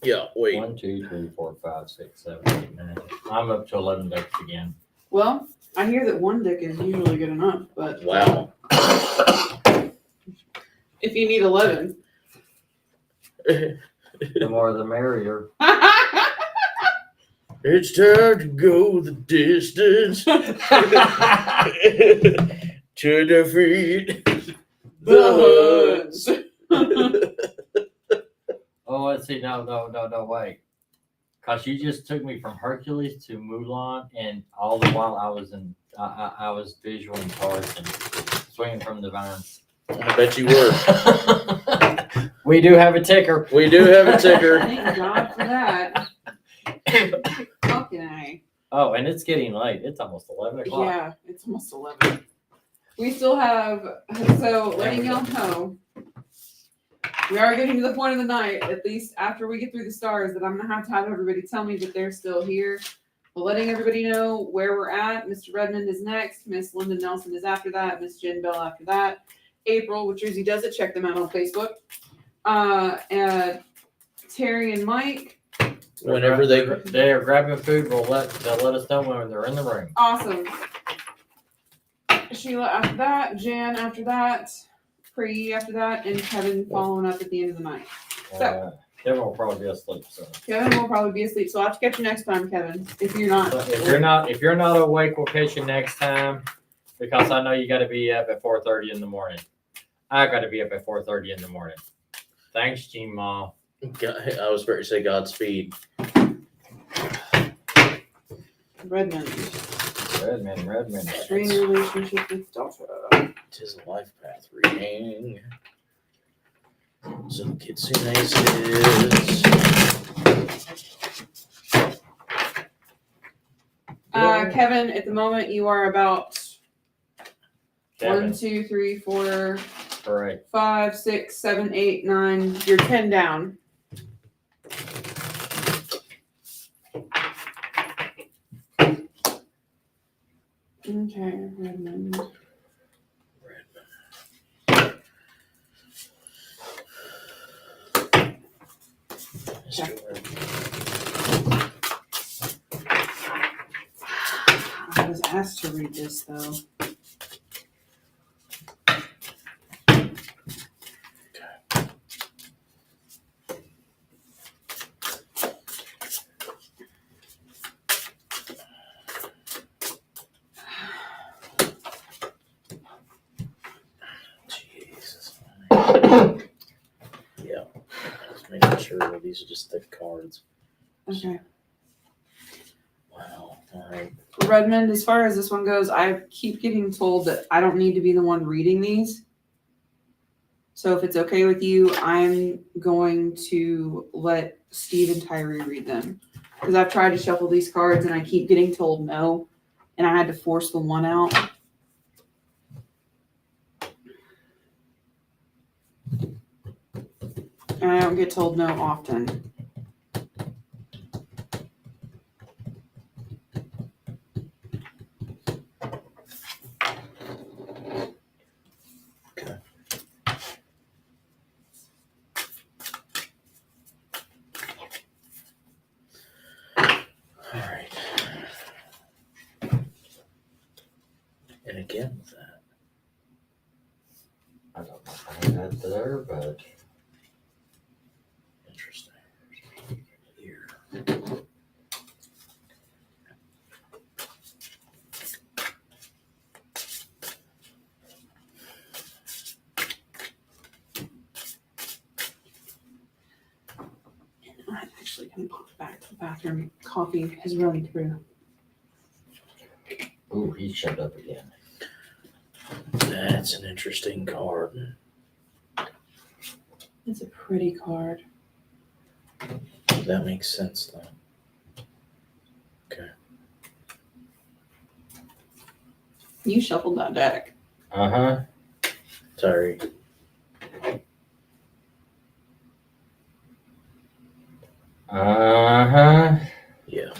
Yeah, wait. 1, 2, 3, 4, 5, 6, 7, 8, 9. I'm up to 11 decks again. Well, I hear that one deck is usually good enough, but Wow. if you need 11. The more the merrier. It's time to go the distance to defeat The Huns. Oh, let's see. No, wait. Cause you just took me from Hercules to Mulan, and all the while I was I was visualing cards and swinging from the vines. I bet you were. We do have a ticker. We do have a ticker. Thank God for that. Okay. Oh, and it's getting late. It's almost 11 o'clock. Yeah, it's almost 11. We still have, so letting y'all know, we are getting to the point of the night, at least after we get through the stars, that I'm going to have everybody tell me that they're still here. But letting everybody know where we're at. Mr. Redmond is next. Miss Linda Nelson is after that. Miss Jen Bell after that. April with Jersey Does It. Check them out on Facebook. And Terry and Mike. Whenever they are grabbing food, they'll let us know when they're in the room. Awesome. Sheila after that. Jan after that. Pre after that. And Kevin following up at the end of the night. Kevin will probably be asleep. So Kevin will probably be asleep, so I'll have to catch you next time, Kevin. If you're not. But if you're not awake, we'll catch you next time, because I know you got to be up at 4:30 in the morning. I got to be up at 4:30 in the morning. Thanks, Gene Ma. I was about to say Godspeed. Redmond. Redmond. Strain relationship with daughter. Tis a life path reading. So Kitsune Aces. Kevin, at the moment you are about Kevin. 1, 2, 3, 4, Correct. 5, 6, 7, 8, 9. You're 10 down. Okay, Redmond. I was asked to read this though. Jesus. Yeah. Just making sure that these are just thick cards. Okay. Wow. All right. Redmond, as far as this one goes, I keep getting told that I don't need to be the one reading these. So if it's okay with you, I'm going to let Steve and Tyree read them. Because I've tried to shuffle these cards and I keep getting told no. And I had to force the one out. And I don't get told no often. All right. And again with that. I don't know if I have that there, but Interesting. Here. bathroom. Coffee is running through. Ooh, he showed up again. That's an interesting card. It's a pretty card. That makes sense though. You shuffled that deck. Uh-huh. Sorry. Uh-huh. Yeah.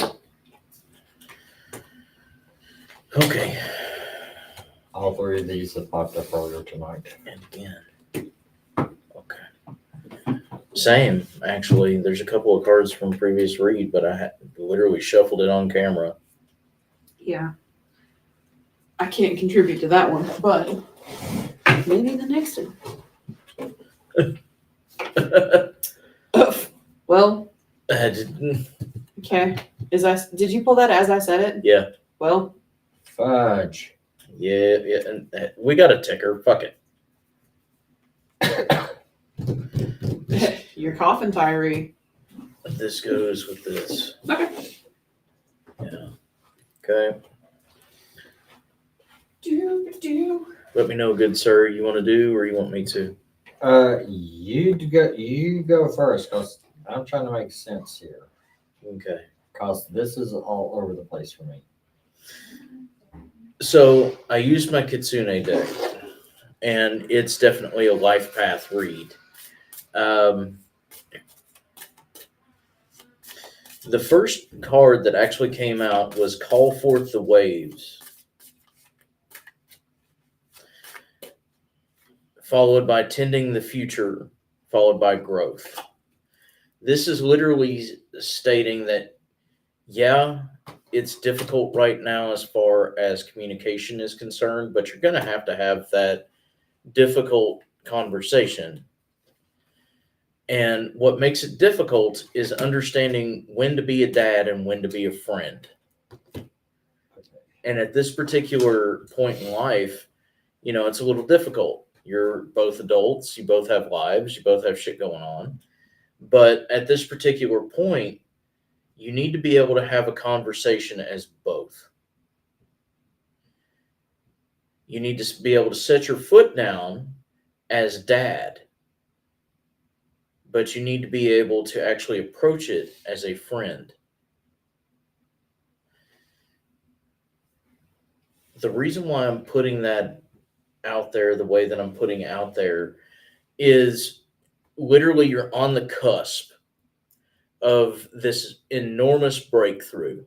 Okay. All three of these have popped up earlier tonight. And again. Okay. Same, actually. There's a couple of cards from previous read, but I had literally shuffled it on camera. Yeah. I can't contribute to that one, but maybe the next one. Well, I didn't- okay. Did you pull that as I said it? Yeah. Well, Fudge. yeah, and we got a ticker. Fuck it. you're coughing, Tyree. This goes with this. Okay. Yeah. Okay. Do. Let me know, good sir, you want to do or you want me to? You go first, cause I'm trying to make sense here. Okay. Cause this is all over the place for me. So I used my Kitsune deck, and it's definitely a life path read. The first card that actually came out was Call Forth the Waves, followed by Tending the Future, followed by Growth. This is literally stating that, yeah, it's difficult right now as far as communication is concerned, but you're going to have that difficult conversation. And what makes it difficult is understanding when to be a dad and when to be a friend. And at this particular point in life, it's a little difficult. You're both adults, you both have lives, you both have shit going on. But at this particular point, you need to be able to have a conversation as both. You need to be able to set your foot down as dad, but you need to be able to actually approach it as a friend. The reason why I'm putting that out there the way that I'm putting out there is literally you're on the cusp of this enormous breakthrough.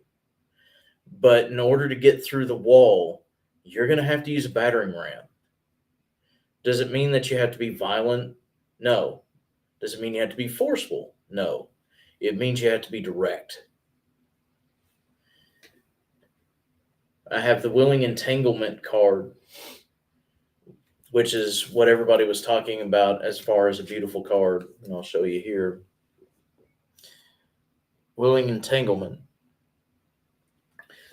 But in order to get through the wall, you're going to have to use a battering ram. Does it mean that you have to be violent? No. Does it mean you have to be forceful? No. It means you have to be direct. I have the Willing Entanglement card, which is what everybody was talking about as far as a beautiful card. And I'll show you here. Willing Entanglement.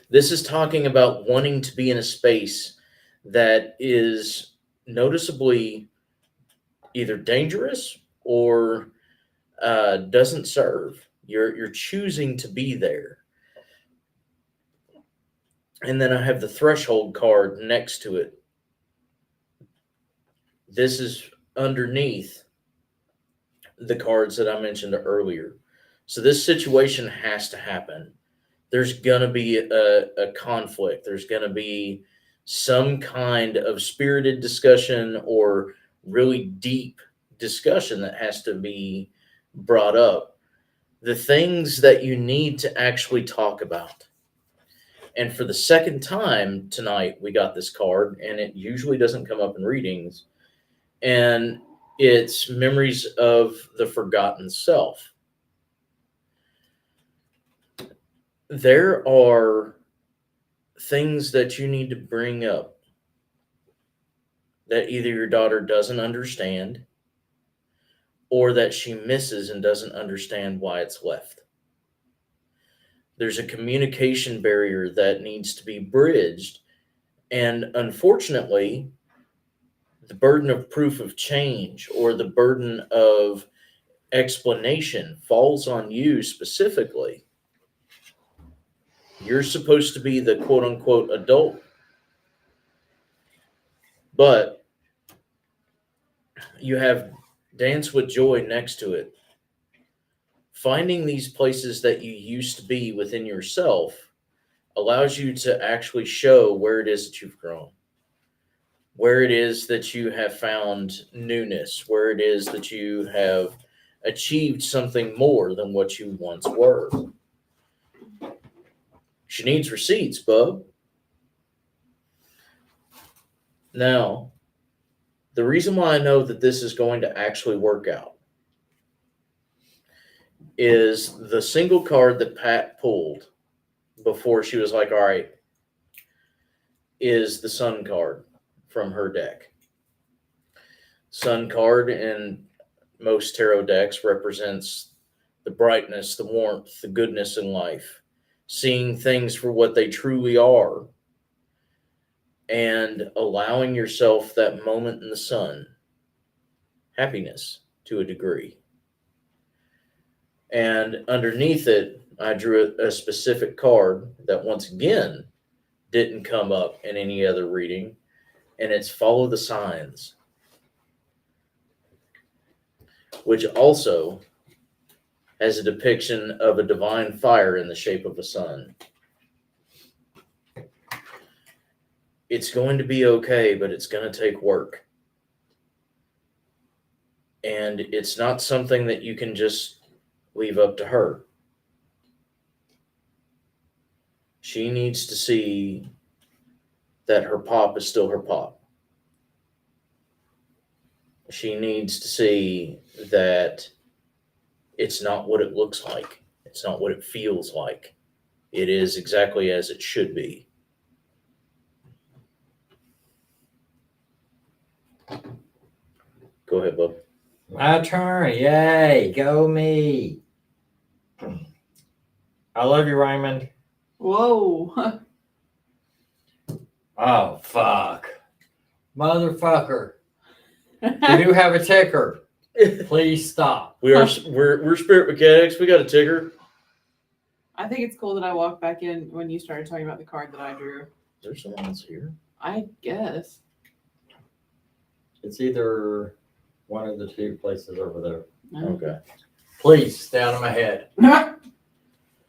This is talking about wanting to be in a space that is noticeably either dangerous or doesn't serve. You're choosing to be there. And then I have the Threshold card next to it. This is underneath the cards that I mentioned earlier. So this situation has to happen. There's going to be a conflict. There's going to be some kind of spirited discussion or really deep discussion that has to be brought up. The things that you need to actually talk about. And for the second time tonight, we got this card, and it usually doesn't come up in readings. And it's Memories of the Forgotten Self. There are things that you need to bring up that either your daughter doesn't understand or that she misses and doesn't understand why it's left. There's a communication barrier that needs to be bridged. And unfortunately, the burden of proof of change or the burden of explanation falls on you specifically. You're supposed to be the quote unquote adult. But you have Dance with Joy next to it. Finding these places that you used to be within yourself allows you to actually show where it is that you've grown, where it is that you have found newness, where it is that you have achieved something more than what you once were. She needs receipts, bub. Now, the reason why I know that this is going to actually work out is the single card that Pat pulled before she was like, all right, is the Sun card from her deck. Sun card in most tarot decks represents the brightness, the warmth, the goodness in life, seeing things for what they truly are, and allowing yourself that moment in the sun, happiness to a degree. And underneath it, I drew a specific card that once again didn't come up in any other reading, and it's Follow the Signs, which also has a depiction of a divine fire in the shape of a sun. It's going to be okay, but it's going to take work. And it's not something that you can just leave up to her. She needs to see that her pop is still her pop. She needs to see that it's not what it looks like. It's not what it feels like. It is exactly as it should be. Go ahead, bub. My turn. Yay. Go me. I love you, Raymond. Whoa. Oh, fuck. Motherfucker. We do have a ticker. Please stop. We're spirit mechanics. We got a ticker. I think it's cool that I walked back in when you started talking about the card that I drew. There's someone else here. I guess. It's either one of the two places over there. Okay. Please stay out of my head.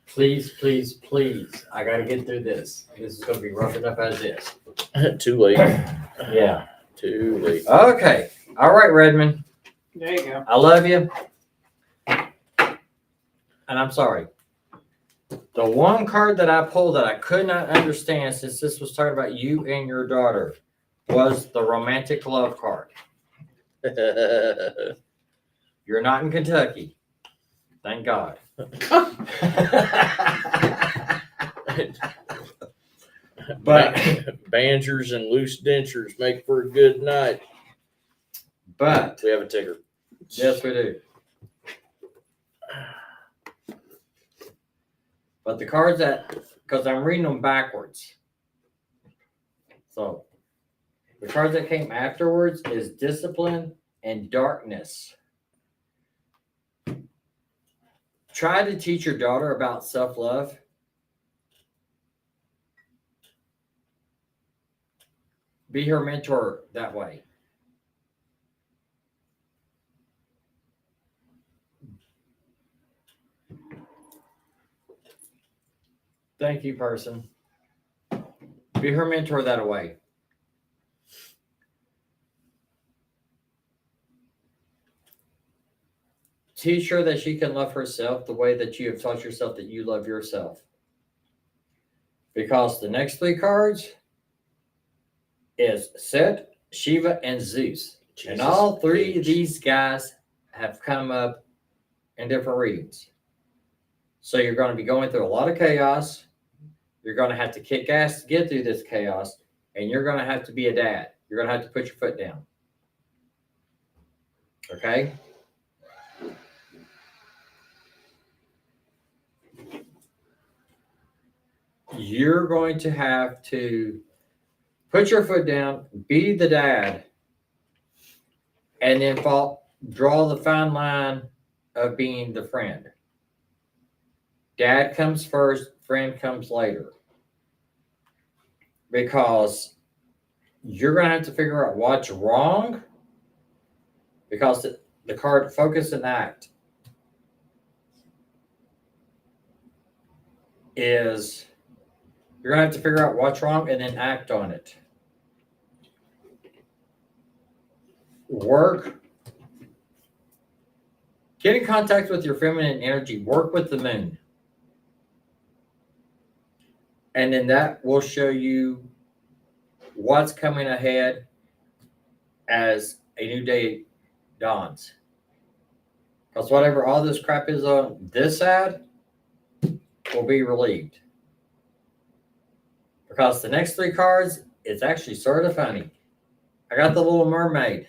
Please, please, please. I got to get through this. This is going to be rough enough as is. Too late. Yeah. Too late. Okay. All right, Redmond. There you go. I love you. And I'm sorry. The one card that I pulled that I could not understand, since this was talking about you and your daughter, was the romantic love card. You're not in Kentucky. Thank God. But Bangers and loose dentures make for a good night. but We have a ticker. yes, we do. But the cards that, because I'm reading them backwards. So the cards that came afterwards is discipline and darkness. Try to teach your daughter about self-love. Be her mentor that way. Thank you, person. Be her mentor that way. Teach her that she can love herself the way that you have taught yourself that you love yourself. Because the next three cards is Set, Shiva, and Zeus. And all three of these guys have come up in different readings. So you're going to be going through a lot of chaos. You're going to have to kick ass to get through this chaos. And you're going to have to be a dad. You're going to have to put your foot down. Okay? You're going to have to put your foot down, be the dad, and then draw the fine line of being the friend. Dad comes first, friend comes later. Because you're going to have to figure out what's wrong. Because the card focus and act is you're going to have to figure out what's wrong and then act on it. Work. Get in contact with your feminine energy. Work with the moon. And then that will show you what's coming ahead as a new day dawns. Because whatever all this crap is on this side will be relieved. Because the next 3 cards, it's actually sort of funny. I got the Little Mermaid.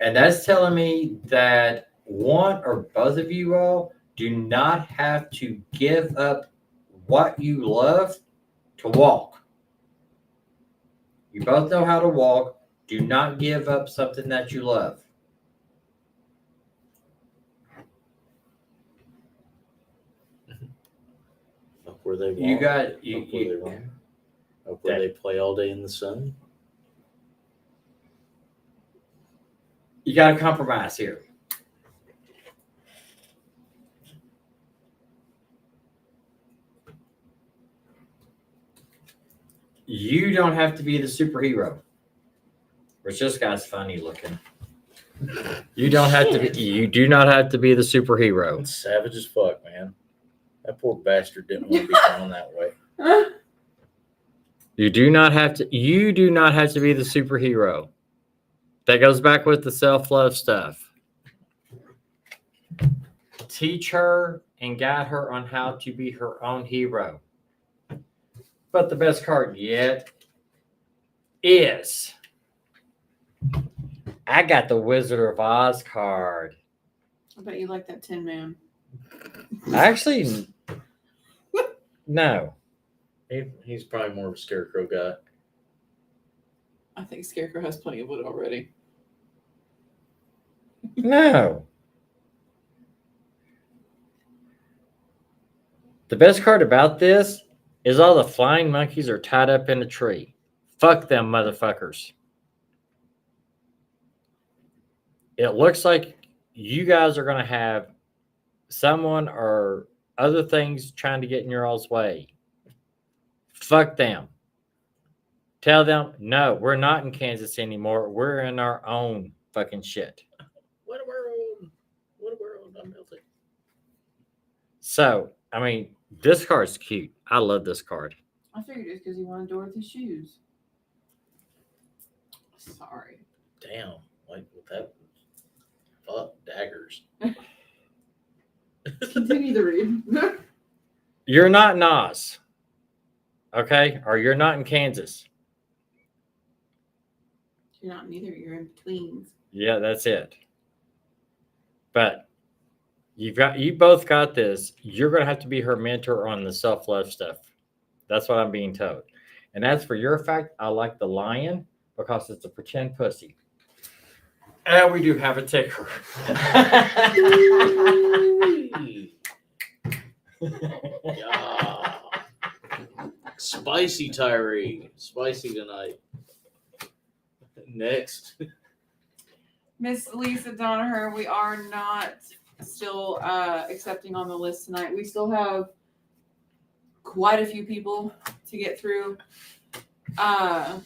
And that's telling me that one or both of you all do not have to give up what you love to walk. You both know how to walk. Do not give up something that you love. Up where they walk. You got Up where they run. Up where they play all day in the sun. you got to compromise here. You don't have to be the superhero. Which this guy's funny looking. You don't have to be, you do not have to be the superhero. It's savage as fuck, man. That poor bastard didn't want to be going that way. You do not have to be the superhero. That goes back with the self-love stuff. Teach her and guide her on how to be her own hero. But the best card yet is I got the Wizard of Oz card. I bet you like that Tin Man. Actually, no. He's probably more of a scarecrow guy. I think Scarecrow has plenty of wood already. No. The best card about this is all the flying monkeys are tied up in a tree. Fuck them motherfuckers. It looks like you guys are going to have someone or other things trying to get in your all's way. Fuck them. Tell them, no, we're not in Kansas anymore. We're in our own fucking shit. What a world. What a world. I'm melting. So, I mean, this card's cute. I love this card. I figured it's because he wanted Dorothy's shoes. Sorry. Damn. Like with that. Fuck daggers. Continue the read. You're not in Oz. Okay? Or you're not in Kansas. You're not neither. You're in betweens. Yeah, that's it. But you both got this. You're gonna have to be her mentor on the self-love stuff. That's what I'm being told. And as for your fact, I like the lion because it's a pretend pussy. And we do have a ticker. Yeah. Spicy Tyree. Spicy tonight. Next. Miss Lisa Donaher, we are not still accepting on the list tonight. We still have quite a few people to get through. But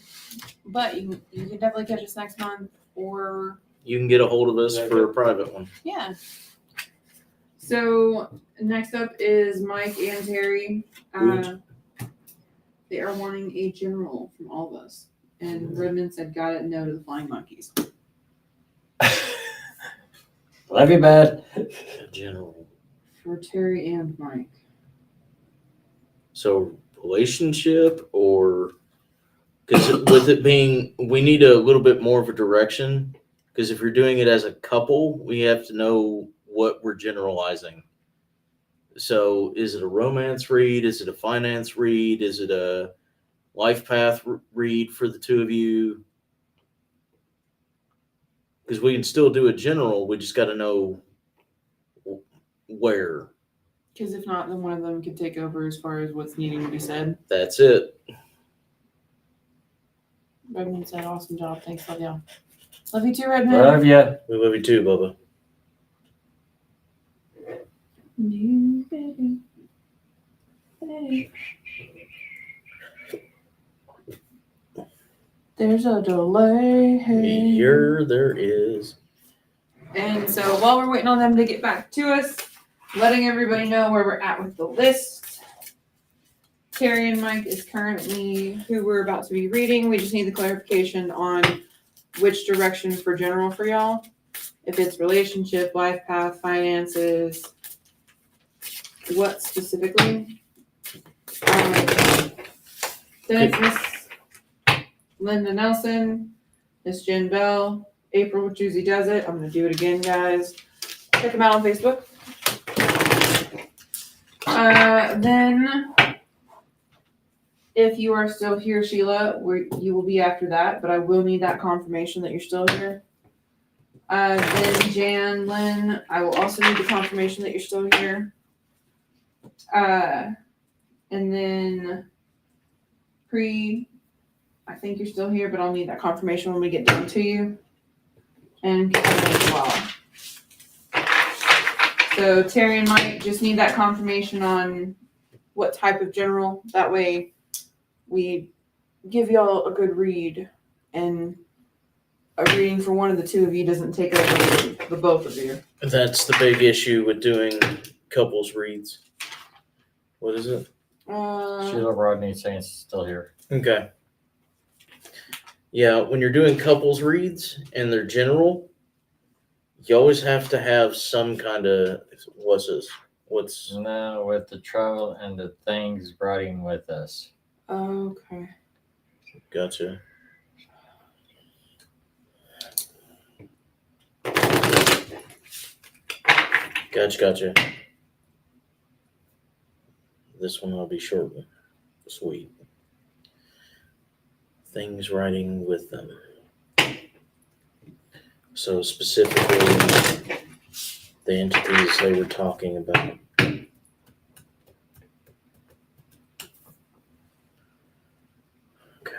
you can definitely catch us next month or You can get a hold of us for a private one. yeah. So next up is Mike and Terry. They are wanting a general from all of us. And Redmond said got it, no to the flying monkeys. Love you, bud. General. For Terry and Mike. So relationship or because with it being, we need a little bit more of a direction. Because if you're doing it as a couple, we have to know what we're generalizing. So is it a romance read? Is it a finance read? Is it a life path read for the two of you? Because we can still do a general. We just got to know where? Because if not, then one of them could take over as far as what's needing to be said. That's it. Redmond said, awesome job. Thanks, love y'all. Love you too, Redmond. Love ya. We love you too, Bubba. You baby. Hey. There's a delay. There is. And so while we're waiting on them to get back to us, letting everybody know where we're at with the list. Terry and Mike is currently who we're about to be reading. We just need the clarification on which direction for general for y'all. If it's relationship, life path, finances, what specifically. Then it's Miss Linda Nelson, Miss Jen Bell, April with Juicy Does It. I'm gonna do it again, guys. Check them out on Facebook. Then if you are still here, Sheila, you will be after that, but I will need that confirmation that you're still here. Then Jan, Lynn, I will also need the confirmation that you're still here. And then I think you're still here, but I'll need that confirmation when we get down to you. And Kevin as well. So Terry and Mike just need that confirmation on what type of general. That way we give y'all a good read, and a reading for one of the two of you doesn't take over the both of you. That's the big issue with doing couples reads. What is it? Sheila Rodney saying she's still here. Okay. Yeah, when you're doing couples reads and they're general, you always have to have some kind of what's No, with the travel and the things riding with us. Okay. gotcha. Gotcha. This one will be short and sweet. Things riding with them. So specifically, the entities they were talking about. Okay.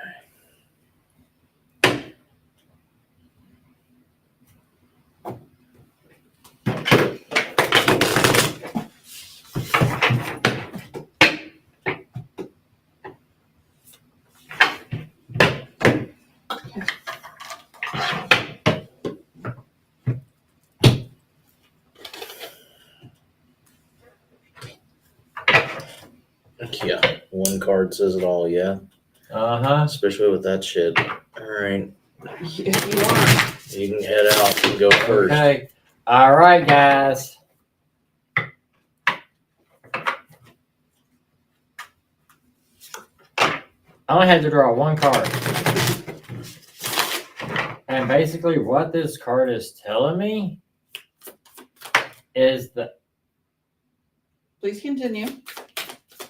Yeah, one card says it all, yeah. Especially with that shit. Alright, If you want. you can head out and go first. Okay. All right, guys. I only had to draw one card. And basically what this card is telling me is that Please continue.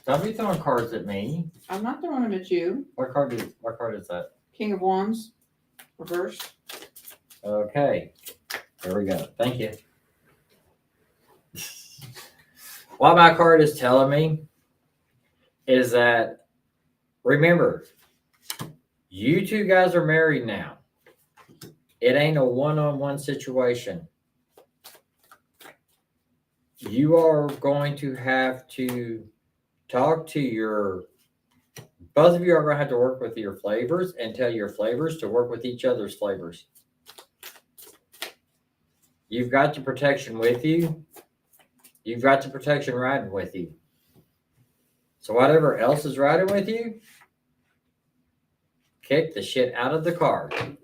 don't be throwing cards at me. I'm not throwing them at you. What card is that? King of Wands. Reverse. Okay. There we go. Thank you. What my card is telling me is that, remember, you two guys are married now. It ain't a one-on-one situation. You are going to have to talk to both of you are going to have to work with your flavors and tell your flavors to work with each other's flavors. You've got the protection with you. You've got the protection riding with you. So whatever else is riding with you, kick the shit out of the card.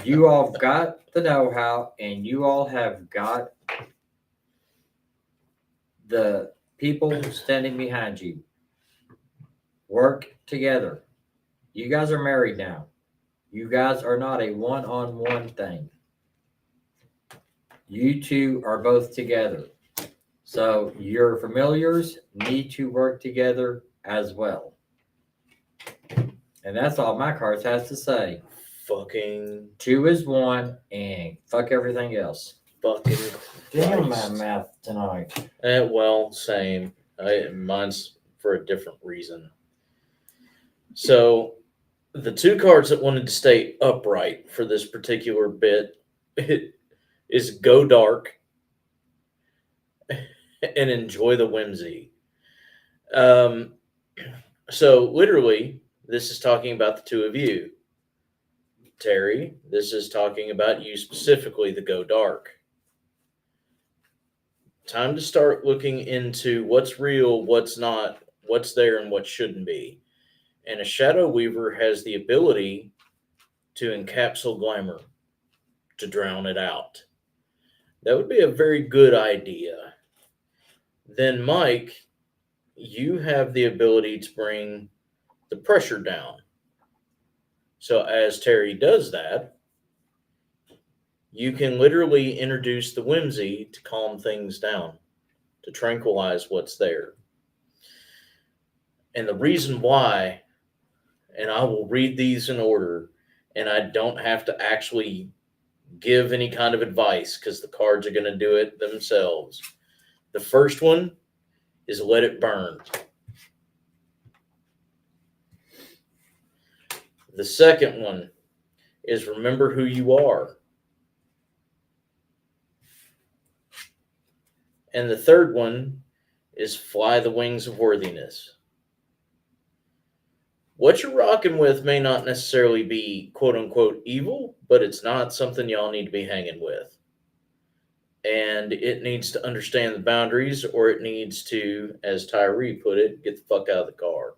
You all got the know-how, and you all have got the people standing behind you. Work together. You guys are married now. You guys are not a one-on-one thing. You two are both together. So your familiars need to work together as well. And that's all my cards has to say. Fucking 2 is 1 and fuck everything else. fucking Damn Christ. that math tonight. Well, same. Mine's for a different reason. So, the two cards that wanted to stay upright for this particular bit is Go Dark and Enjoy the Whimsy. So, literally, this is talking about the two of you. Terry, this is talking about you specifically, the Go Dark. Time to start looking into what's real, what's not, what's there, and what shouldn't be. And a Shadow Weaver has the ability to encapsulate glamour, to drown it out. That would be a very good idea. Then, Mike, you have the ability to bring the pressure down. So, as Terry does that, you can literally introduce the whimsy to calm things down, to tranquilize what's there. And the reason why, and I will read these in order, and I don't have to actually give any kind of advice because the cards are going to do it themselves. The first one is Let It Burn. The second one is Remember Who You Are. And the third one is Fly the Wings of Worthiness. What you're rocking with may not necessarily be quote unquote evil, but it's not something y'all need to be hanging with. And it needs to understand the boundaries, or it needs to, as Tyree put it, get the fuck out of the car.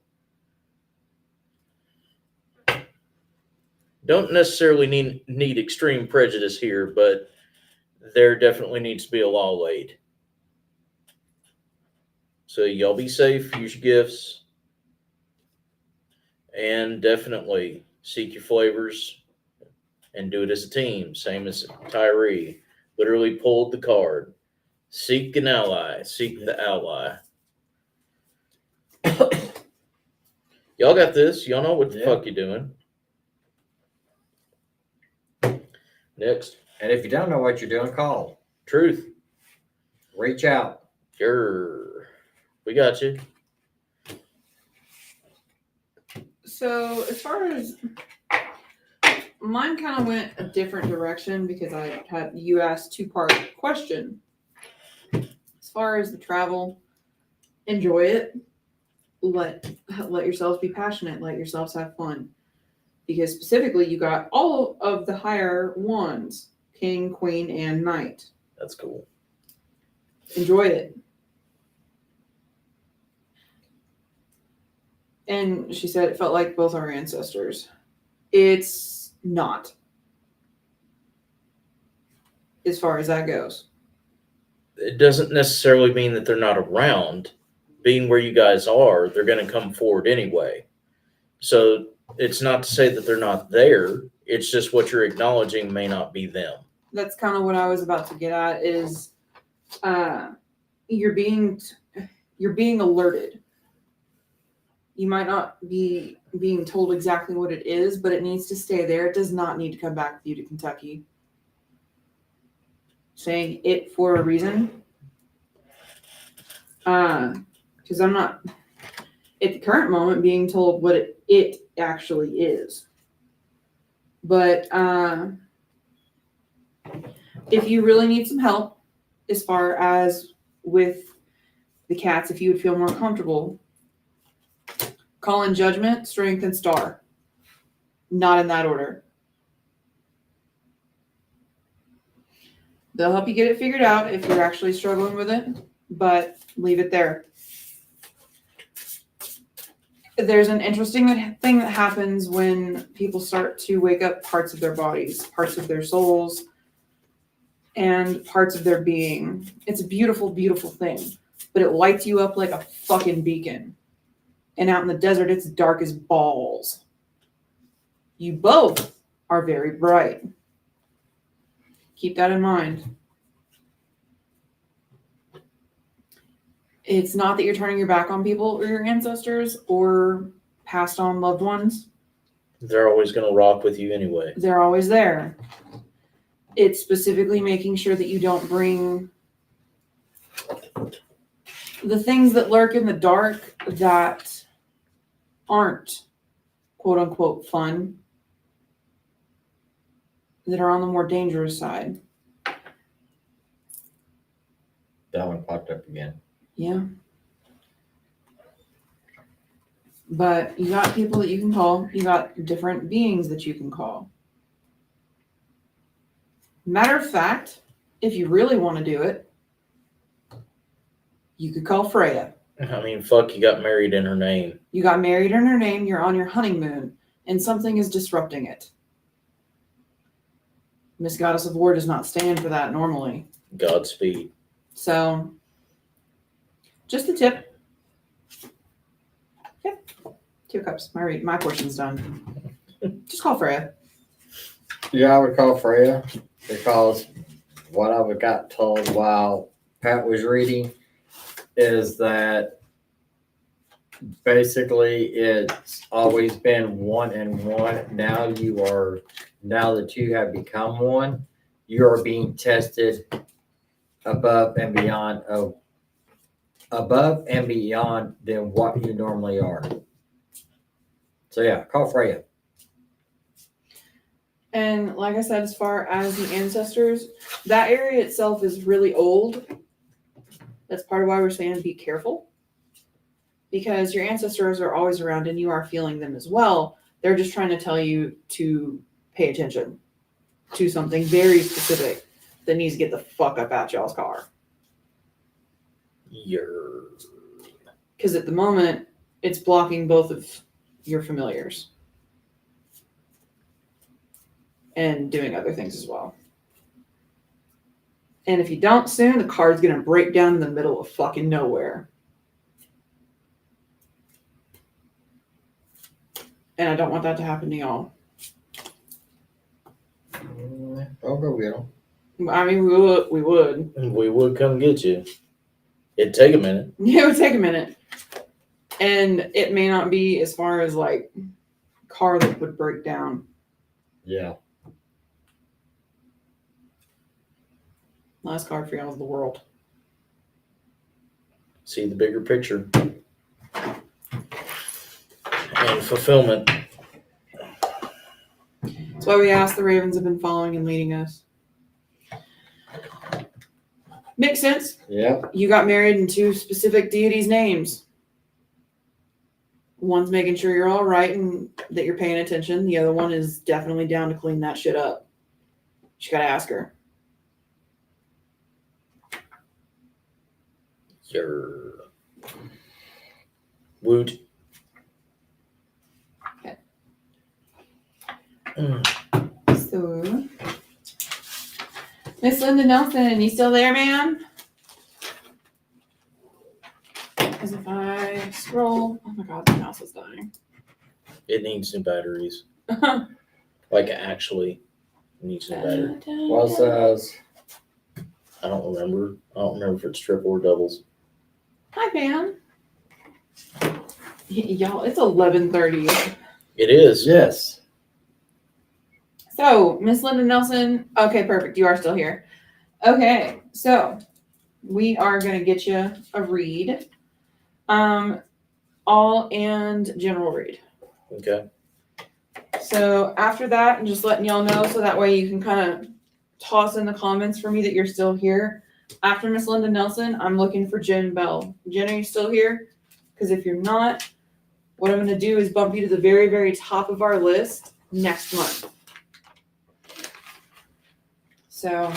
Don't necessarily need extreme prejudice here, but there definitely needs to be a law laid. So y'all be safe, use your gifts, and definitely seek your flavors and do it as a team. Same as Tyree. Literally pulled the card. Seek an ally. Seek the ally. Y'all got this. Y'all know what the fuck you're doing. Next. And if you don't know what you're doing, call. Truth. Reach out. We got you. So as far as mine kind of went a different direction because I had you asked two-part question. As far as the travel, enjoy it. Let yourselves be passionate. Let yourselves have fun. Because specifically, you got all of the higher wands, King, Queen, and Knight. That's cool. Enjoy it. And she said it felt like both our ancestors. It's not. As far as that goes. It doesn't necessarily mean that they're not around. Being where you guys are, they're going to come forward anyway. So it's not to say that they're not there. It's just what you're acknowledging may not be them. That's kind of what I was about to get at is you're being alerted. You might not be being told exactly what it is, but it needs to stay there. It does not need to come back with you to Kentucky. Saying it for a reason. Because I'm not, at the current moment, being told what it actually is. But if you really need some help, as far as with the cats, if you would feel more comfortable, call in Judgment, Strength, and Star. Not in that order. They'll help you get it figured out if you're actually struggling with it, but leave it there. There's an interesting thing that happens when people start to wake up parts of their bodies, parts of their souls, and parts of their being. It's a beautiful, beautiful thing, but it lights you up like a fucking beacon. And out in the desert, it's dark as balls. You both are very bright. Keep that in mind. It's not that you're turning your back on people or your ancestors or passed on loved ones. They're always going to rock with you anyway. They're always there. It's specifically making sure that you don't bring the things that lurk in the dark that aren't quote unquote fun, that are on the more dangerous side. That one popped up again. Yeah. But you got people that you can call. You got different beings that you can call. Matter of fact, if you really want to do it, you could call Freya. I mean, fuck, you got married in her name. You got married in her name, you're on your honeymoon, and something is disrupting it. Miss Goddess of War does not stand for that normally. Godspeed. So, just a tip. Yep. 2 cups. My portion's done. Just call Freya. Yeah, I would call Freya because what I got told while Pat was reading is that basically it's always been 1 and 1. Now that you have become 1, you are being tested above and beyond than what you normally are. So yeah, call Freya. And like I said, as far as the ancestors, that area itself is really old. That's part of why we're saying be careful. Because your ancestors are always around and you are feeling them as well. They're just trying to tell you to pay attention to something very specific that needs to get the fuck up out y'all's car. Because at the moment, it's blocking both of your familiars. And doing other things as well. And if you don't soon, the car's gonna break down in the middle of fucking nowhere. And I don't want that to happen to y'all. I'll go get them. I mean, we would. We would come get you. It'd take a minute. Yeah, it would take a minute. And it may not be as far as like car that would break down. Yeah. Last card for y'all is the world. See the bigger picture. And fulfillment. That's why we asked the Ravens have been following and leading us. Makes sense. Yep. You got married in 2 specific deities' names. One's making sure you're all right and that you're paying attention. The other one is definitely down to clean that shit up. You gotta ask her. Your woot. Okay. Mm. So, Miss Linda Nelson, you still there, ma'am? Because if I scroll, oh my god, the mouse is dying. It needs new batteries. Like actually needs new batteries. What says? I don't remember. I don't remember if it's triple or doubles. Hi, Pam. Y'all, it's 11:30. It is. Yes. So, Miss Linda Nelson. Okay, perfect. You are still here. Okay, so we are gonna get you a read. All and general read. Okay. So after that, and just letting y'all know, so that way you can kind of toss in the comments for me that you're still here. After Miss Linda Nelson, I'm looking for Jen Bell. Jen, are you still here? Because if you're not, what I'm going to do is bump you to the very, very top of our list next month. So.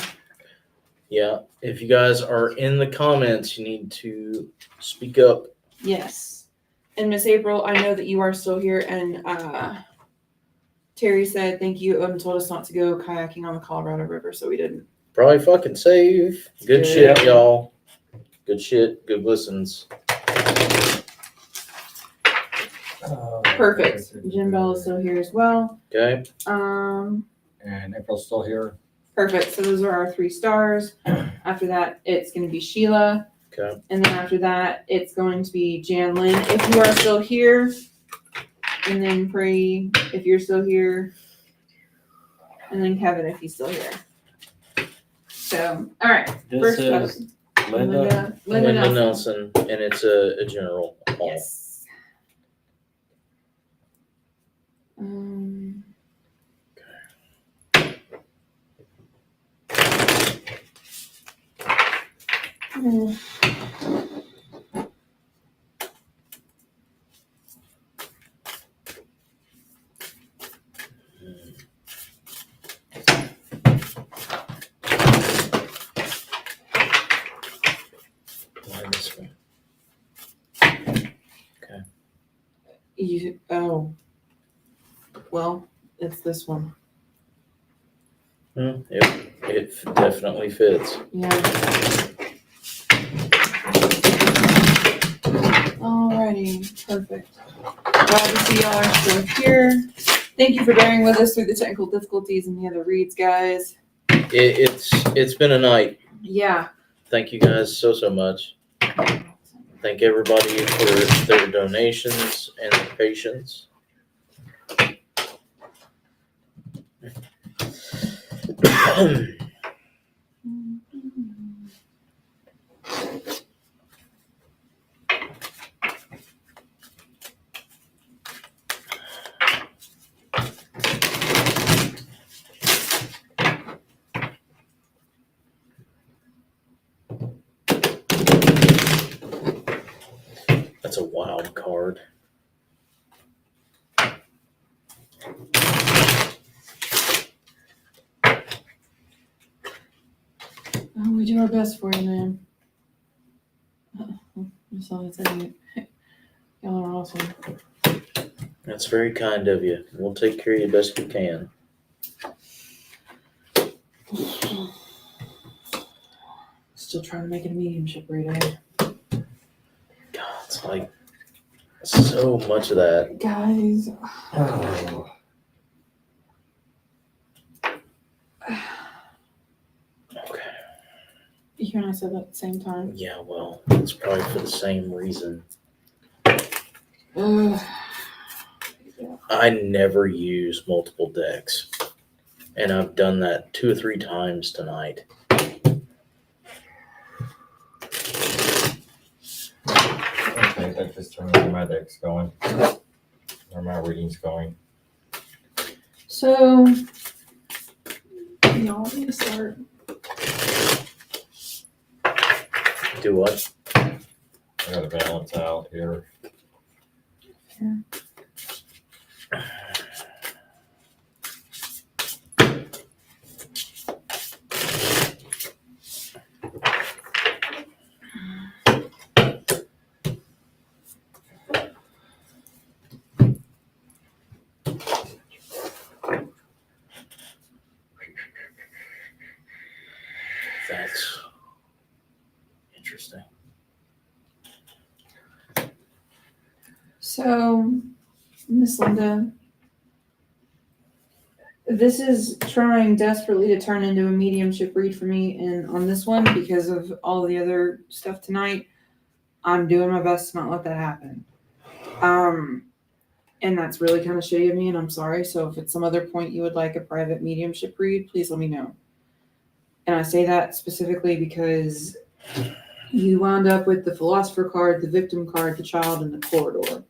Yeah. If you guys are in the comments, you need to speak up. Yes. And Miss April, I know that you are still here, and Terry said thank you and told us not to go kayaking on the Colorado River, so we didn't. Probably fucking save. Good Yeah. shit, y'all. Good shit. Good listens. Perfect. Jen Bell is still here as well. Okay. And April's still here. Perfect. So those are our 3 stars. After that, it's going to be Sheila. Okay. And then after that, it's going to be Jan Lynn. If you are still here, and then Pree, if you're still here, and then Kevin, if he's still here. So, all right. This First is up, Linda. Linda Nelson. Nelson, and it's a general hall. Yes. Um, oh, Why this one? oh. Well, it's this one. It definitely fits. Yeah. Alrighty, perfect. Glad to see y'all are still here. Thank you for bearing with us through the technical difficulties and the other reads, guys. It's been a night. Yeah. Thank you guys so much. Thank everybody for their donations and their patience. That's a wild card. Oh, we do our best for you, man. That's all I tell you. Y'all are awesome. That's very kind of you. We'll take care of you best we can. Still trying to make it a mediumship read, eh? God, it's like so much of that. Guys. Oh, Okay. You and I said that at the same time. Yeah, well, it's probably for the same reason. Ugh. I never use multiple decks. And I've done that 2 or 3 times tonight. okay, that just turned where my deck's going. Where my reading's going. So, y'all need to start. Do what? I gotta balance out here. That's interesting. So, Miss Linda, this is trying desperately to turn into a mediumship read for me, and on this one, because of all the other stuff tonight, I'm doing my best to not let that happen. And that's really kind of shitty of me, and I'm sorry. So if at some other point you would like a private mediumship read, please let me know. And I say that specifically because you wound up with the philosopher card, the victim card, the child, and the corridor.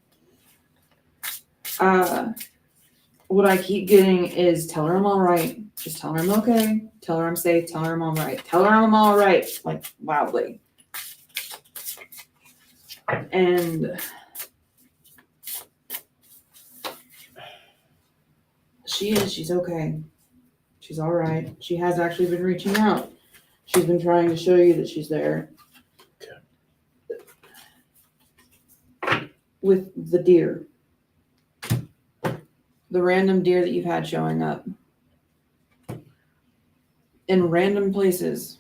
What I keep getting is tell her I'm all right. Just tell her I'm okay. Tell her I'm safe. Tell her I'm all right. Tell her I'm all right. Like loudly. And she's okay. She's all right. She has actually been reaching out. She's been trying to show you that she's there. Okay. With the deer. The random deer that you've had showing up. In random places.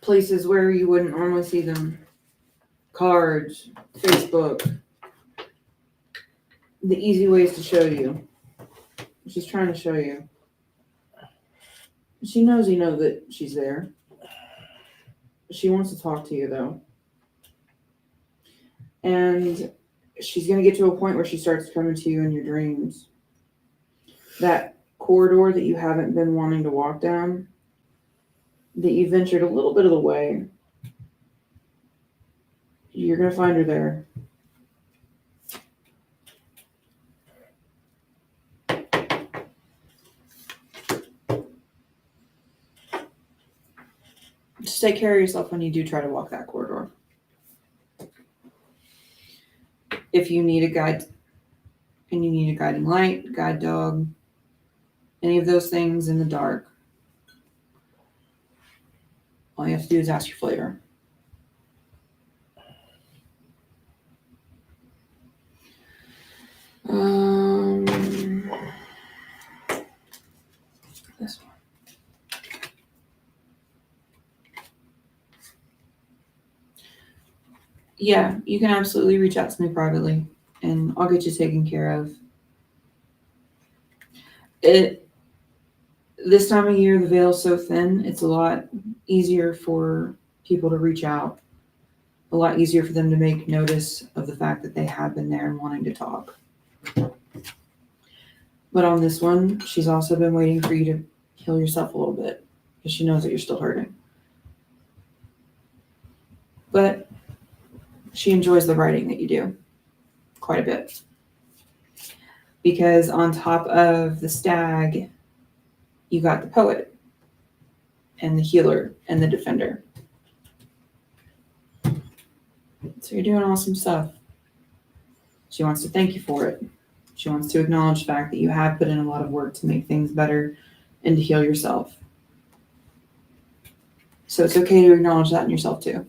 Places where you wouldn't normally see them. Cards, Facebook. The easy ways to show you. She's trying to show you. She knows you know that she's there. She wants to talk to you though. And she's going to get to a point where she starts coming to you in your dreams. that corridor that you haven't been wanting to walk down, that you ventured a little bit of the way, you're going to find her there. Just take care of yourself when you do try to walk that corridor. If you need a guide and you need a guiding light, guide dog, any of those things in the dark, all you have to do is ask your flavor. This one. Yeah, you can absolutely reach out to me privately and I'll get you taken care of. This time of year, the veil's so thin, it's a lot easier for people to reach out, a lot easier for them to make notice of the fact that they have been there and wanting to talk. But on this one, she's also been waiting for you to heal yourself a little bit because she knows that you're still hurting. But she enjoys the writing that you do quite a bit. Because on top of the stag, you got the poet and the healer and the defender. So you're doing awesome stuff. She wants to thank you for it. She wants to acknowledge the fact that you have put in a lot of work to make things better and to heal yourself. So it's okay to acknowledge that in yourself too.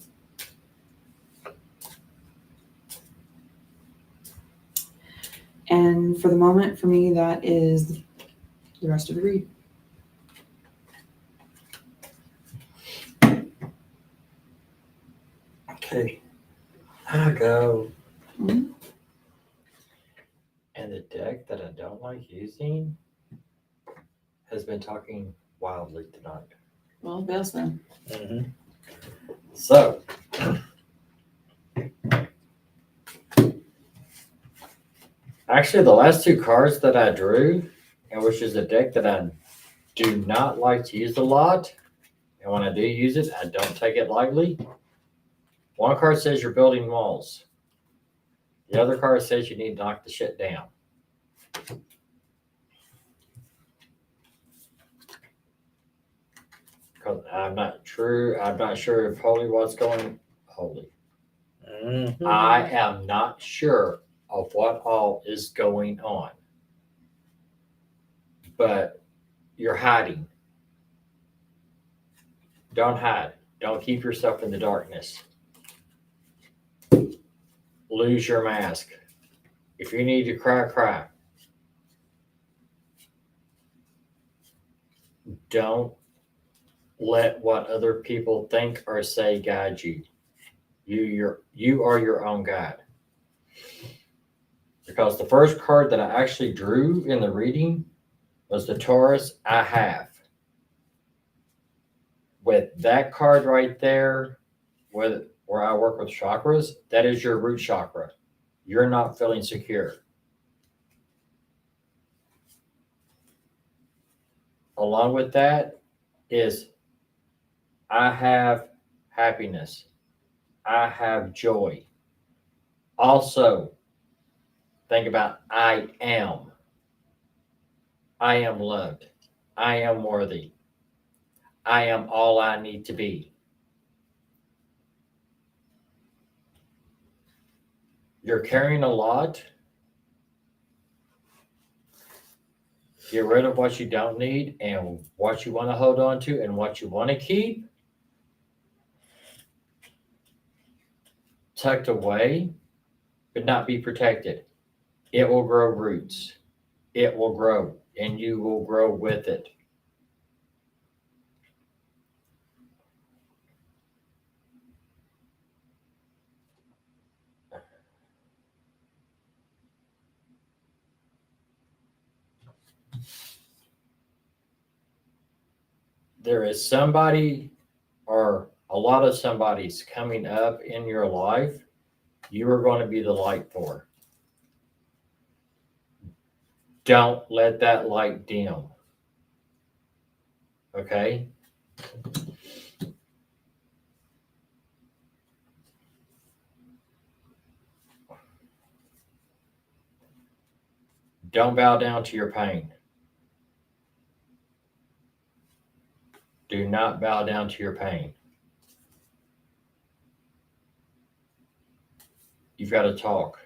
And for the moment, for me, that is the rest of the read. Okay. I go. Mhm. And the deck that I don't like using has been talking wildly tonight. Well, Bill's then. Mhm. So, actually, the last two cards that I drew, and which is a deck that I do not like to use a lot, and when I do use it, I don't take it lightly. One card says you're building walls. The other card says you need to knock the shit down. Because I'm not sure if Holy was going Holy. Mhm. I am not sure of what all is going on. But you're hiding. Don't hide. Don't keep yourself in the darkness. Lose your mask. If you need to cry, cry. Don't let what other people think or say guide you. You are your own guide. Because the first card that I actually drew in the reading was the Taurus I have. With that card right there, where I work with chakras, that is your root chakra. You're not feeling secure. Along with that is I have happiness. I have joy. Also, think about I am. I am loved. I am worthy. I am all I need to be. You're carrying a lot. Get rid of what you don't need and what you want to hold on to and what you want to keep. Tucked away, but not be protected. It will grow roots. It will grow, and you will grow with it. There is somebody or a lot of somebody's coming up in your life. You are going to be the light for. Don't let that light dim. Okay? Don't bow down to your pain. Do not bow down to your pain. You've got to talk.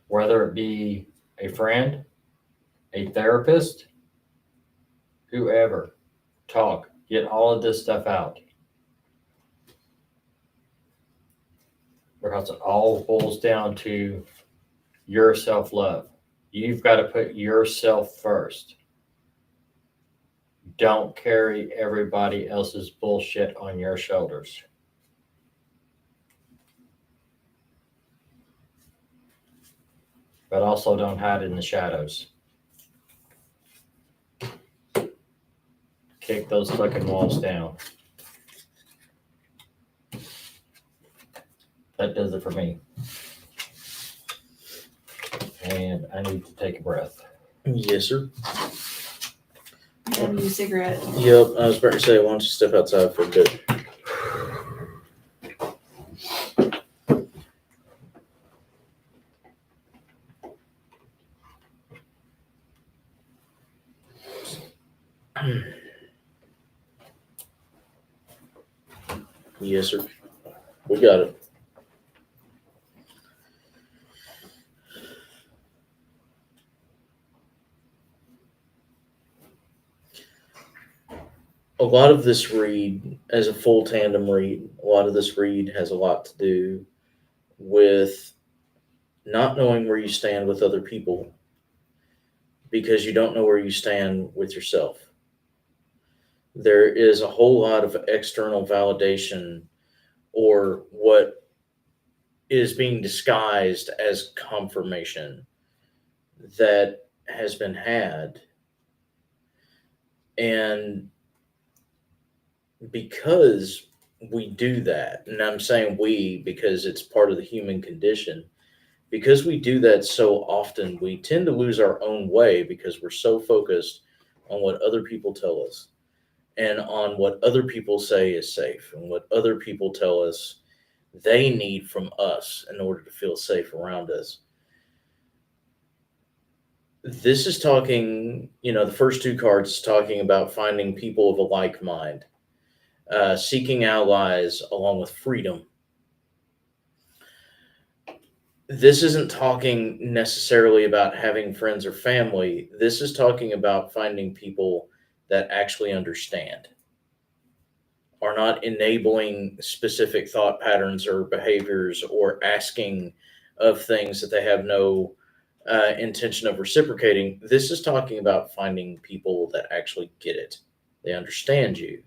Whether it be a friend, a therapist, whoever, talk. Get all of this stuff out. Because it all boils down to your self-love. You've got to put yourself first. Don't carry everybody else's bullshit on your shoulders. But also don't hide in the shadows. Kick those fucking walls down. That does it for me. And I need to take a breath. Yes, sir. And you cigarette. Yep, I was about to say, why don't you step outside for a bit? Yes, sir. We got it. A lot of this read, as a full tandem read, a lot of this read has a lot to do with not knowing where you stand with other people because you don't know where you stand with yourself. There is a whole lot of external validation or what is being disguised as confirmation that has been had. And because we do that, and I'm saying we because it's part of the human condition, because we do that so often, we tend to lose our own way because we're so focused on what other people tell us and on what other people say is safe and what other people tell us they need from us in order to feel safe around us. This is talking, the first two cards is talking about finding people of a like mind, seeking allies along with freedom. This isn't talking necessarily about having friends or family. This is talking about finding people that actually understand, are not enabling specific thought patterns or behaviors or asking of things that they have no intention of reciprocating. This is talking about finding people that actually get it. They understand you.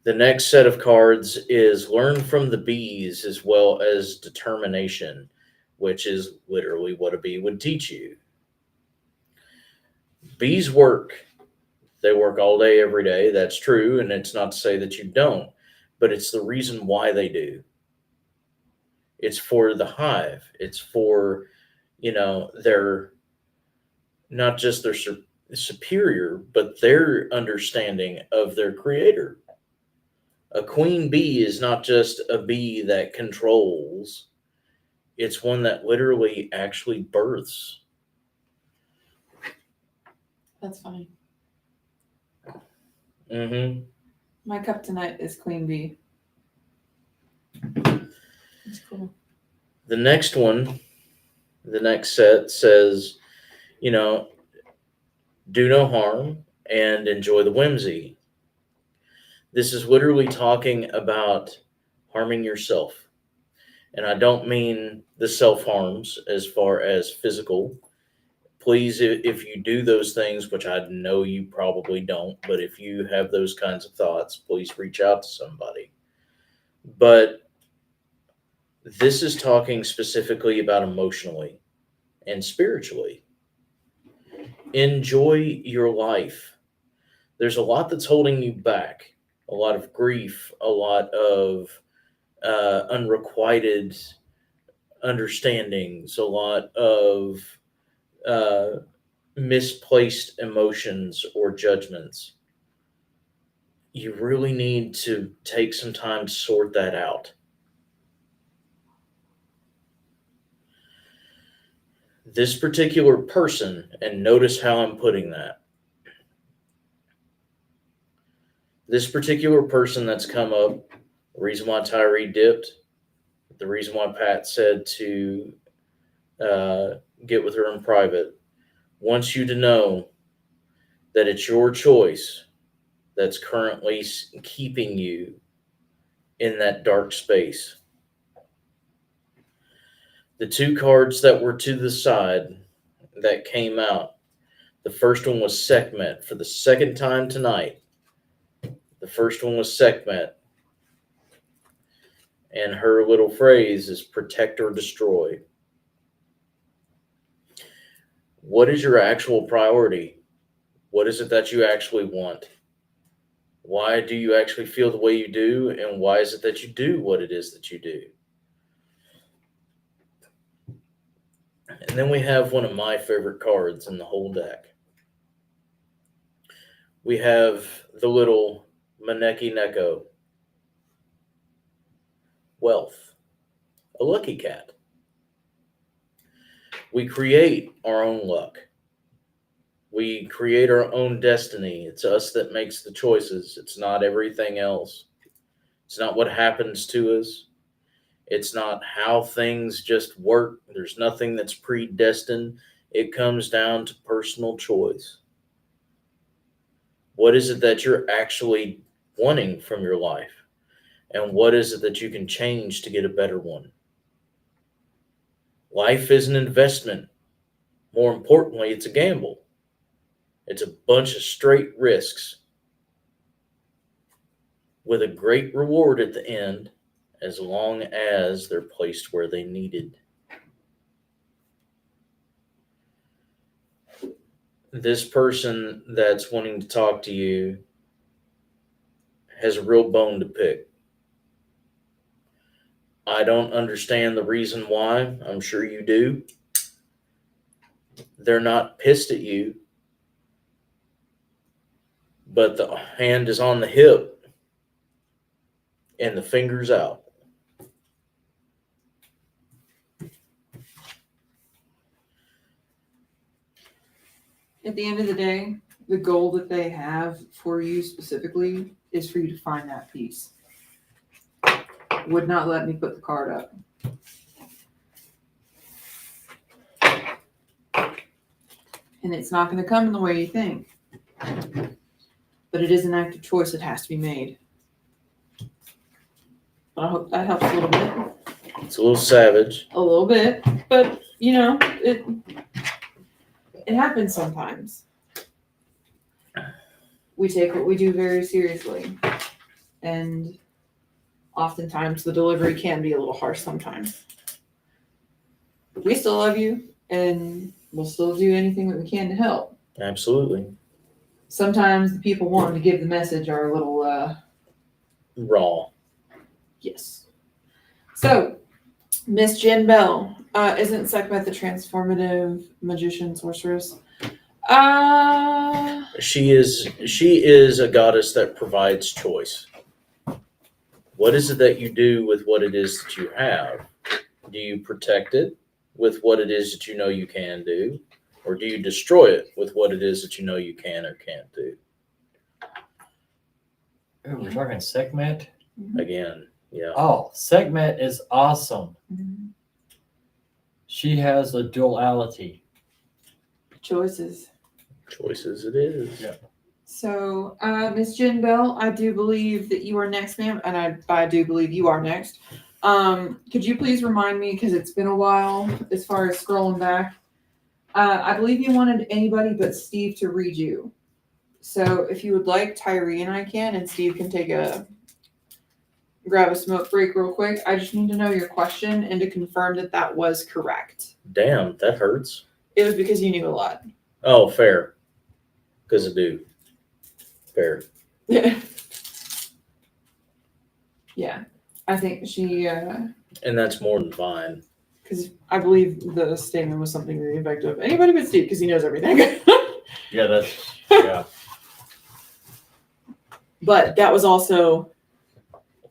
The next set of cards is learn from the bees as well as determination, which is literally what a bee would teach you. Bees work. They work all day, every day. That's true. And it's not to say that you don't, but it's the reason why they do. It's for the hive. It's for, their, not just their superior, but their understanding of their creator. A queen bee is not just a bee that controls. It's one that literally actually births. That's funny. Mm-hmm. My cup tonight is Queen Bee. It's cool. The next one, the next set says, do no harm and enjoy the whimsy. This is literally talking about harming yourself. And I don't mean the self-harms as far as physical. Please, if you do those things, which I know you probably don't, but if you have those kinds of thoughts, please reach out to somebody. But this is talking specifically about emotionally and spiritually. Enjoy your life. There's a lot that's holding you back. A lot of grief, a lot of unrequited understandings, a lot of misplaced emotions or judgments. You really need to take some time to sort that out. This particular person, and notice how I'm putting that. This particular person that's come up, the reason why Tyree dipped, the reason why Pat said to get with her in private, wants you to know that it's your choice that's currently keeping you in that dark space. The two cards that were to the side that came out, the first one was Sekhmet for the second time tonight. The first one was Sekhmet. And her little phrase is protect or destroy. What is your actual priority? What is it that you actually want? Why do you actually feel the way you do? And why is it that you do what it is that you do? And then we have one of my favorite cards in the whole deck. We have the little Maneki Neko. Wealth. A lucky cat. We create our own luck. We create our own destiny. It's us that makes the choices. It's not everything else. It's not what happens to us. It's not how things just work. There's nothing that's predestined. It comes down to personal choice. What is it that you're actually wanting from your life? And what is it that you can change to get a better one? Life is an investment. More importantly, it's a gamble. It's a bunch of straight risks with a great reward at the end, as long as they're placed where they needed. This person that's wanting to talk to you has a real bone to pick. I don't understand the reason why. I'm sure you do. They're not pissed at you, but the hand is on the hip and the finger's out. At the end of the day, the goal that they have for you specifically is for you to find that peace. Would not let me put the card up. And it's not going to come in the way you think. But it is an active choice that has to be made. But I hope that helps a little bit. It's a little savage. A little bit. But, you know, it happens sometimes. We take what we do very seriously. And oftentimes the delivery can be a little harsh sometimes. But we still love you and we'll still do anything that we can to help. Absolutely. Sometimes the people wanting to give the message are a little, Raw. yes. So, Miss Jen Bell, isn't Sekhmet the transformative magician sorceress? She is a goddess that provides choice. What is it that you do with what it is that you have? Do you protect it with what it is that you know you can do? Or do you destroy it with what it is that you know you can or can't do? Ooh, we're talking Sekhmet. Again, yeah. Oh, Sekhmet is awesome. Mhm. She has a duality. Choices. Choices it is. Yeah. So, Miss Jen Bell, I do believe that you are next, ma'am, and I do believe you are next. Could you please remind me, because it's been a while, as far as scrolling back, I believe you wanted anybody but Steve to read you. So if you would like, Tyree and I can, and Steve can grab a smoke break real quick. I just need to know your question and to confirm that that was correct. Damn, that hurts. It was because you knew a lot. Oh, fair. Because I do. Fair. Yeah. I think she, And that's more than fine. Because I believe the statement was something to the effect of anybody but Steve because he knows everything. Yeah, that's, yeah. But that was also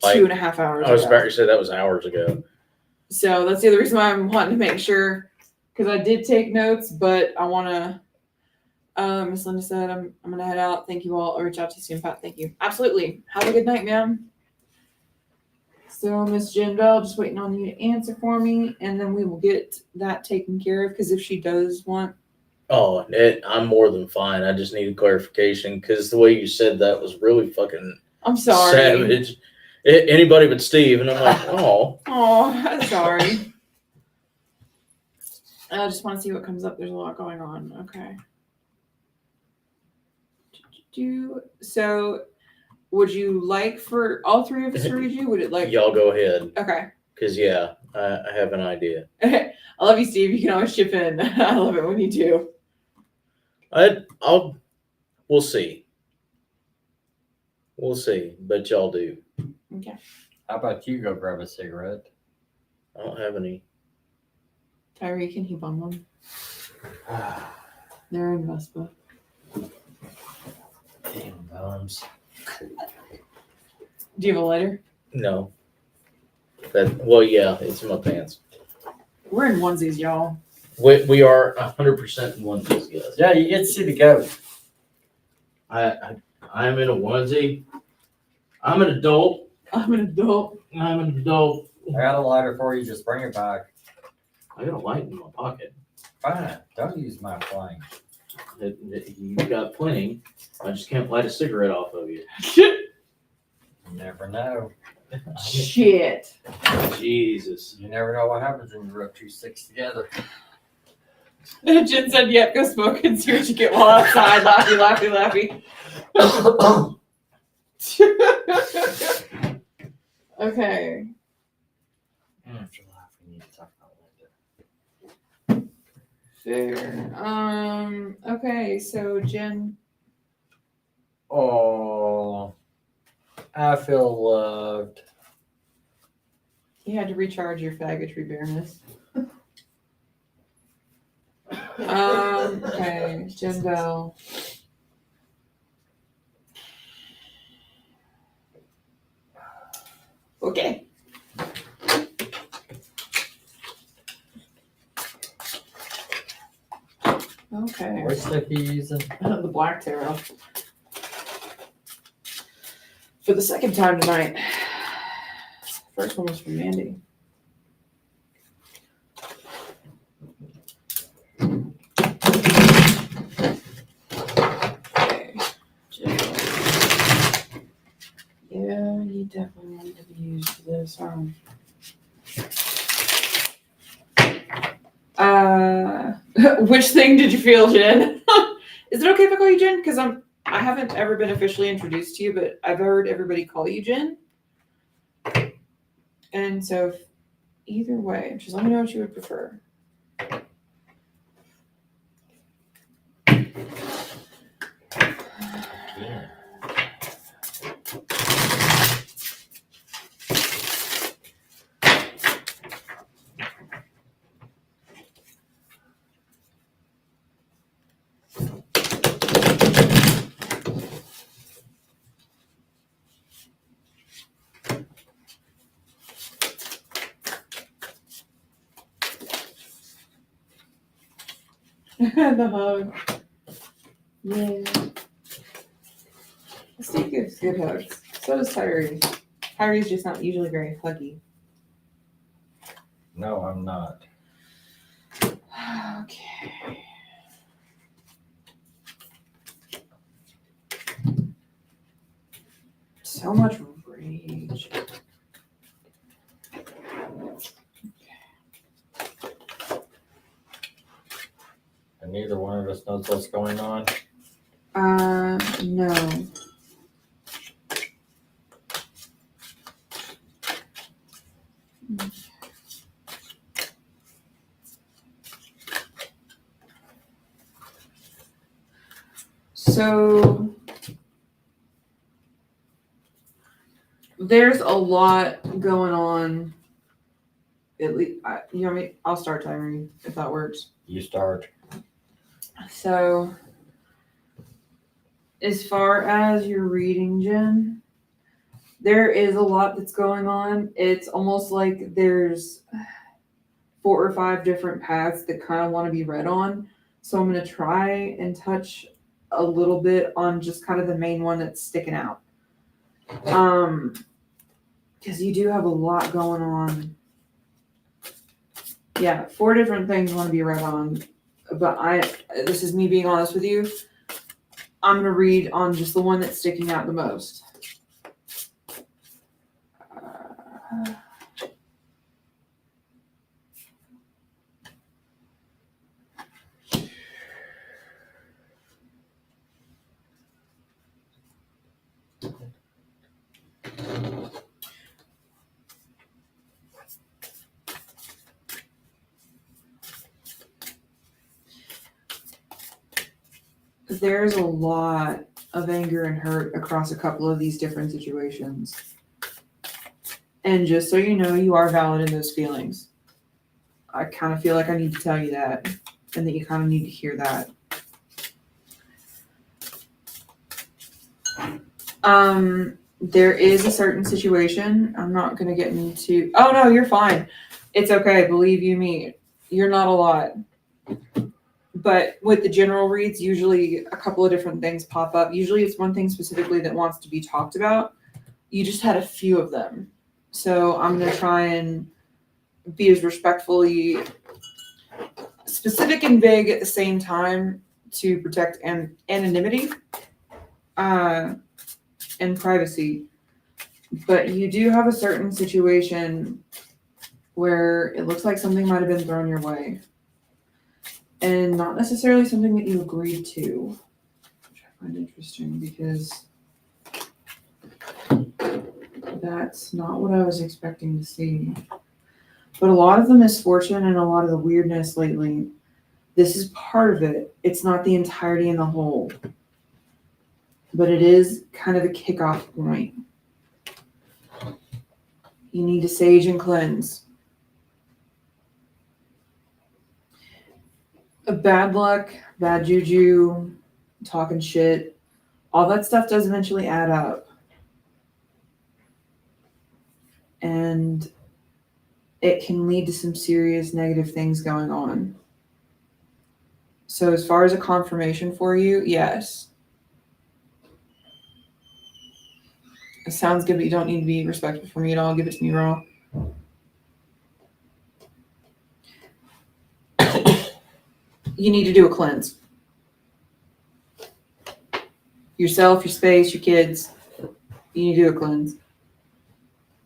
Like, 2.5 hours I was ago. about to say that was hours ago. So that's the other reason why I'm wanting to make sure, because I did take notes, but I want to. Miss Linda said I'm gonna head out. Thank you all. I'll reach out to you soon, Pat. Thank you. Absolutely. Have a good night, ma'am. So Miss Jen Bell, just waiting on you to answer for me, and then we will get that taken care of. Because if she does want, Oh, I'm more than fine. I just needed clarification because the way you said that was really fucking I'm sorry. savage. Anybody but Steve, and I'm like, oh. Oh, I'm sorry. I just want to see what comes up. There's a lot going on. Okay. So, would you like for all three of us to read you? Would it like? Y'all go ahead, Okay. because yeah, I have an idea. I love you, Steve. You can always chip in. I love it when you do. We'll see. We'll see, but y'all do. Okay. How about you go grab a cigarette? I don't have any. Tyree, can he bum them? They're in Vespa. Damn bums. Do you have a lighter? No. Well, yeah, it's in my pants. We're in onesies, y'all. We are 100% in onesies, guys. Yeah, you get to see the goat. I'm in a onesie. I'm an adult. I'm an adult. I'm an adult. I got a lighter for you, just bring it back. I got a light in my pocket. Fine, don't use my flame. You got plenty. I just can't light a cigarette off of you. You never know. Shit. Jesus. You never know what happens when you rub two sticks together. Jen said, yep, go smoke and see what you get while outside. Laughy. Okay. After laugh, we need to talk about Linda. Fair. Okay, so Jen. Oh, I feel loved. You had to recharge your faggotry bareness. Okay, Jen Bell. Okay. Okay. What stuff you using? The Black Tarot. For the second time tonight. First one was from Mandy. Okay. Yeah, you definitely want to be used for this, which thing did you feel, Jen? Is it okay if I call you Jen? Because I haven't ever been officially introduced to you, but I've heard everybody call you Jen. And so, either way, just let me know what you would prefer. Yeah. The hug. Yeah. Steve gives good hugs. So does Tyree. Tyree's just not usually very huggy. No, I'm not. Okay. So much rage. And neither one of us knows what's going on. No. So there's a lot going on at least, you want me, I'll start Tyree, if that works. You start. So, as far as your reading, Jen, there is a lot that's going on. It's almost like there's 4 or 5 different paths that kind of want to be read on. So I'm going to try and touch a little bit on just kind of the main one that's sticking out. Because you do have a lot going on. Yeah, 4 different things want to be read on. But this is me being honest with you. I'm going to read on just the one that's sticking out the most. There's a lot of anger and hurt across a couple of these different situations. And just so you know, you are valid in those feelings. I kind of feel like I need to tell you that, and that you kind of need to hear that. There is a certain situation. I'm not going to get into. Oh no, you're fine. It's okay. Believe you me, you're not a lot. But with the general reads, usually a couple of different things pop up. Usually it's one thing specifically that wants to be talked about. You just had a few of them. So I'm going to try and be as respectfully specific and vague at the same time to protect anonymity and privacy. But you do have a certain situation where it looks like something might have been thrown your way. And not necessarily something that you agreed to, which I find interesting because that's not what I was expecting to see. But a lot of the misfortune and a lot of the weirdness lately, this is part of it. It's not the entirety and the whole. But it is kind of a kickoff point. You need to sage and cleanse. Bad luck, bad juju, talking shit, all that stuff does eventually add up. And it can lead to some serious negative things going on. So as far as a confirmation for you, yes. It sounds good, but you don't need to be respectful for me at all. Give it to me raw. You need to do a cleanse. Yourself, your space, your kids. You need to do a cleanse.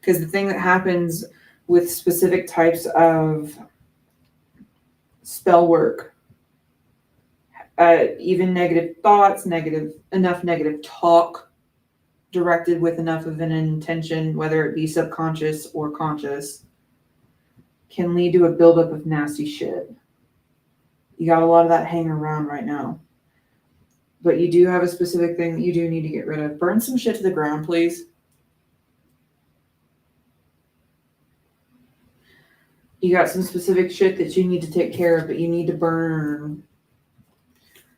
Because the thing that happens with specific types of spell work, even negative thoughts, enough negative talk directed with enough of an intention, whether it be subconscious or conscious, can lead to a buildup of nasty shit. You got a lot of that hanging around right now. But you do have a specific thing that you do need to get rid of. Burn some shit to the ground, please. You got some specific shit that you need to take care of, but you need to burn.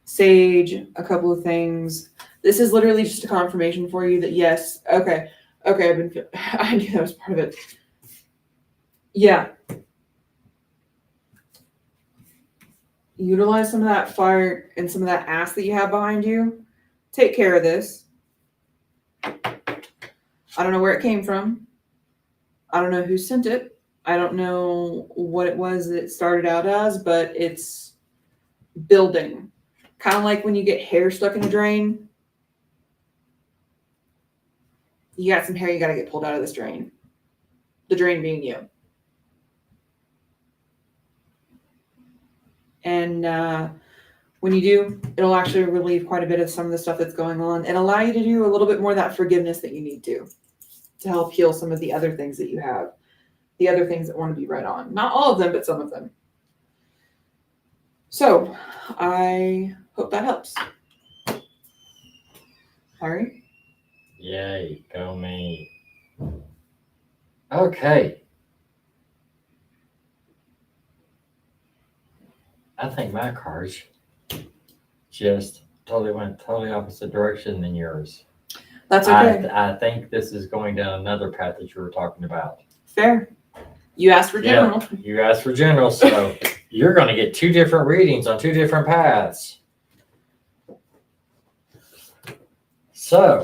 Sage, a couple of things. This is literally just a confirmation for you that yes, okay, I knew that was part of it. Yeah. Utilize some of that fire and some of that ass that you have behind you. Take care of this. I don't know where it came from. I don't know who sent it. I don't know what it was that it started out as, but it's building. Kind of like when you get hair stuck in a drain. You got some hair you got to get pulled out of this drain. The drain being you. And when you do, it'll actually relieve quite a bit of some of the stuff that's going on and allow you to do a little bit more of that forgiveness that you need to help heal some of the other things that you have, the other things that want to be read on. Not all of them, but some of them. So I hope that helps. Sorry. Yay, go me. Okay. I think my cards just went totally opposite direction than yours. That's okay. I think this is going down another path that you were talking about. Fair. You asked for Yeah. general. You asked for general, so you're going to get two different readings on two different paths. So,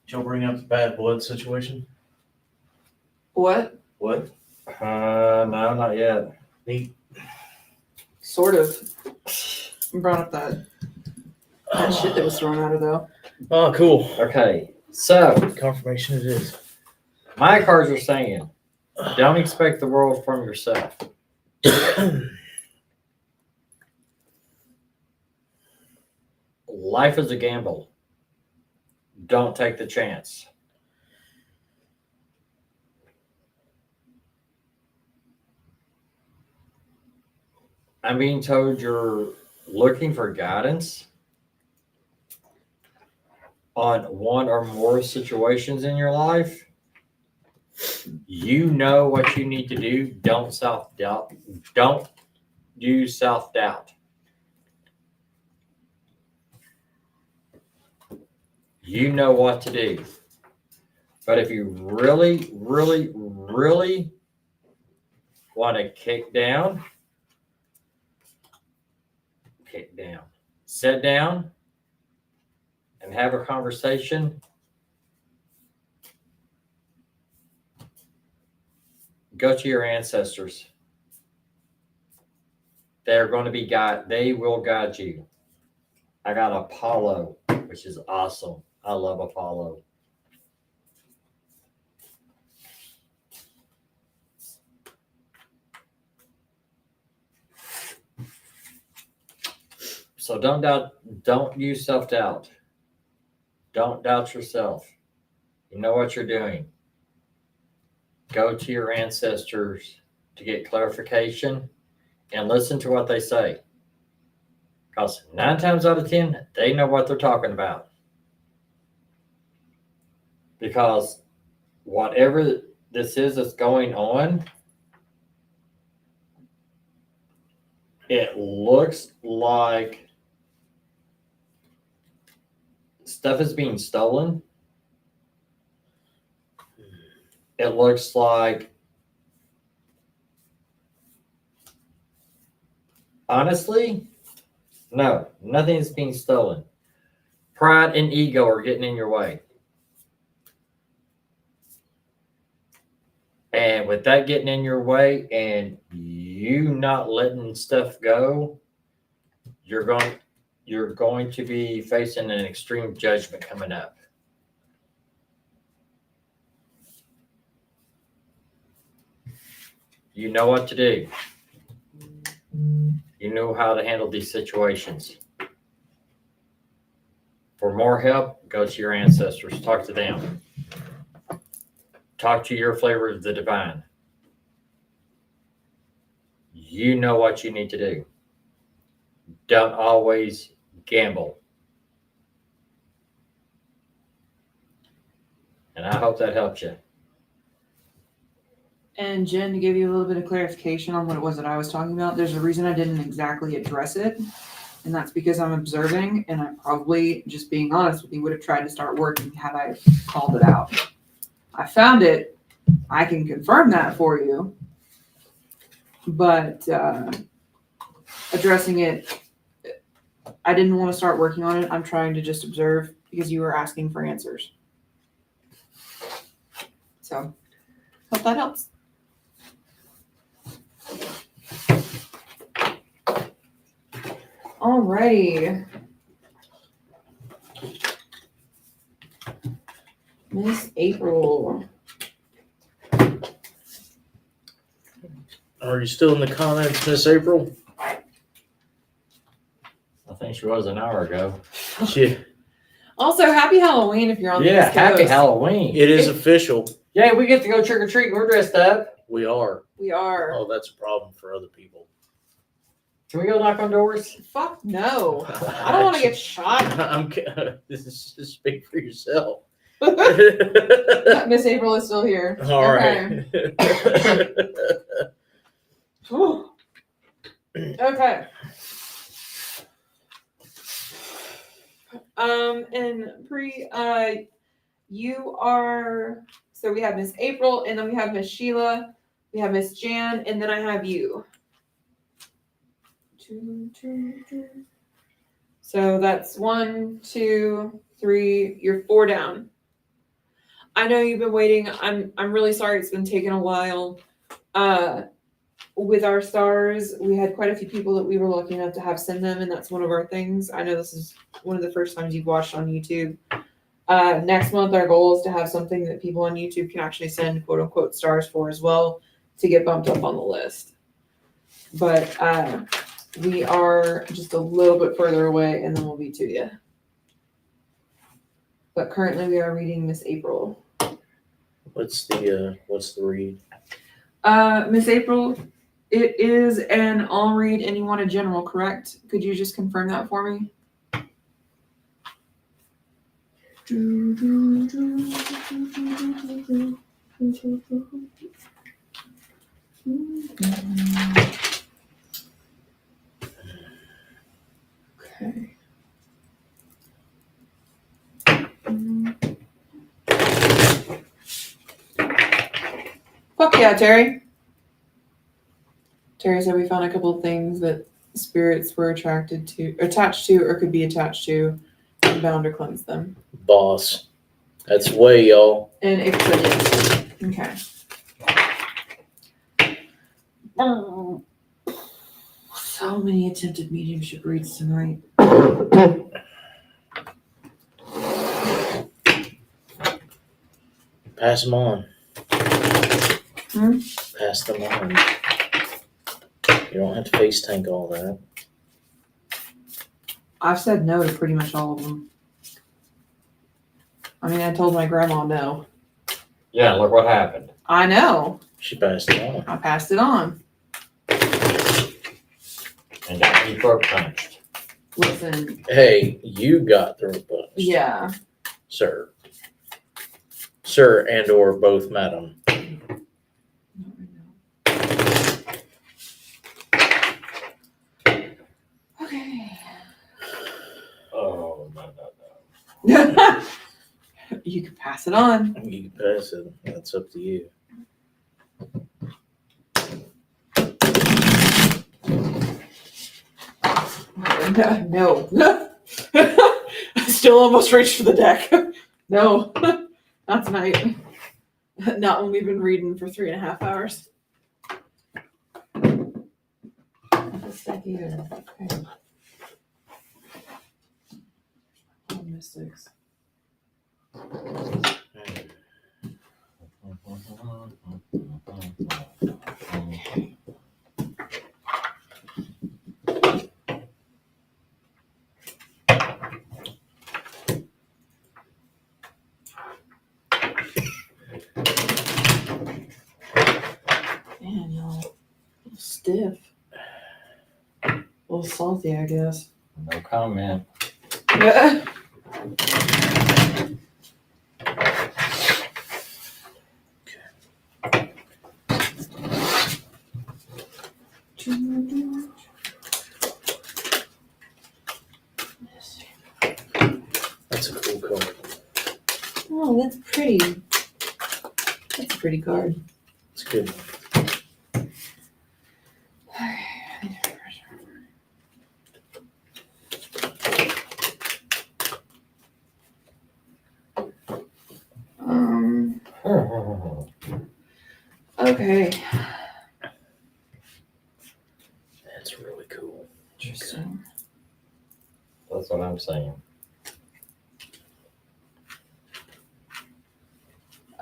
Did y'all bring up the bad blood situation? What? What? no, not yet. Sort of. Brought up that shit that was thrown at her though. Oh, cool. Okay, so Confirmation it is. my cards are saying, don't expect the world from yourself. Life is a gamble. Don't take the chance. I'm being told you're looking for guidance on one or more situations in your life. You know what you need to do. Don't self-doubt. Don't use self-doubt. You know what to do. But if you really, really, really want to kick down, sit down and have a conversation, go to your ancestors. They're going to be they will guide you. I got Apollo, which is awesome. I love Apollo. So don't use self-doubt. Don't doubt yourself. You know what you're doing. Go to your ancestors to get clarification and listen to what they say. Because 9 times out of 10, they know what they're talking about. Because whatever this is that's going on, it looks like stuff is being stolen. It looks like, honestly, no, nothing is being stolen. Pride and ego are getting in your way. And with that getting in your way and you not letting stuff go, you're going to be facing an extreme judgment coming up. You know what to do. You know how to handle these situations. For more help, go to your ancestors. Talk to them. Talk to your flavor of the divine. You know what you need to do. Don't always gamble. And I hope that helps you. And Jen, to give you a little bit of clarification on what it was that I was talking about, there's a reason I didn't exactly address it. And that's because I'm observing, and I probably, just being honest with you, would have tried to start working had I called it out. I found it. I can confirm that for you. But addressing it, I didn't want to start working on it. I'm trying to just observe because you were asking for answers. So, hope that helps. Alrighty. Miss April. Are you still in the comments, Miss April? I think she was an hour ago. Yeah, Also, happy Halloween if you're on the Yeah, East happy Coast. Halloween. it is official. Yeah, we get to go trick or treat. We're dressed up. We are. We are. Oh, that's a problem for other people. Can we go knock on doors? Fuck no. I don't want to get shot. This is just speak for yourself. Miss April is still here. All right. Whew. Okay. And you are, so we have Miss April, and then we have Miss Sheila, we have Miss Jan, and then I have you. So that's 1, 2, 3, you're 4 down. I know you've been waiting. I'm really sorry it's been taking a while. With our stars, we had quite a few people that we were lucky enough to have send them, and that's one of our things. I know this is one of the first times you've watched on YouTube. Next month, our goal is to have something that people on YouTube can actually send quote unquote stars for as well to get bumped up on the list. But we are just a little bit further away, and then we'll be to you. But currently, we are reading Miss April. What's the read? Miss April, it is an all read and you want a general, correct? Could you just confirm that for me? Okay. Fuck yeah, Terry. Terry said we found a couple of things that spirits were attached to, or could be attached to, and bound or cleanse them. Boss. That's way, y'all. And April said yes. Okay. So many attempted mediumship reads tonight. Pass them on. Hmm? Pass them on. You don't have to face tank all that. I've said no to pretty much all of them. I mean, I told my grandma no. Yeah, look what happened. I know. She passed it on. I passed it on. And got me throat punched. Listen, Hey, you got throat punched. yeah. Sir. Sir and or both, madam. Okay. Oh, no. You can pass it on. You can pass it. That's up to you. No. I still almost reached for the deck. No, not tonight. Not when we've been reading for 3.5 hours. What's that here? Okay. Oh, mystics. Man, y'all, a little stiff. A little salty, I guess. No comment. That's a cool card. Oh, that's pretty. That's a pretty card. It's good. Okay. That's really cool. Interesting. That's what I'm saying.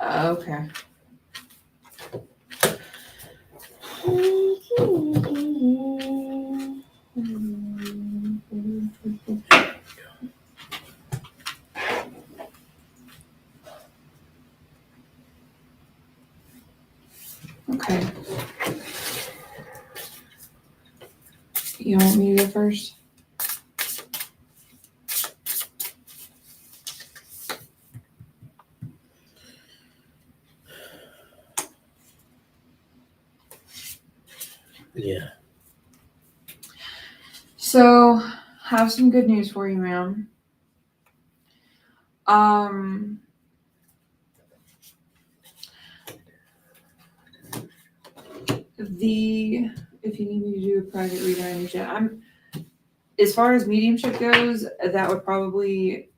Okay. Okay. You want me to go first? Yeah. So, have some good news for you, ma'am. If you need me to do a private read, I understand. As far as mediumship goes, that would probably,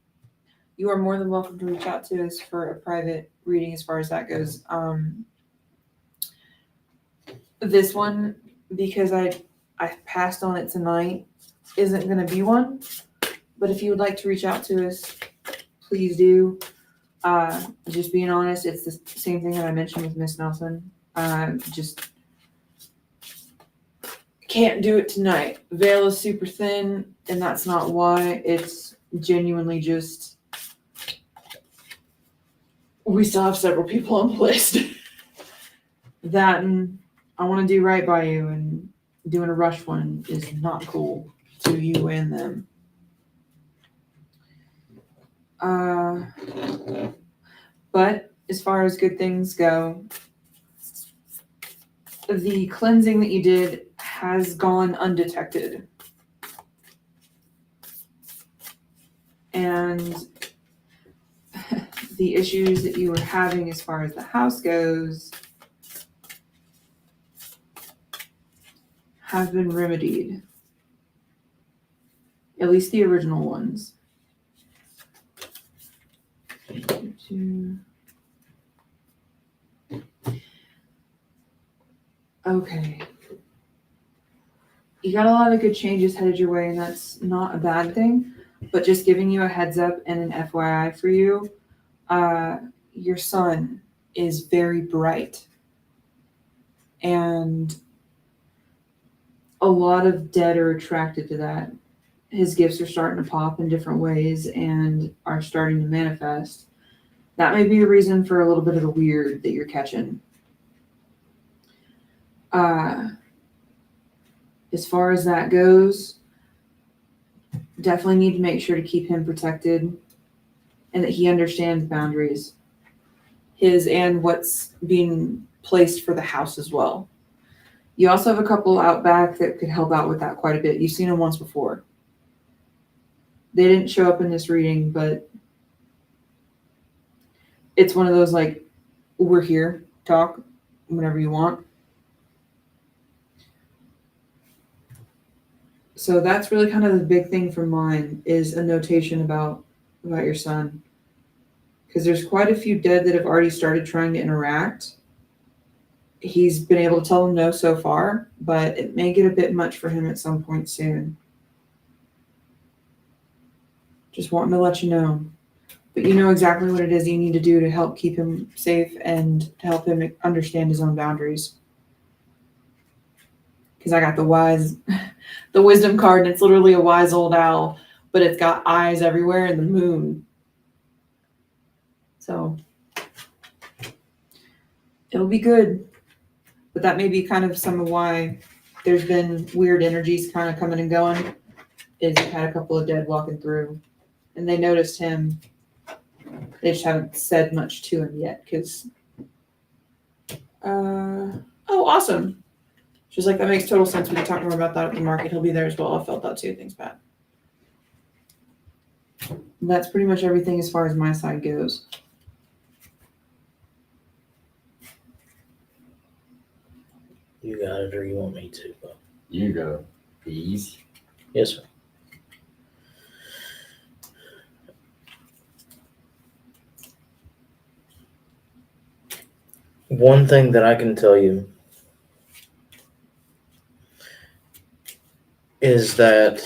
you are more than welcome to reach out to us for a private reading as far as that goes. This one, because I passed on it tonight, isn't gonna be one. But if you would like to reach out to us, please do. Just being honest, it's the same thing that I mentioned with Miss Nelson. Just can't do it tonight. Veil is super thin, and that's not why. It's genuinely just we still have several people on the list. That and I want to do right by you, and doing a rush one is not cool to you and them. But as far as good things go, the cleansing that you did has gone undetected. And the issues that you were having as far as the house goes have been remedied. At least the original ones. Okay. You got a lot of good changes headed your way, and that's not a bad thing. But just giving you a heads up and an FYI for you, your son is very bright. And a lot of dead are attracted to that. His gifts are starting to pop in different ways and are starting to manifest. That may be a reason for a little bit of the weird that you're catching. As far as that goes, definitely need to make sure to keep him protected and that he understands boundaries, his and what's being placed for the house as well. You also have a couple out back that could help out with that quite a bit. You've seen them once before. They didn't show up in this reading, but it's one of those like, we're here, talk whenever you want. So that's really kind of the big thing for mine is a notation about your son. Because there's quite a few dead that have already started trying to interact. He's been able to tell them no so far, but it may get a bit much for him at some point soon. Just wanting to let you know. But you know exactly what it is you need to do to help keep him safe and to help him understand his own boundaries. Because I got the wisdom card, and it's literally a wise old owl, but it's got eyes everywhere and the moon. So it'll be good. But that may be kind of some of why there's been weird energies kind of coming and going, is you've had a couple of dead walking through. And they noticed him. They just haven't said much to him yet because oh, awesome. She's like, that makes total sense. We can talk more about that at the market. He'll be there as well. I felt that too. Thanks, Pat. And that's pretty much everything as far as my side goes. You got it, or you want me to? You go. Please. Yes, sir. One thing that I can tell you is that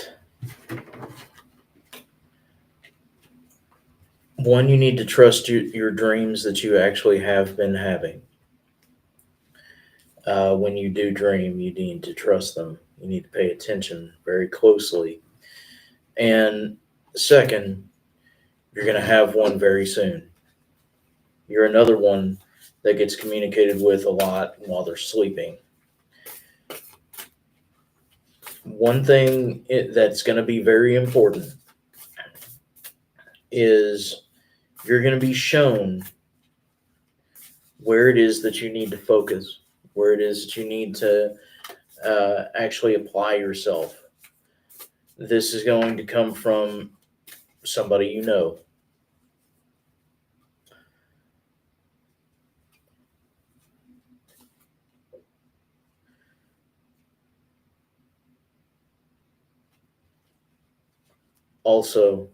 one, you need to trust your dreams that you actually have been having. When you do dream, you need to trust them. You need to pay attention very closely. And second, you're going to have one very soon. You're another one that gets communicated with a lot while they're sleeping. One thing that's going to be very important is you're going to be shown where it is that you need to focus, where it is that you need to actually apply yourself. This is going to come from somebody you know. Also,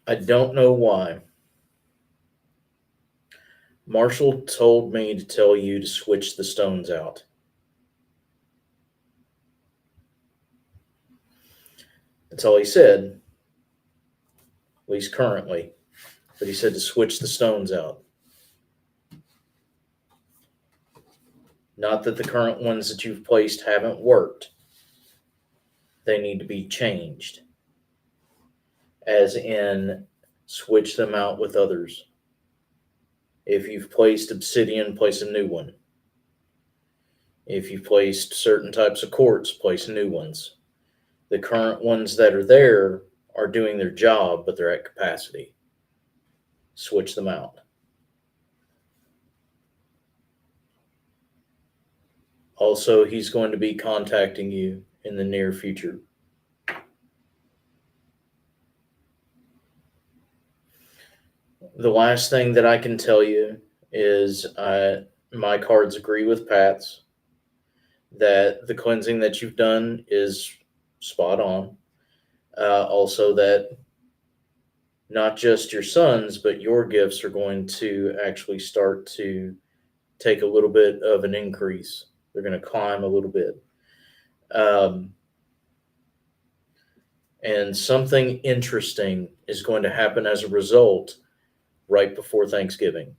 I don't know why. Marshall told me to tell you to switch the stones out. That's all he said, at least currently. But he said to switch the stones out. Not that the current ones that you've placed haven't worked. They need to be changed. As in, switch them out with others. If you've placed obsidian, place a new one. If you've placed certain types of quartz, place new ones. The current ones that are there are doing their job, but they're at capacity. Switch them out. Also, he's going to be contacting you in the near future. The last thing that I can tell you is my cards agree with Pat's that the cleansing that you've done is spot on. Also, that not just your sons, but your gifts are going to actually start to take a little bit of an increase. They're going to climb a little bit. And something interesting is going to happen as a result right before Thanksgiving.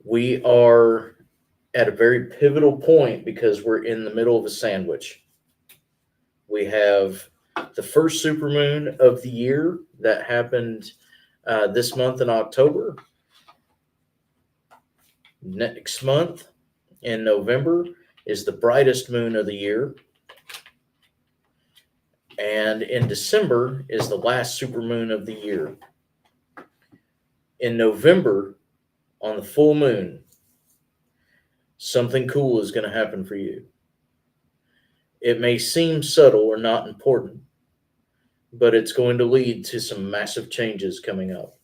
We are at a very pivotal point because we're in the middle of a sandwich. We have the first supermoon of the year that happened this month in October. Next month in November is the brightest moon of the year. And in December is the last supermoon of the year. In November, on the full moon, something cool is going to happen for you. It may seem subtle or not important, but it's going to lead to some massive changes coming up.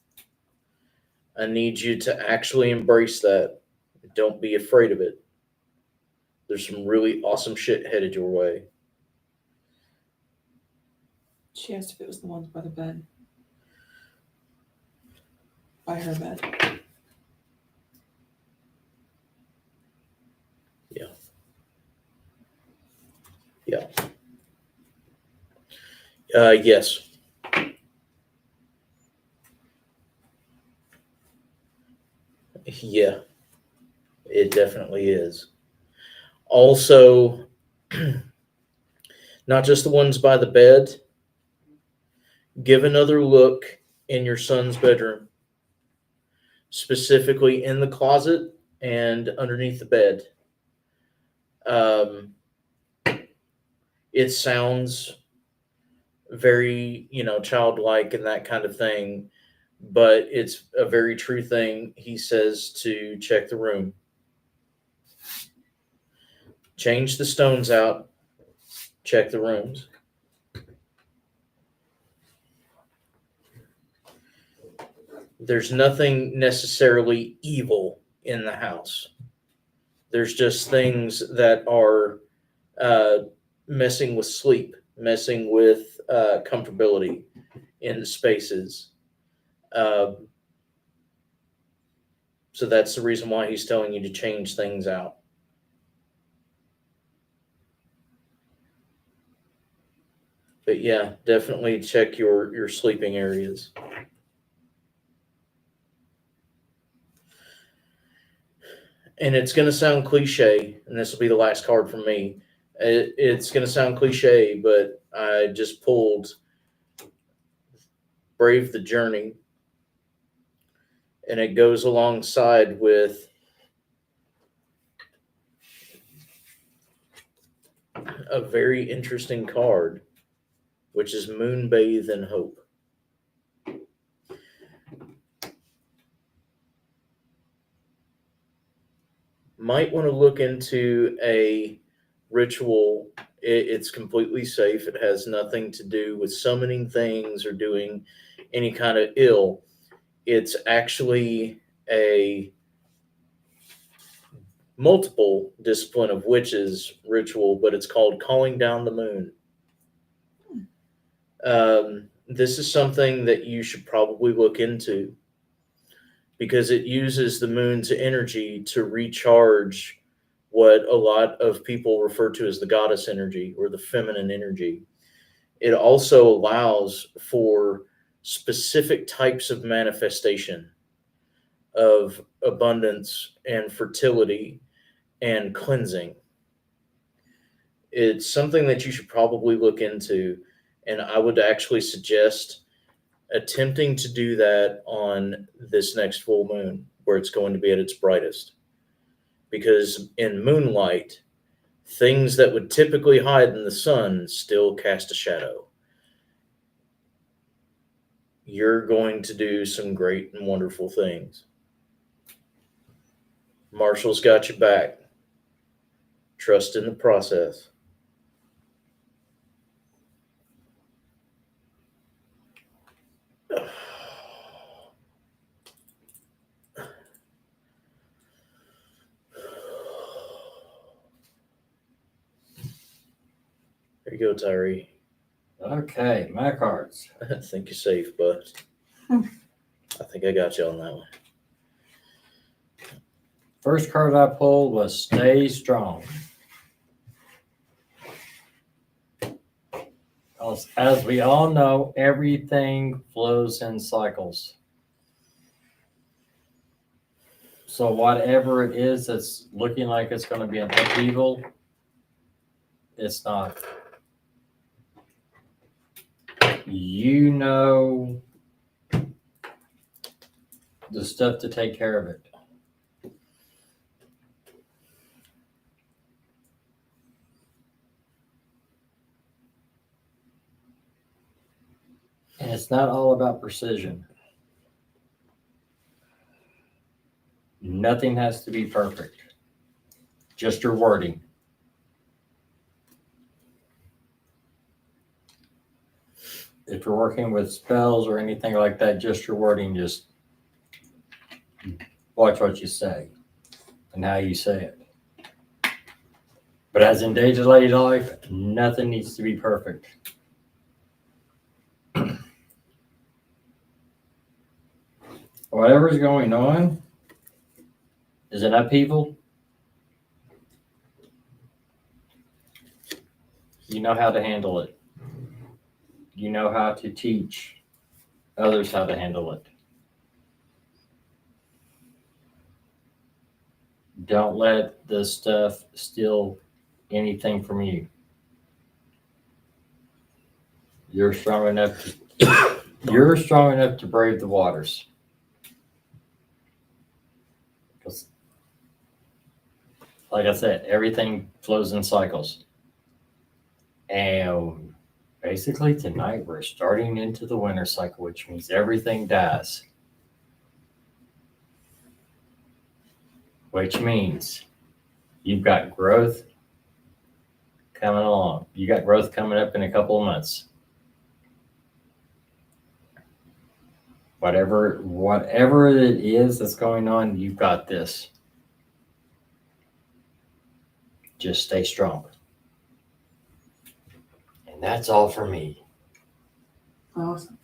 I need you to actually embrace that. Don't be afraid of it. There's some really awesome shit headed your way. She asked if it was the ones by the bed. By her bed. Yeah. Yes. Yeah. It definitely is. Also, not just the ones by the bed. Give another look in your son's bedroom, specifically in the closet and underneath the bed. It sounds very, childlike and that kind of thing, but it's a very true thing. He says to check the room. Change the stones out. Check the rooms. There's nothing necessarily evil in the house. There's just things that are messing with sleep, messing with comfortability in the spaces. So that's the reason why he's telling you to change things out. But yeah, definitely check your sleeping areas. And it's going to sound cliche, and this will be the last card from me. It's going to sound cliche, but I just pulled Brave the Journey, and it goes alongside with a very interesting card, which is Moonbathe in Hope. Might want to look into a ritual. It's completely safe. It has nothing to do with summoning things or doing any kind of ill. It's actually a multiple discipline of witches ritual, but it's called calling down the moon. This is something that you should probably look into because it uses the moon's energy to recharge what a lot of people refer to as the goddess energy or the feminine energy. It also allows for specific types of manifestation of abundance and fertility and cleansing. It's something that you should probably look into, and I would actually suggest attempting to do that on this next full moon where it's going to be at its brightest. Because in moonlight, things that would typically hide in the sun still cast a shadow. You're going to do some great and wonderful things. Marshall's got your back. Trust in the process. There you go, Tyree. Okay, my cards. I think you're safe, bud. I think I got you on that one. First card I pulled was Stay Strong. As we all know, everything flows in cycles. So whatever it is that's looking like it's going to be an upheaval, it's not. You know the stuff to take care of it. And it's not all about precision. Nothing has to be perfect. Just your wording. If you're working with spells or anything like that, just your wording, just watch what you say and how you say it. But as in day-to-day life, nothing needs to be perfect. Whatever's going on is an upheaval. You know how to handle it. You know how to teach others how to handle it. Don't let this stuff steal anything from you. You're strong enough to brave the waters. Because, like I said, everything flows in cycles. And basically tonight we're starting into the winter cycle, which means everything dies. Which means you've got growth coming along. You got growth coming up in a couple of months. Whatever it is that's going on, you've got this. Just stay strong. And that's all for me. Awesome.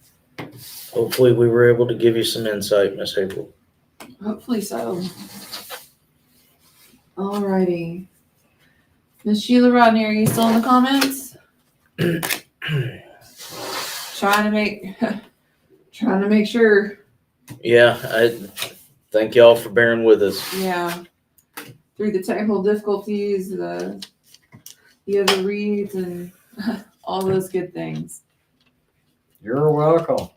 Hopefully we were able to give you some insight, Miss April. Hopefully so. Alrighty. Miss Sheila Rodney, are you still in the comments? Trying to make sure. Yeah, I thank y'all for bearing with us. Yeah. Through the technical difficulties, the other reads, and all those good things. You're welcome.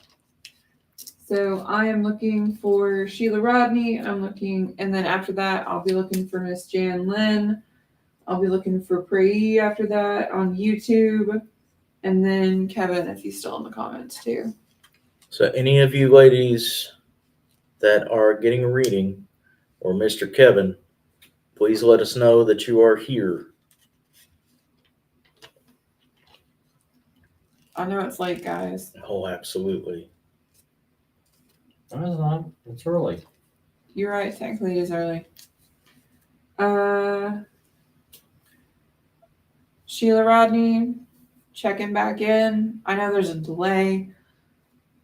So I am looking for Sheila Rodney. And then after that, I'll be looking for Miss Jan Lynn. I'll be looking for Prey after that on YouTube. And then Kevin, if he's still in the comments too. So any of you ladies that are getting a reading, or Mr. Kevin, please let us know that you are here. I know it's late, guys. Oh, absolutely. No, it's not. It's early. You're right, technically it is early. Sheila Rodney, checking back in. I know there's a delay.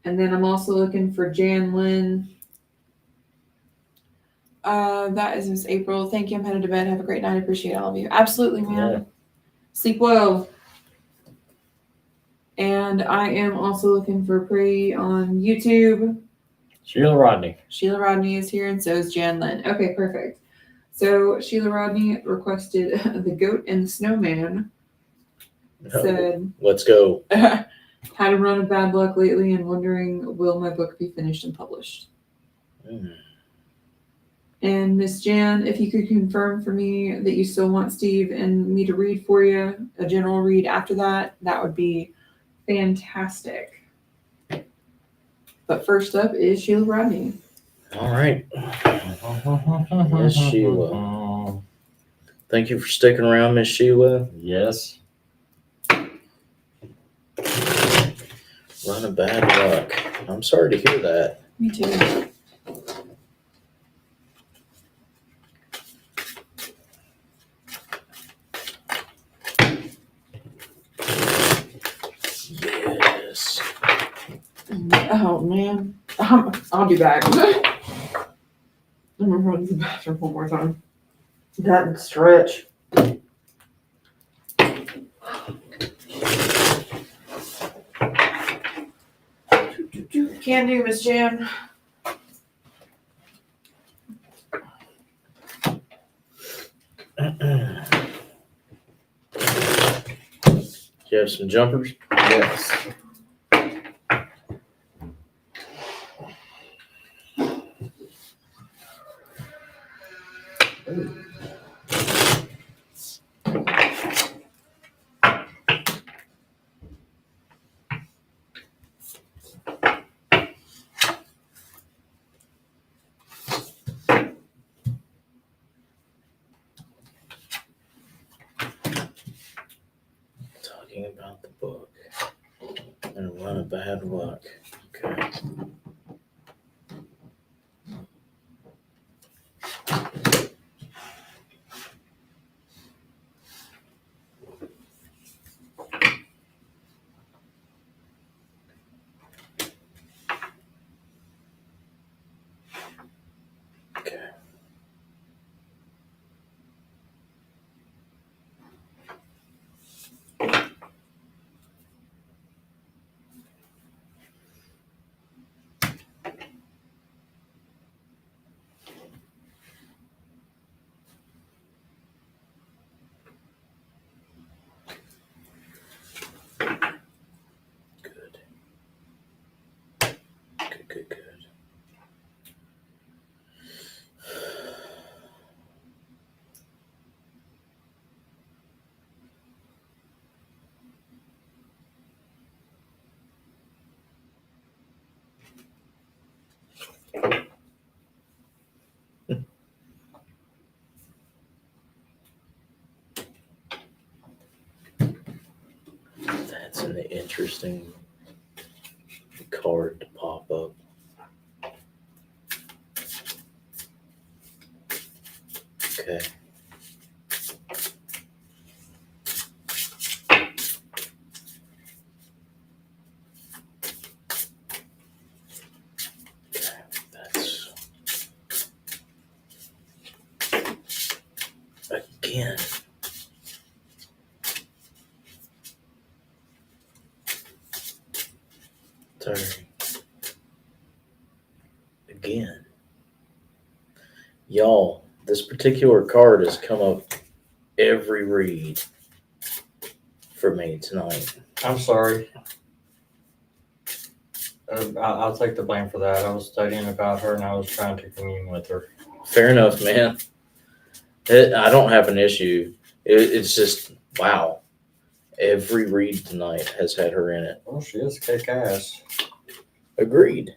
And then I'm also looking for Jan Lynn. That is Miss April. Thank you. I'm headed to bed. Have a great night. I appreciate all of you. Absolutely, man. Yeah. Sleep well. And I am also looking for Prey on YouTube. Sheila Rodney. Sheila Rodney is here, and so is Jan Lynn. Okay, perfect. So Sheila Rodney requested The Goat and the Snowman. Said, Let's go. had a run of bad luck lately and wondering, will my book be finished and published? Mm. And Miss Jan, if you could confirm for me that you still want Steve and me to read for you, a general read after that, that would be fantastic. But first up is Sheila Rodney. All right. Miss Sheila. Thank you for sticking around, Miss Sheila. Yes. Run of bad luck. I'm sorry to hear that. Me too. Yes. Oh man, I'll be back. I'm gonna run to the bathroom one more time. That and stretch. Can do, Miss Jan. You have some jumpers? Yes. Talking about the book and a run of bad luck. Okay. Okay. Good. Good, good, good. That's an interesting card to pop up. Okay. That's again. Sorry. Again. Y'all, this particular card has come up every read for me tonight. I'm sorry. I'll take the blame for that. I was studying about her and I was trying to commune with her. Fair enough, man. I don't have an issue. It's just, wow. Every read tonight has had her in it. Well, she is kick ass. Agreed.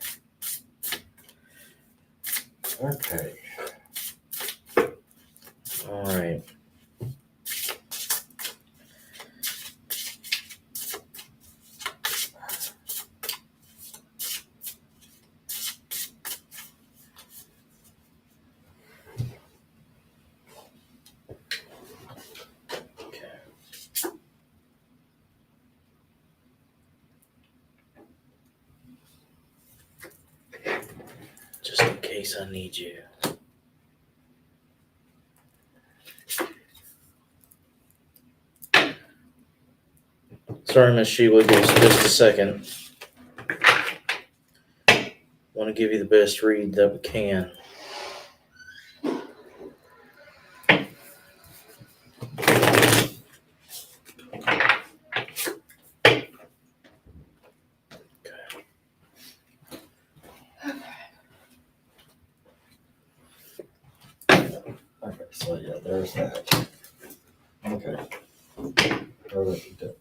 Okay. All right. case I need you. Sorry, Miss Sheila, give us just a second. Want to give you the best read that we can. Okay, so yeah, there's that. Okay. Okay.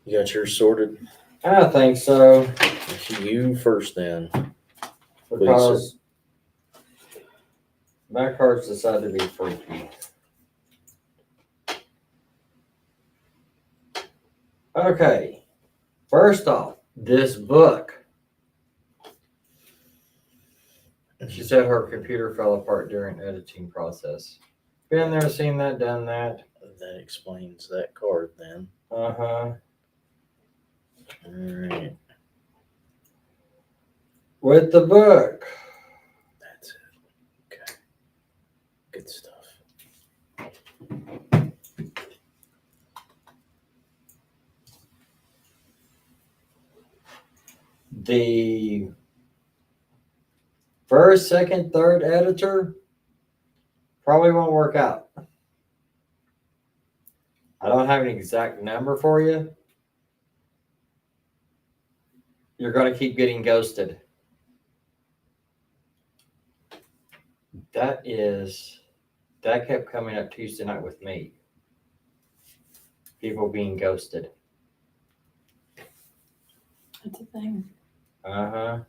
You got yours sorted? I think so, You first then. because my cards decide to be freaky. Okay, first off, this book. She said her computer fell apart during editing process. Been there, seen that, done that. That explains that card then. Uh-huh. Alright, With the book. that's it. Okay. Good stuff. The first, second, third editor probably won't work out. I don't have an exact number for you. You're going to keep getting ghosted. That kept coming up Tuesday night with me. People being ghosted. That's a thing. Uh-huh.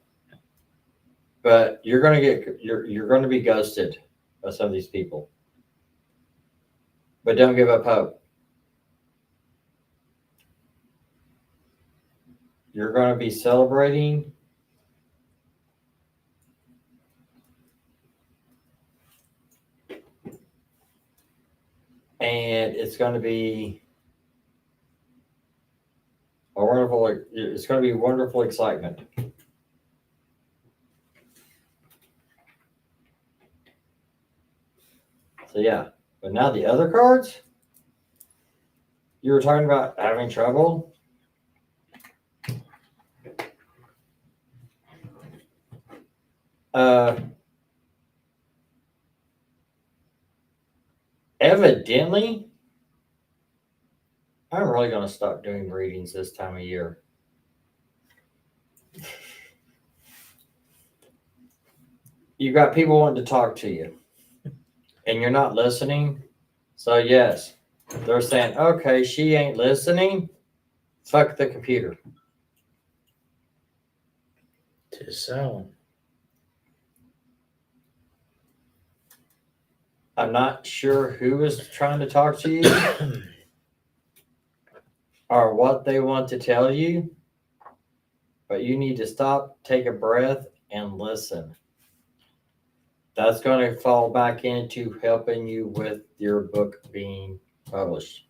But you're gonna be ghosted by some of these people. But don't give up hope. You're gonna be celebrating. And it's gonna be it's gonna be wonderful excitement. So yeah, but now the other cards, you were talking about having trouble. Evidently, I'm really gonna stop doing readings this time of year. You got people wanting to talk to you, and you're not listening. So yes, they're saying, okay, she ain't listening. Fuck the computer. Tis so. I'm not sure who is trying to talk to you or what they want to tell you, but you need to stop, take a breath, and listen. That's going to fall back into helping you with your book being published.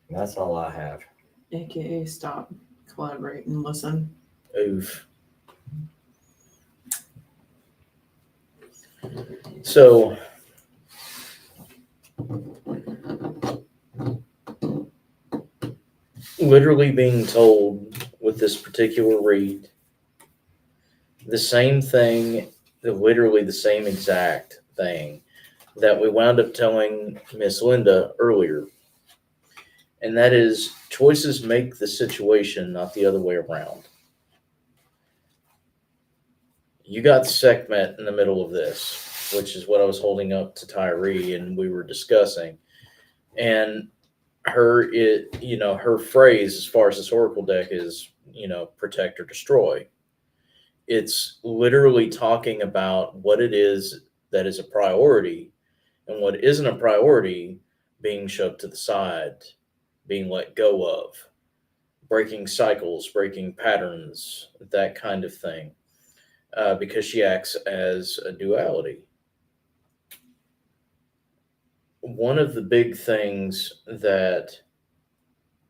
And that's all I have. AKA stop, collaborate, and listen. Oof. So, literally being told with this particular read, the same thing, literally the same exact thing that we wound up telling Miss Linda earlier. And that is, choices make the situation, not the other way around. You got Sekhmet in the middle of this, which is what I was holding up to Tyree and we were discussing. And her phrase as far as this Oracle deck is, protect or destroy. It's literally talking about what it is that is a priority and what isn't a priority being shoved to the side, being let go of, breaking cycles, breaking patterns, that kind of thing. Because she acts as a duality. one of the big things that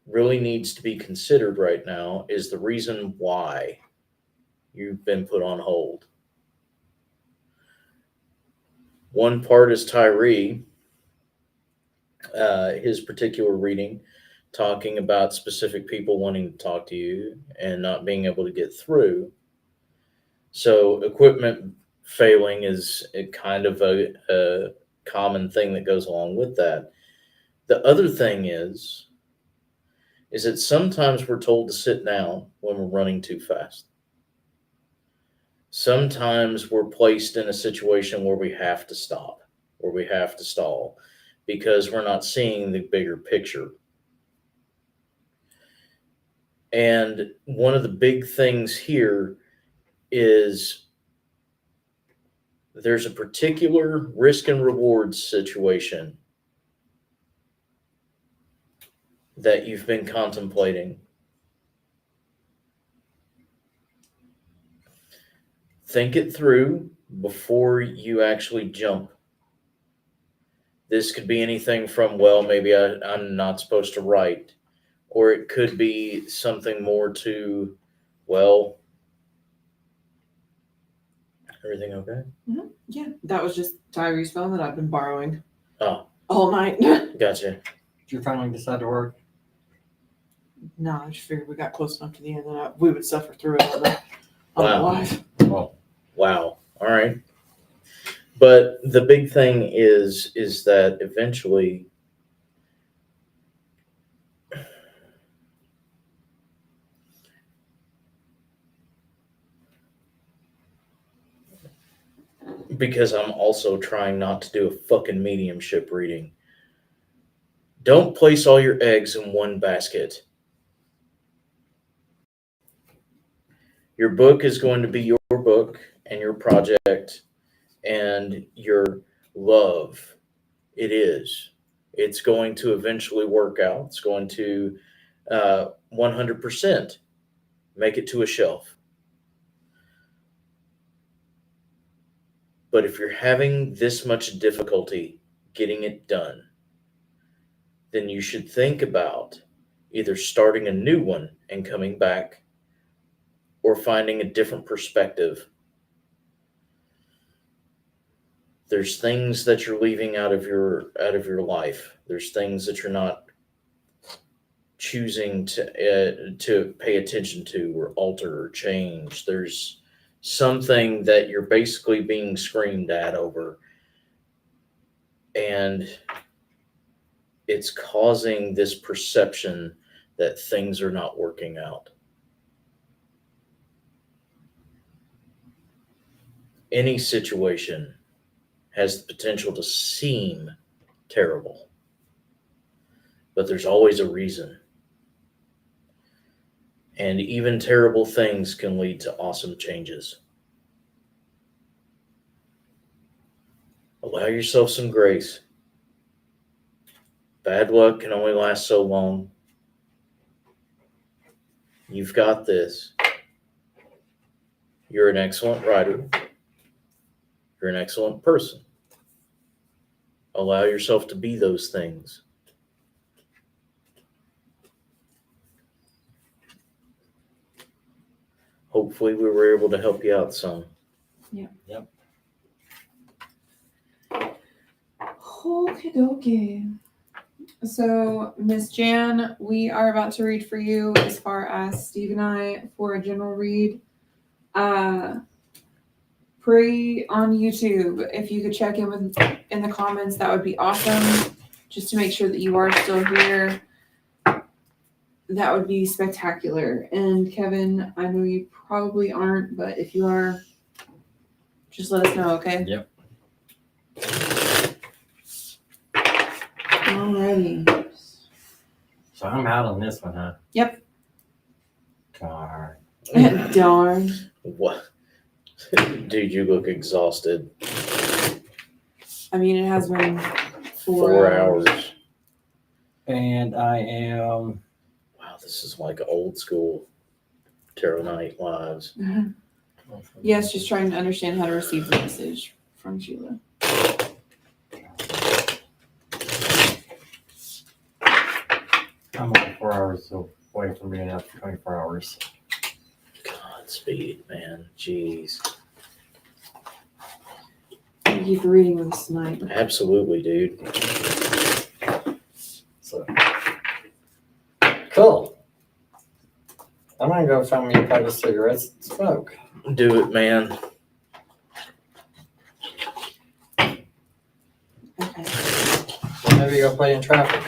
really needs to be considered right now is the reason why you've been put on hold. One part is Tyree, his particular reading, talking about specific people wanting to talk to you and not being able to get through. So equipment failing is a kind of a common thing that goes along with that. The other thing is that sometimes we're told to sit down when we're running too fast. Sometimes we're placed in a situation where we have to stop, where we have to stall, because we're not seeing the bigger picture. And one of the big things here is there's a particular risk and reward situation that you've been contemplating. Think it through before you actually jump. This could be anything from, well, maybe I'm not supposed to write, or it could be something more to, well, everything okay? Yeah, that was just Tyree's phone that I've been borrowing Oh, all night. gotcha. Did you finally decide to work? No, I just figured we got close enough to the end that we would suffer through it on the Wow. live. Well, Wow. All right. But the big thing is that eventually because I'm also trying not to do a fucking mediumship reading. Don't place all your eggs in one basket. Your book is going to be your book and your project and your love. It is. It's going to eventually work out. It's going to 100% make it to a shelf. But if you're having this much difficulty getting it done, then you should think about either starting a new one and coming back, or finding a different perspective. There's things that you're leaving out of your life. There's things that you're not choosing to pay attention to or alter or change. There's something that you're basically being screamed at over, and it's causing this perception that things are not working out. Any situation has the potential to seem terrible, but there's always a reason. And even terrible things can lead to awesome changes. Allow yourself some grace. Bad luck can only last so long. You've got this. You're an excellent writer. You're an excellent person. Allow yourself to be those things. Hopefully we were able to help you out some. Okie dokie. So, Miss Jan, we are about to read for you as far as Steve and I for a general read. Pre on YouTube, if you could check in in the comments, that would be awesome. Just to make sure that you are still here. That would be spectacular. And Kevin, I know you probably aren't, but if you are, just let us know, okay? Yep. Alrighty. So I'm out on this one, huh? Yep. Darn. Darn. What? Dude, you look exhausted. I mean, it has been 4 hours. And I am. Wow, this is like old school Tarot Night Lives. Yes, just trying to understand how to receive the message from Sheila. I'm only 4 hours away from being out for 24 hours. Godspeed, man. Jeez. Thank you for reading with us tonight. Absolutely, dude. So cool. I'm gonna go find me a pack of cigarettes and smoke. Do it, man. Okay. Well, maybe go play in traffic.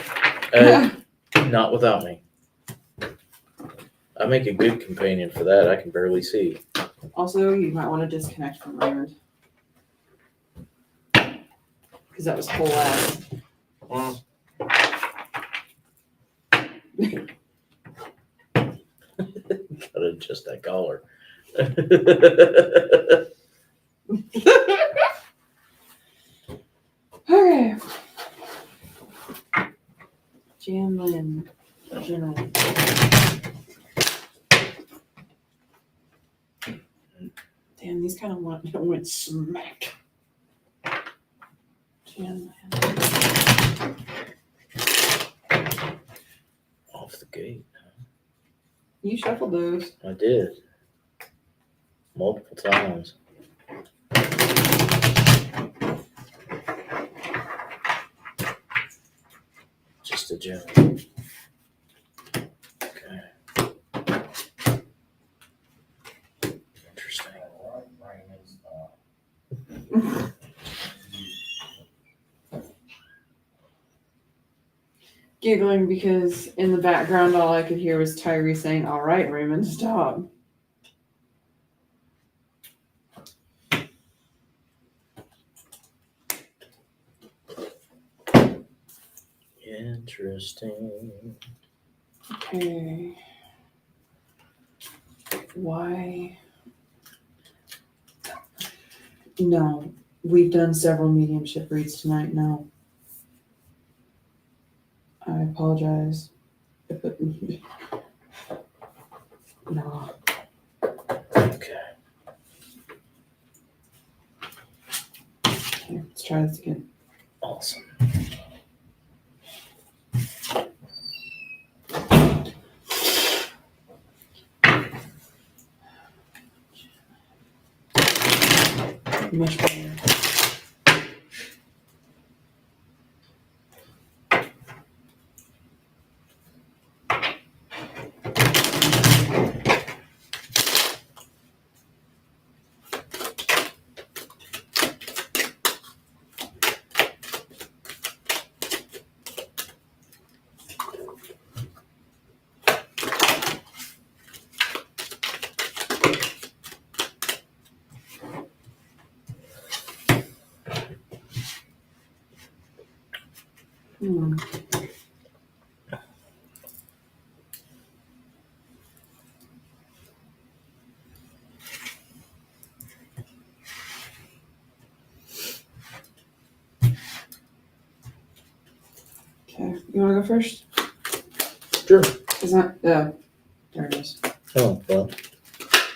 Not without me. I make a good companion for that. I can barely see. Also, you might want to disconnect from Raymond. Because that was whole ass. Gotta adjust that collar. Okay. Janlin General. Damn, these kind of went smack. Janlin. Off the gate. You shuffled those. I did. Multiple times. Just a joke. Okay. Interesting. Giggling because in the background all I could hear was Tyree saying, "All right, Raymond, stop." Interesting. Okay. Why? No. We've done several mediumship reads tonight. No. I apologize. No. Okay. Okay, let's try this again. Awesome. Much better. Hmm. Okay, you want to go first? Sure. Is that there it is. Oh, well,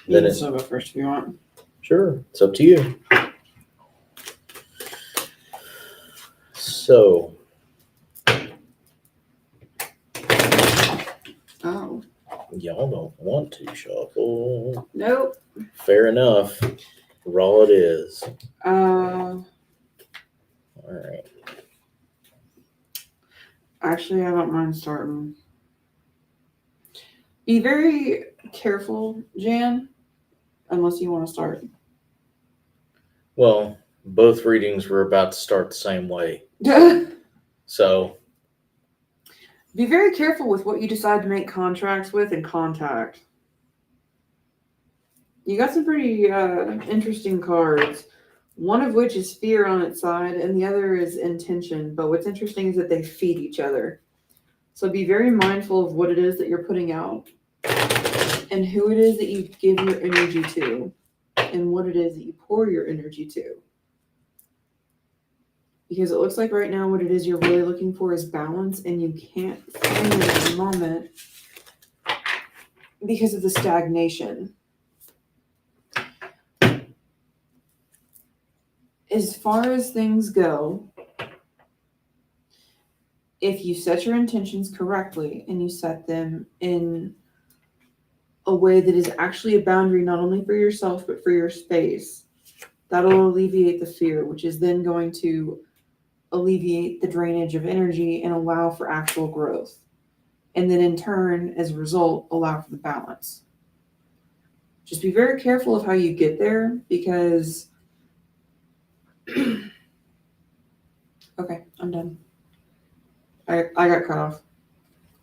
You Then can it's- still go first if you want. sure. It's up to you. So, Oh y'all don't want to shuffle. nope. Fair enough. Raw it is. Uh, All right. actually, I don't mind starting. Be very careful, Jan, unless you want to start. Well, both readings were about to start the same way. So, Be very careful with what you decide to make contracts with and contact. You got some pretty interesting cards. One of which is fear on its side, and the other is intention. But what's interesting is that they feed each other. So be very mindful of what it is that you're putting out, and who it is that you give your energy to, and what it is that you pour your energy to. Because it looks like right now what it is you're really looking for is balance, and you can't find it at the moment because of the stagnation. As far as things go, if you set your intentions correctly and you set them in a way that is actually a boundary not only for yourself but for your space, that'll alleviate the fear, which is then going to alleviate the drainage of energy and allow for actual growth. And then in turn, as a result, allow for the balance. Just be very careful of how you get there because okay, I'm done. I got cut off.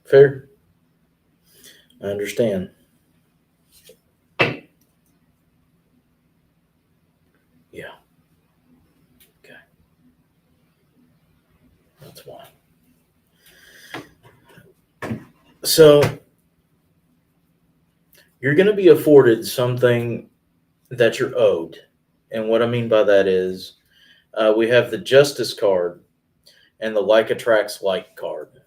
Fair. I understand. Yeah. Okay. That's why. So you're going to be afforded something that you're owed. And what I mean by that is we have the justice card and the like attracts like card.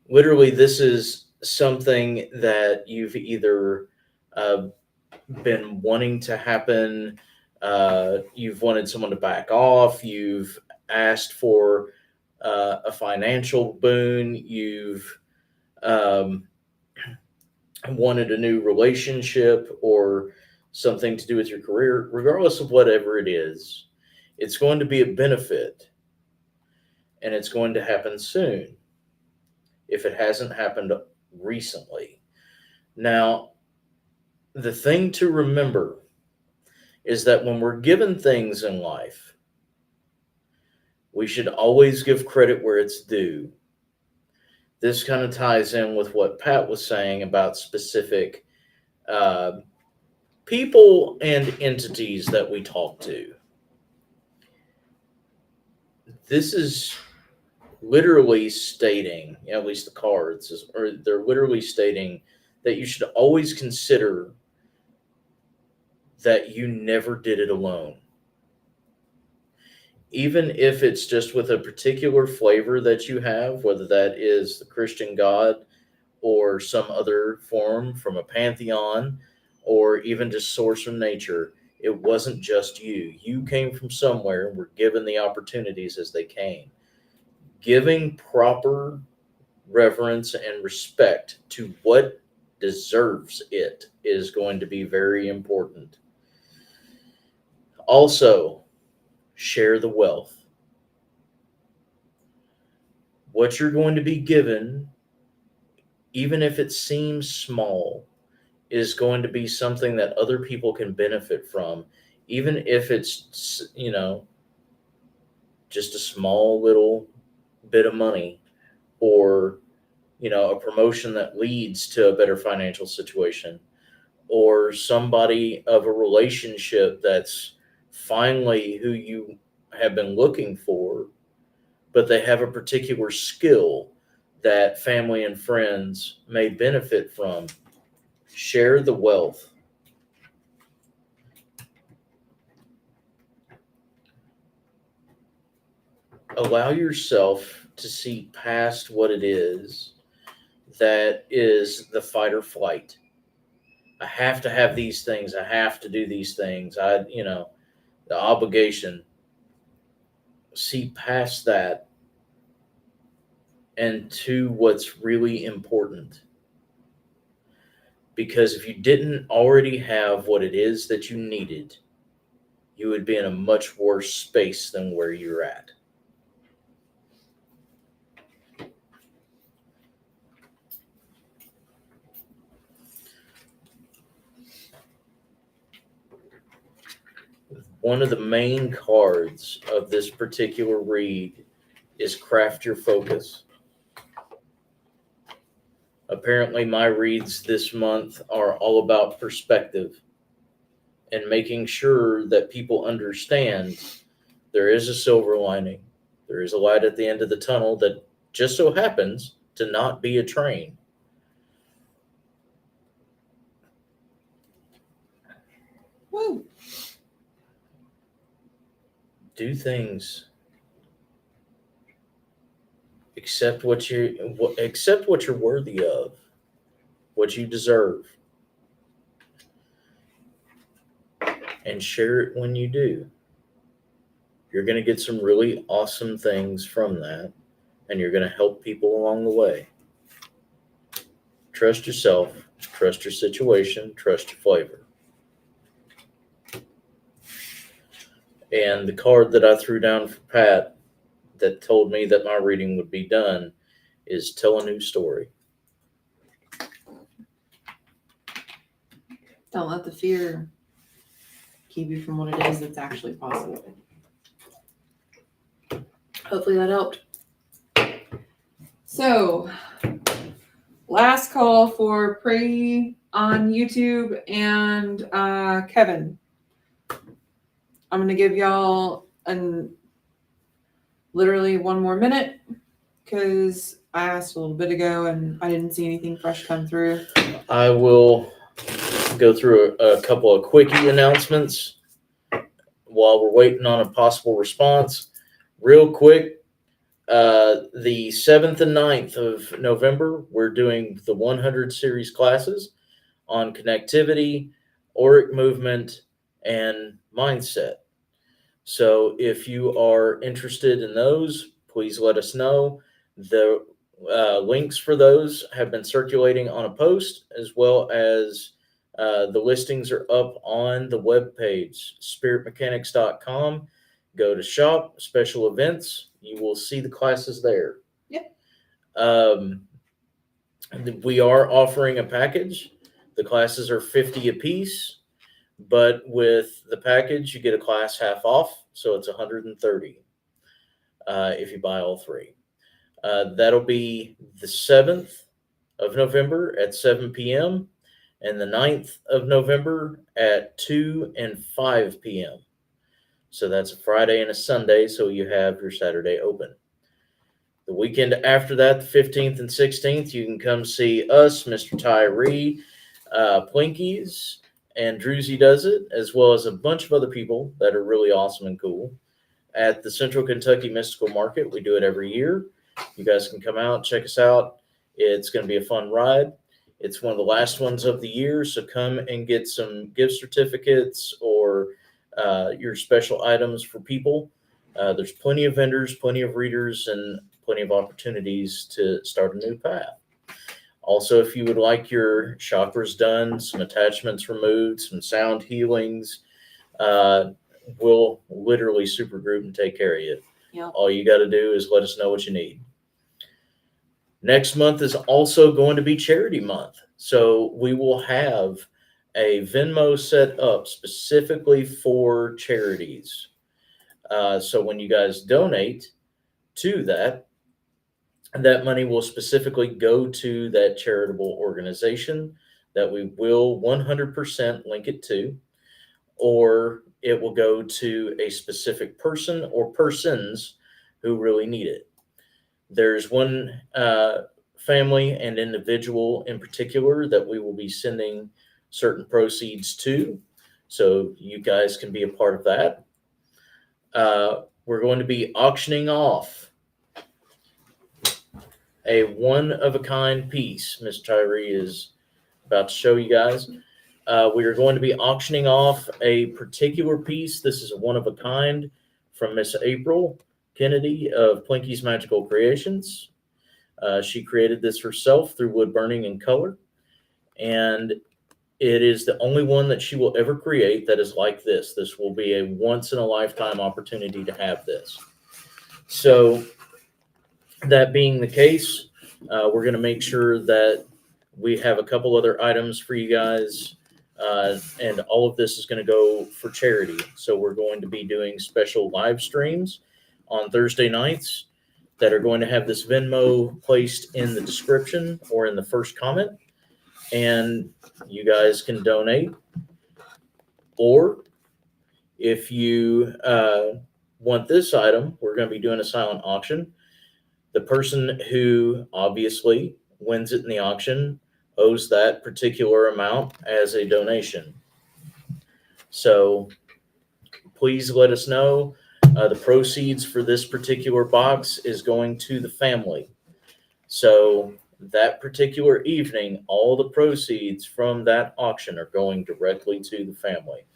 Literally, this is something that you've either been wanting to happen, you've wanted someone to back off, you've asked for a financial boon, you've wanted a new relationship or something to do with your career. Regardless of whatever it is, it's going to be a benefit and it's going to happen soon if it hasn't happened recently. Now, the thing to remember is that when we're given things in life, we should always give credit where it's due. This kind of ties in with what Pat was saying about specific people and entities that we talk to. This is literally stating, at least the cards, or they're literally stating that you should always consider that you never did it alone. Even if it's just with a particular flavor that you have, whether that is the Christian God or some other form from a pantheon or even just source from nature, it wasn't just you. You came from somewhere and were given the opportunities as they came. Giving proper reverence and respect to what deserves it is going to be very important. Also, share the wealth. What you're going to be given, even if it seems small, is going to be something that other people can benefit from, even if it's, just a small little bit of money or, a promotion that leads to a better financial situation or somebody of a relationship that's finally who you have been looking for, but they have a particular skill that family and friends may benefit from. Share the wealth. Allow yourself to see past what it is that is the fight or flight. I have to have these things. I have to do these things. The obligation. See past that and to what's really important. Because if you didn't already have what it is that you needed, you would be in a much worse space than where you're at. One of the main cards of this particular read is Craft Your Focus. Apparently, my reads this month are all about perspective and making sure that people understand there is a silver lining. There is a light at the end of the tunnel that just so happens to not be a train. Woo. Do things. Accept what you're worthy of, what you deserve, and share it when you do. You're going to get some really awesome things from that, and you're going to help people along the way. Trust yourself, trust your situation, trust your flavor. And the card that I threw down for Pat that told me that my reading would be done is tell a new story. Don't let the fear keep you from what it is that's actually possible. Hopefully that helped. So, last call for Pray on YouTube and Kevin. I'm gonna give y'all literally one more minute because I asked a little bit ago and I didn't see anything fresh come through. I will go through a couple of quickie announcements while we're waiting on a possible response. Real quick, the 7th and 9th of November, we're doing the 100 series classes on connectivity, auric movement, and mindset. So if you are interested in those, please let us know. The links for those have been circulating on a post, as well as the listings are up on the webpage, spiritmechanics.com. Go to shop, special events. You will see the classes there. Yep. We are offering a package. The classes are $50 a piece, but with the package, you get a class half off, so it's $130 if you buy all three. That'll be the 7th of November at 7 p.m. and the 9th of November at 2 and 5 p.m. So that's a Friday and a Sunday, so you have your Saturday open. The weekend after that, the 15th and 16th, you can come see us, Mr. Tyree, Plinkies, and Druzy Does It, as well as a bunch of other people that are really awesome and cool at the Central Kentucky Mystical Market. We do it every year. You guys can come out, check us out. It's going to be a fun ride. It's one of the last ones of the year, so come and get some gift certificates or your special items for people. There's plenty of vendors, plenty of readers, and plenty of opportunities to start a new path. Also, if you would like your chakras done, some attachments removed, some sound healings, we'll literally super group and take care of you. Yep. All you got to do is let us know what you need. Next month is also going to be charity month. So we will have a Venmo set up specifically for charities. So when you guys donate to that, that money will specifically go to that charitable organization that we will 100% link it to, or it will go to a specific person or persons who really need it. There's one family and individual in particular that we will be sending certain proceeds to, so you guys can be a part of that. We're going to be auctioning off a one-of-a-kind piece. Miss Tyree is about to show you guys. We are going to be auctioning off a particular piece. This is a one-of-a-kind from Miss April Kennedy of Plinky's Magical Creations. She created this herself through wood burning and color, and it is the only one that she will ever create that is like this. This will be a once-in-a-lifetime opportunity to have this. So that being the case, we're going to make sure that we have a couple other items for you guys, and all of this is going to go for charity. So we're going to be doing special live streams on Thursday nights that are going to have this Venmo placed in the description or in the first comment, and you guys can donate. Or if you want this item, we're going to be doing a silent auction. The person who obviously wins it in the auction owes that particular amount as a donation. So please let us know. The proceeds for this particular box is going to the family. So that particular evening, all the proceeds from that auction are going directly to the family.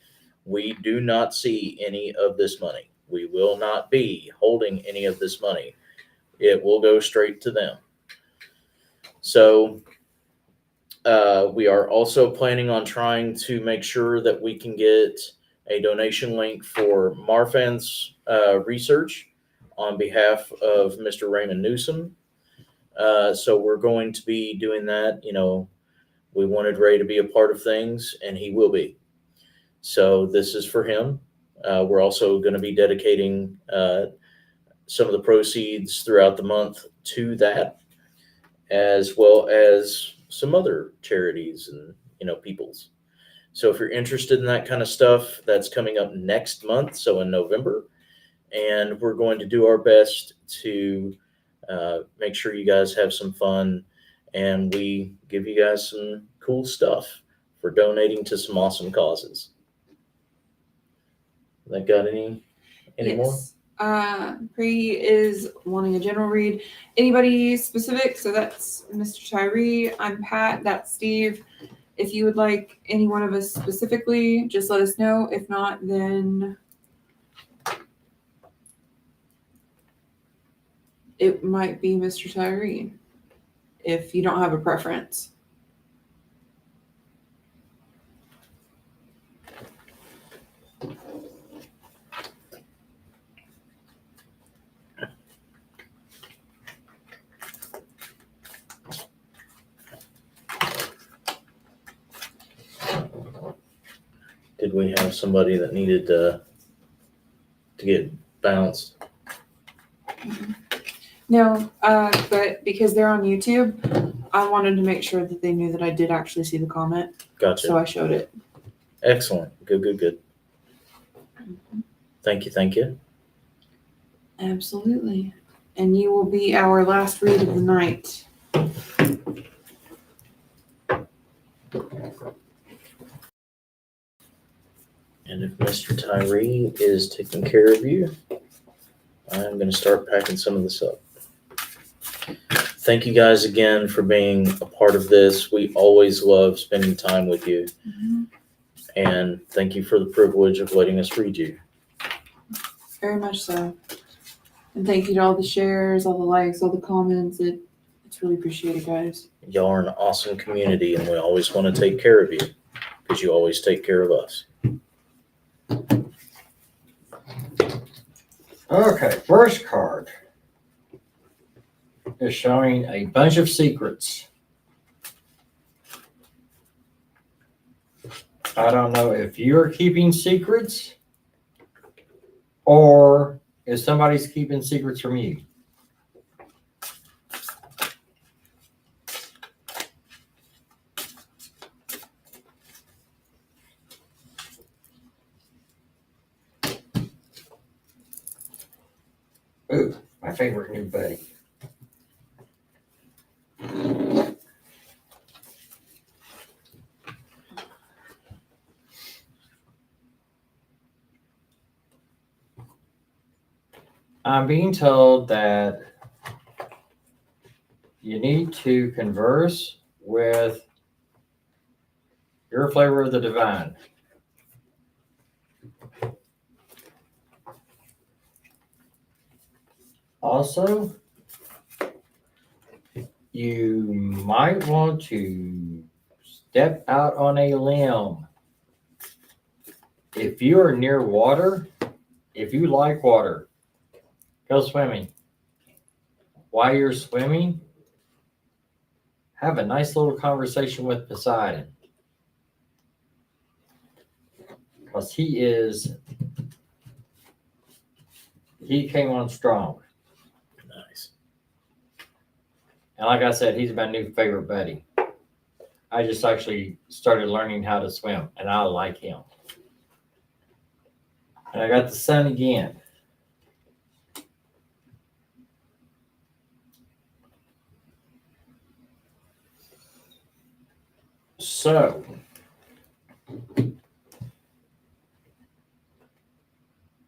We do not see any of this money. We will not be holding any of this money. It will go straight to them. So we are also planning on trying to make sure that we can get a donation link for Marfan's research on behalf of Mr. Raymond Newsom. So we're going to be doing that. You know, we wanted Ray to be a part of things, and he will be. So this is for him. We're also going to be dedicating some of the proceeds throughout the month to that, as well as some other charities and, you know, people's. So if you're interested in that kind of stuff, that's coming up next month, so in November. And we're going to do our best to make sure you guys have some fun, and we give you guys some cool stuff for donating to some awesome causes. That got any more? Yes. Bree is wanting a general read. Anybody specific? So that's Mr. Tyree. I'm Pat. That's Steve. If you would like any one of us specifically, just let us know. If not, then it might be Mr. Tyree. If you don't have a preference. Did we have somebody that needed to get bounced? No, but because they're on YouTube, I wanted to make sure that they knew that I did actually see the comment, Gotcha. so I showed it. Excellent. Good. Thank you. Absolutely. And you will be our last read of the night. And if Mr. Tyree is taking care of you, I'm going to start packing some of this up. Thank you guys again for being a part of this. We always love spending time with you. And thank you for the privilege of letting us read you. Very much so. And thank you to all the shares, all the likes, all the comments. It's really appreciated, guys. Y'all are an awesome community, and we always want to take care of you because you always take care of us. Okay, first card is showing a bunch of secrets. I don't know if you're keeping secrets or if somebody's keeping secrets from you. Ooh, my favorite new buddy. I'm being told that you need to converse with your flavor of the divine. Also, you might want to step out on a limb. If you are near water, if you like water, go swimming. While you're swimming, have a nice little conversation with Poseidon. Because he came on strong. Nice. And like I said, he's my new favorite buddy. I just actually started learning how to swim, and I like him. And I got the sun again. So,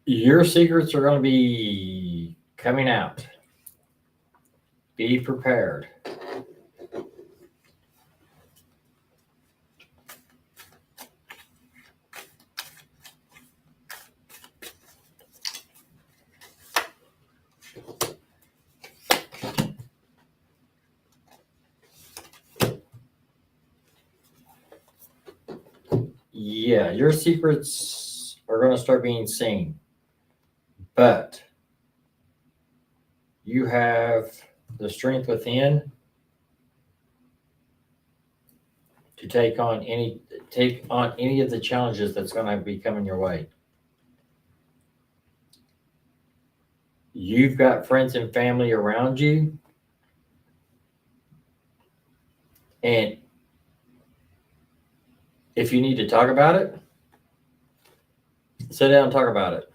your secrets are going to be coming out. Be prepared. Yeah, your secrets are going to start being seen. But you have the strength within to take on any of the challenges that's going to be coming your way. You've got friends and family around you, and if you need to talk about it, sit down and talk about it.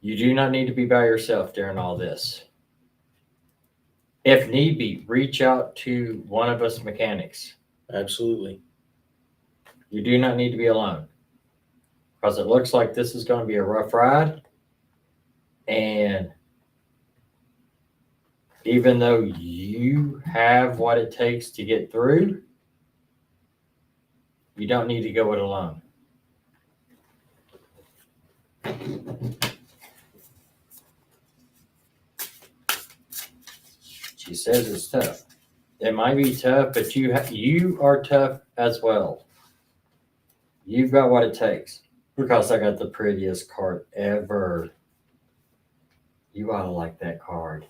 You do not need to be by yourself during all this. If need be, reach out to one of us mechanics. Absolutely. You do not need to be alone, because it looks like this is going to be a rough ride. And even though you have what it takes to get through, you don't need to go it alone. She says it's tough. It might be tough, but you are tough as well. You've got what it takes. Because I got the prettiest card ever. You ought to like that card.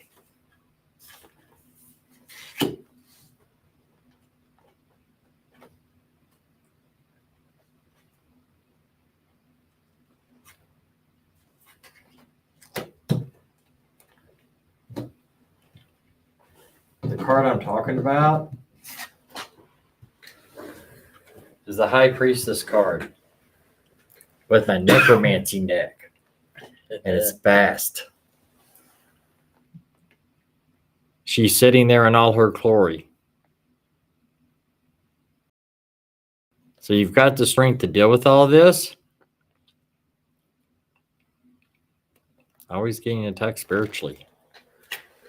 The card I'm talking about is the High Priestess card with my necromancy deck, and it's fast. She's sitting there in all her glory. So you've got the strength to deal with all this. Always getting attacked spiritually.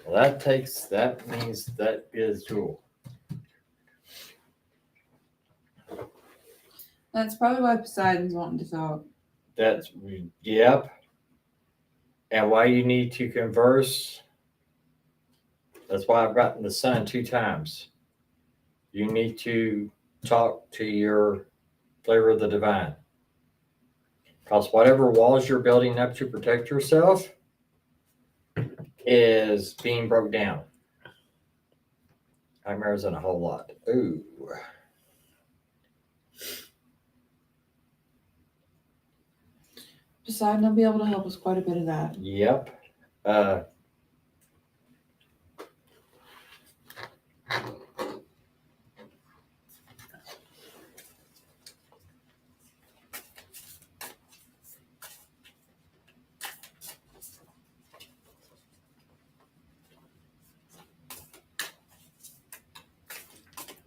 Well, that means that is cool. That's probably why Poseidon's wanting to talk. Yep. And why you need to converse. That's why I've gotten the sun 2 times. You need to talk to your flavor of the divine. Because whatever walls you're building up to protect yourself is being broke down. Nightmares and a whole lot. Ooh. Poseidon will be able to help us quite a bit of that. Yep.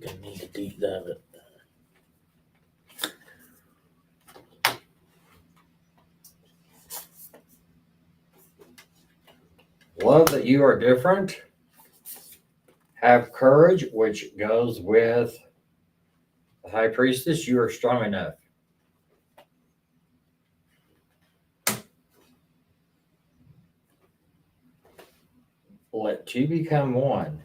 Gonna need to deep dive it. Love that you are different. Have courage, which goes with the High Priestess. You are strong enough. Let 2 become 1.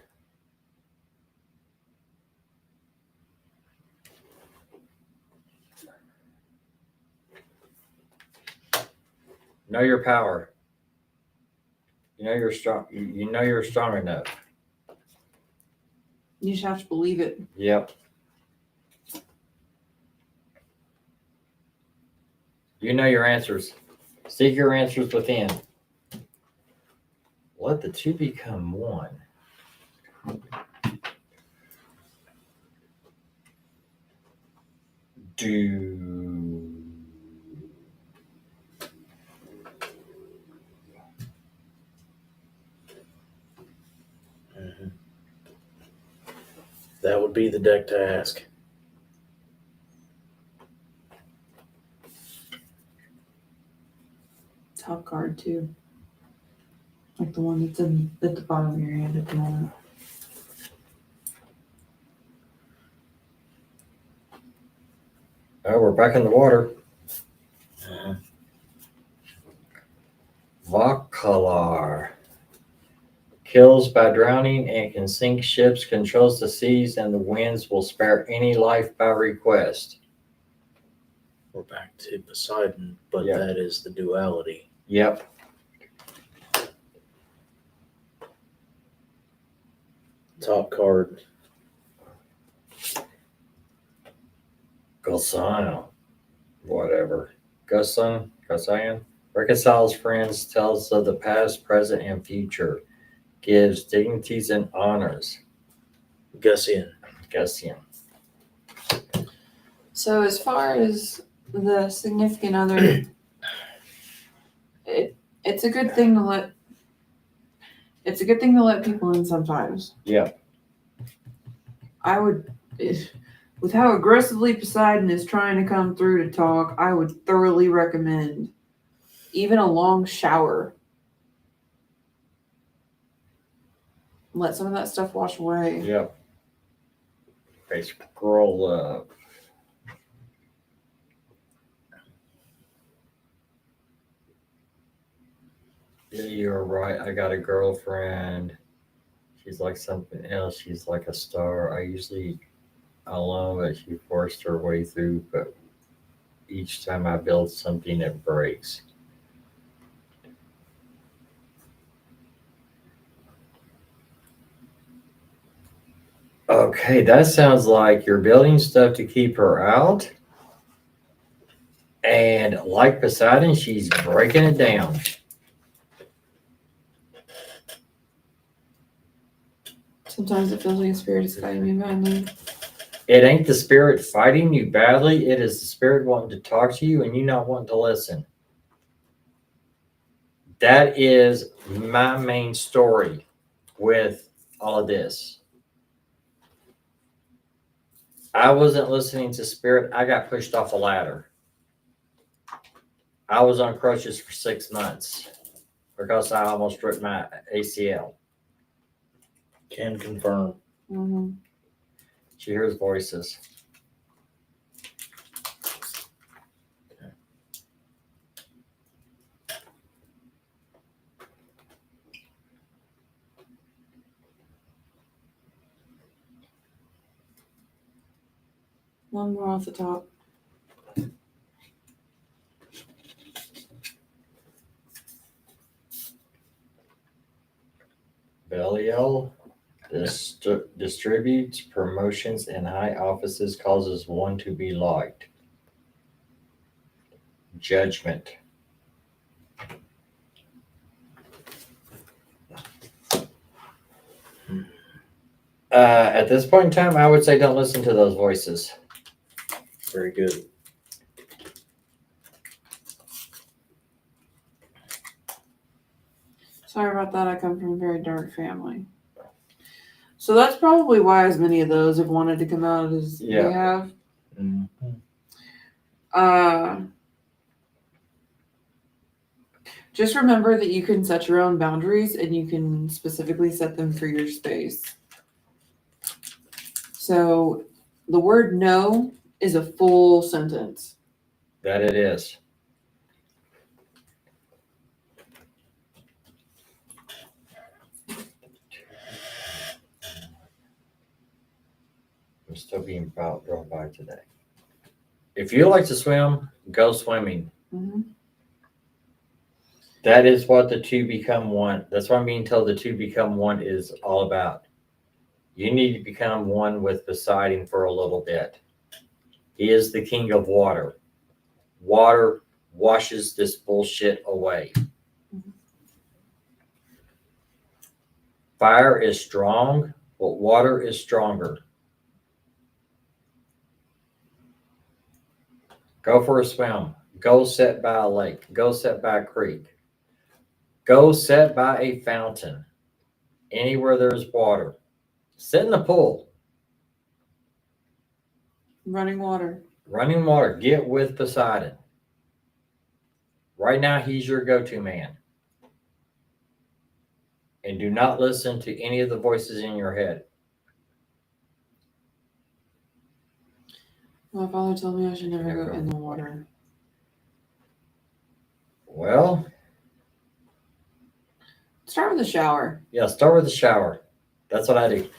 Know your power. You know you're strong. You know you're strong enough. You just have to believe it. Yep. You know your answers. Seek your answers within. Let the 2 become 1. Mhm. That would be the deck to ask. Top card too. Like the one that's at the bottom of your hand at the moment. Oh, we're back in the water. Vakalar. kills by drowning and can sink ships, controls the seas and the winds, will spare any life by request. We're back to Poseidon, but Yeah. that is the duality. Yep. Top card. Gosano. Whatever. Gosan. Reconciles friends, tells of the past, present, and future. Gives dignities and honors. Gussian. Gussian. So as far as the significant other, it's a good thing to let people in sometimes. Yeah. I would, with how aggressively Poseidon is trying to come through to talk, I would thoroughly recommend even a long shower. Let some of that stuff wash away. Yep. They scroll up. Yeah, you're right. I got a girlfriend. She's like something else. She's like a star. I usually alone, but she forced her way through. But each time I build something, it breaks. Okay, that sounds like you're building stuff to keep her out. And like Poseidon, she's breaking it down. Sometimes it feels like a spirit is guiding me badly. It ain't the spirit fighting you badly. It is the spirit wanting to talk to you and you not wanting to listen. That is my main story with all of this. I wasn't listening to spirit. I got pushed off a ladder. I was on crutches for 6 months because I almost ripped my ACL. Can confirm. Mm-hmm. She hears voices. One more off the top. Belial distributes promotions in high offices, causes one to be liked. Judgment. At this point in time, I would say don't listen to those voices. Very good. Sorry about that. I come from a very dark family. So that's probably why as many of those have wanted to come out as Yeah. they have. Mhm. Just remember that you can set your own boundaries and you can specifically set them for your space. So the word no is a full sentence. That it is. I'm still being drove by today. If you like to swim, go swimming. Mm-hmm. That is what the two become one. That's what I'm being told the two become one is all about. You need to become one with Poseidon for a little bit. He is the king of water. Water washes this bullshit away. Fire is strong, but water is stronger. Go for a swim. Go sit by a lake. Go sit by a creek. Go sit by a fountain. Anywhere there's water. Sit in the pool. Running water. Running water. Get with Poseidon. Right now, he's your go-to man. And do not listen to any of the voices in your head. My father told me I should never go in the water. Well, It's Start with a shower. Yeah, start with the shower. That's what I do.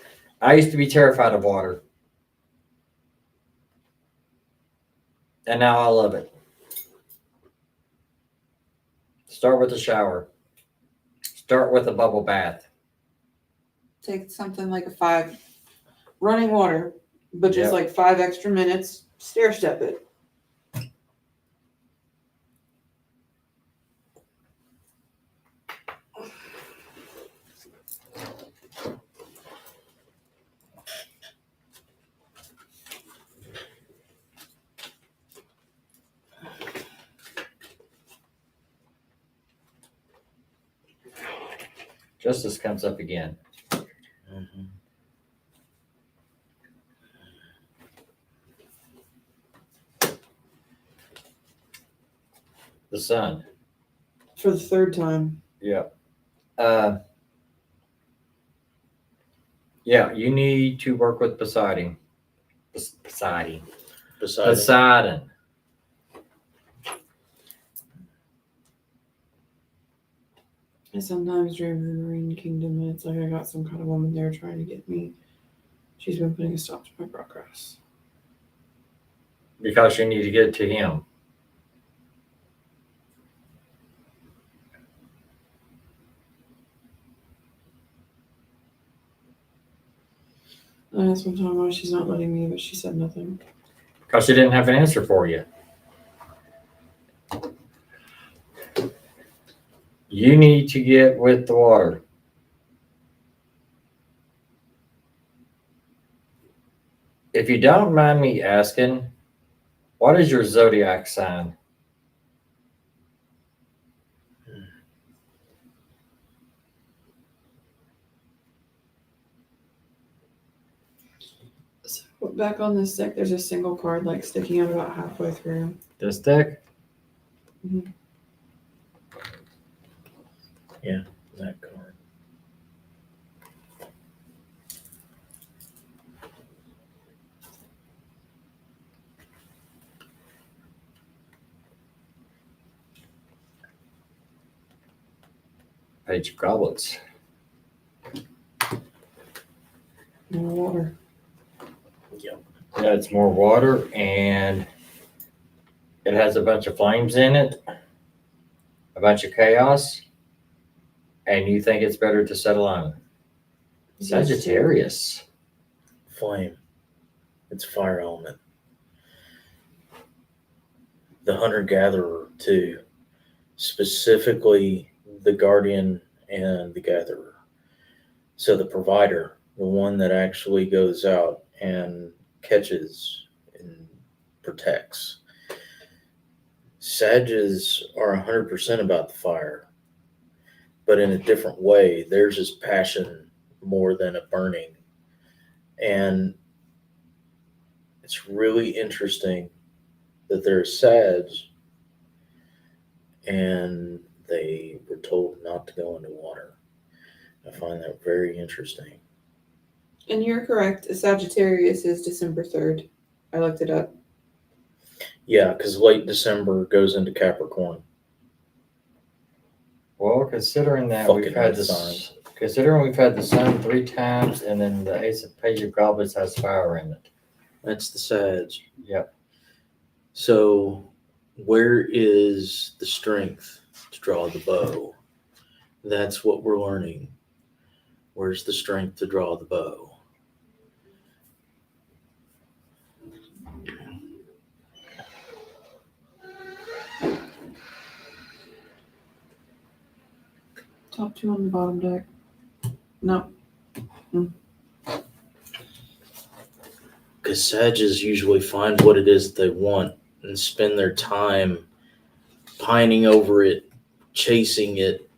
I used to be terrified of water. And now I love it. Start with the shower. Start with a bubble bath. Take something like a 5 running water, but just Yep. like 5 extra minutes. Stair step it. Justice comes up again. Mhm. The sun. For the 3rd time. Yeah, you need to work with Poseidon. Poseidon. Besides, Poseidon. I sometimes dream of the Marine Kingdom, and it's like I got some kind of woman there trying to get me. She's been putting a stop to my progress. Because you need to get to him. I asked one time why she's not letting me, but she said nothing. Because she didn't have an answer for you. You need to get with the water. If you don't mind me asking, what is your zodiac sign? So back on this deck, there's a single card like sticking out about halfway through. This deck? that card. Page of Goblets. More water. Yep. Yeah, it's more water and it has a bunch of flames in it, a bunch of chaos, and you think it's better to settle on Sagittarius. Flame. It's fire element. The hunter-gatherer too. Specifically the guardian and the gatherer. So the provider, the one that actually goes out and catches and protects. Sages are 100% about the fire, but in a different way. Theirs is passion more than a burning. And it's really interesting that they're Sag and they were told not to go into water. I find that very interesting. And you're correct. A Sagittarius is December 3rd. I looked it up. Yeah, because late December goes into Capricorn. Well, considering that Fucking we've had red this, signs. considering we've had the sun 3 times, and then the Page of Goblets has fire in it. That's the Sag. Yep. So where is the strength to draw the bow? That's what we're learning. Where's the strength to draw the bow? Top 2 on the bottom deck. No. Because Sages usually find what it is they want and spend their time pining over it, chasing it,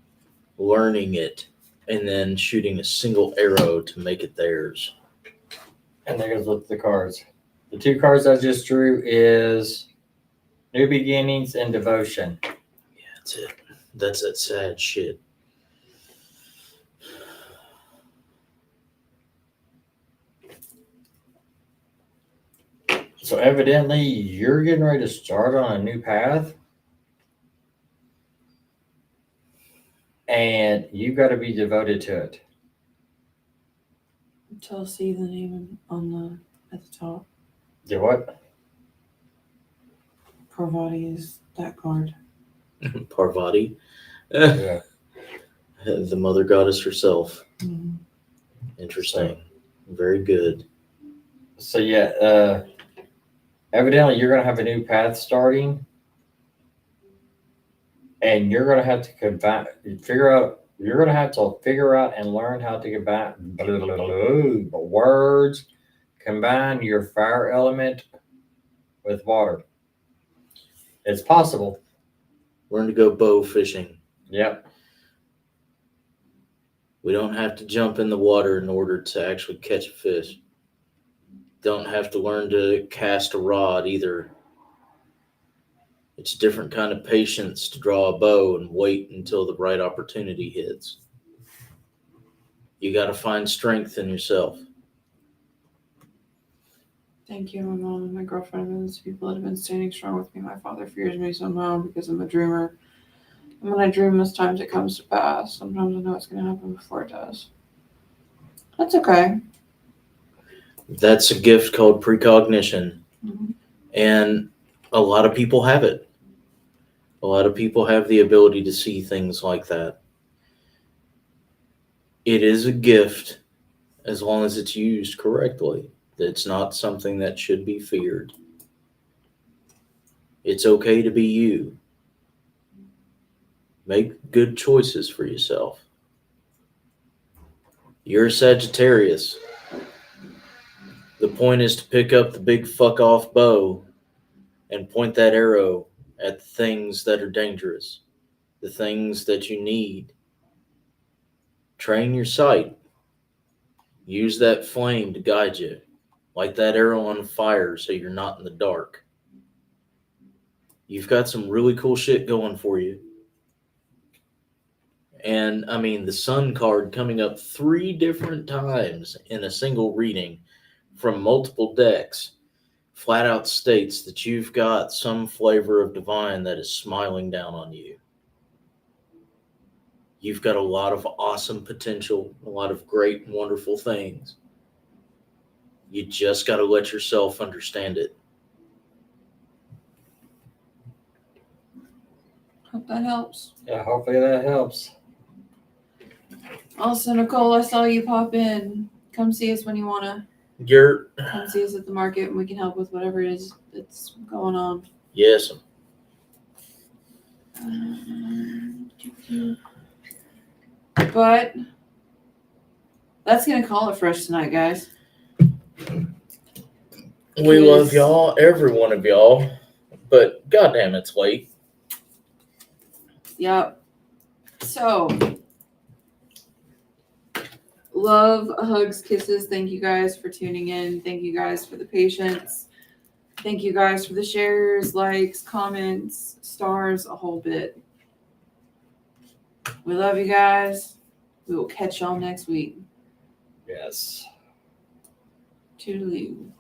learning it, and then shooting a single arrow to make it theirs. And there goes with the cards. The 2 cards I just drew is New Beginnings and Devotion. Yeah, that's it. That's that sad shit. So evidently you're getting ready to start on a new path. and you got to be devoted to it. Tell see the name at the top. Do what? Parvati is that card. Parvati, Yeah. the mother goddess herself. Mhm. Interesting. Very good. So yeah, evidently you're gonna have a new path starting, and you're gonna have to figure out. You're gonna have to figure out and learn how to combine your fire element with water. It's possible. Learn to go bow fishing. Yep. We don't have to jump in the water in order to actually catch a fish. Don't have to learn to cast a rod either. It's a different kind of patience to draw a bow and wait until the right opportunity hits. You got to find strength in yourself. Thank you, my mom and my girlfriend and those people that have been standing strong with me. My father fears me somehow because I'm a dreamer. And when I dream, most times it comes to pass. Sometimes I know it's going to happen before it does. That's okay. That's a gift called precognition. Mhm. And a lot of people have it. A lot of people have the ability to see things like that. It is a gift as long as it's used correctly. It's not something that should be feared. It's okay to be you. Make good choices for yourself. You're a Sagittarius. The point is to pick up the big fuck off bow and point that arrow at the things that are dangerous, the things that you need. Train your sight. Use that flame to guide you. Light that arrow on fire so you're not in the dark. You've got some really cool shit going for you. And I mean, the Sun card coming up 3 different times in a single reading from multiple decks flat out states that you've got some flavor of divine that is smiling down on you. You've got a lot of awesome potential, a lot of great and wonderful things. You just got to let yourself understand it. Hope that helps. Yeah. Hopefully that helps. Also, Nicole, I saw you pop in. Come see us when you want to. You're, Come see us at the market and we can help with whatever it is that's going on. yes, But that's going to call it for us tonight, guys. we love y'all, every one of y'all, but goddamn, it's late. Yep. So, love, hugs, kisses. Thank you guys for tuning in. Thank you guys for the patience. Thank you guys for the shares, likes, comments, stars, a whole bit. We love you guys. We will catch y'all next week. Yes. Toodaloo.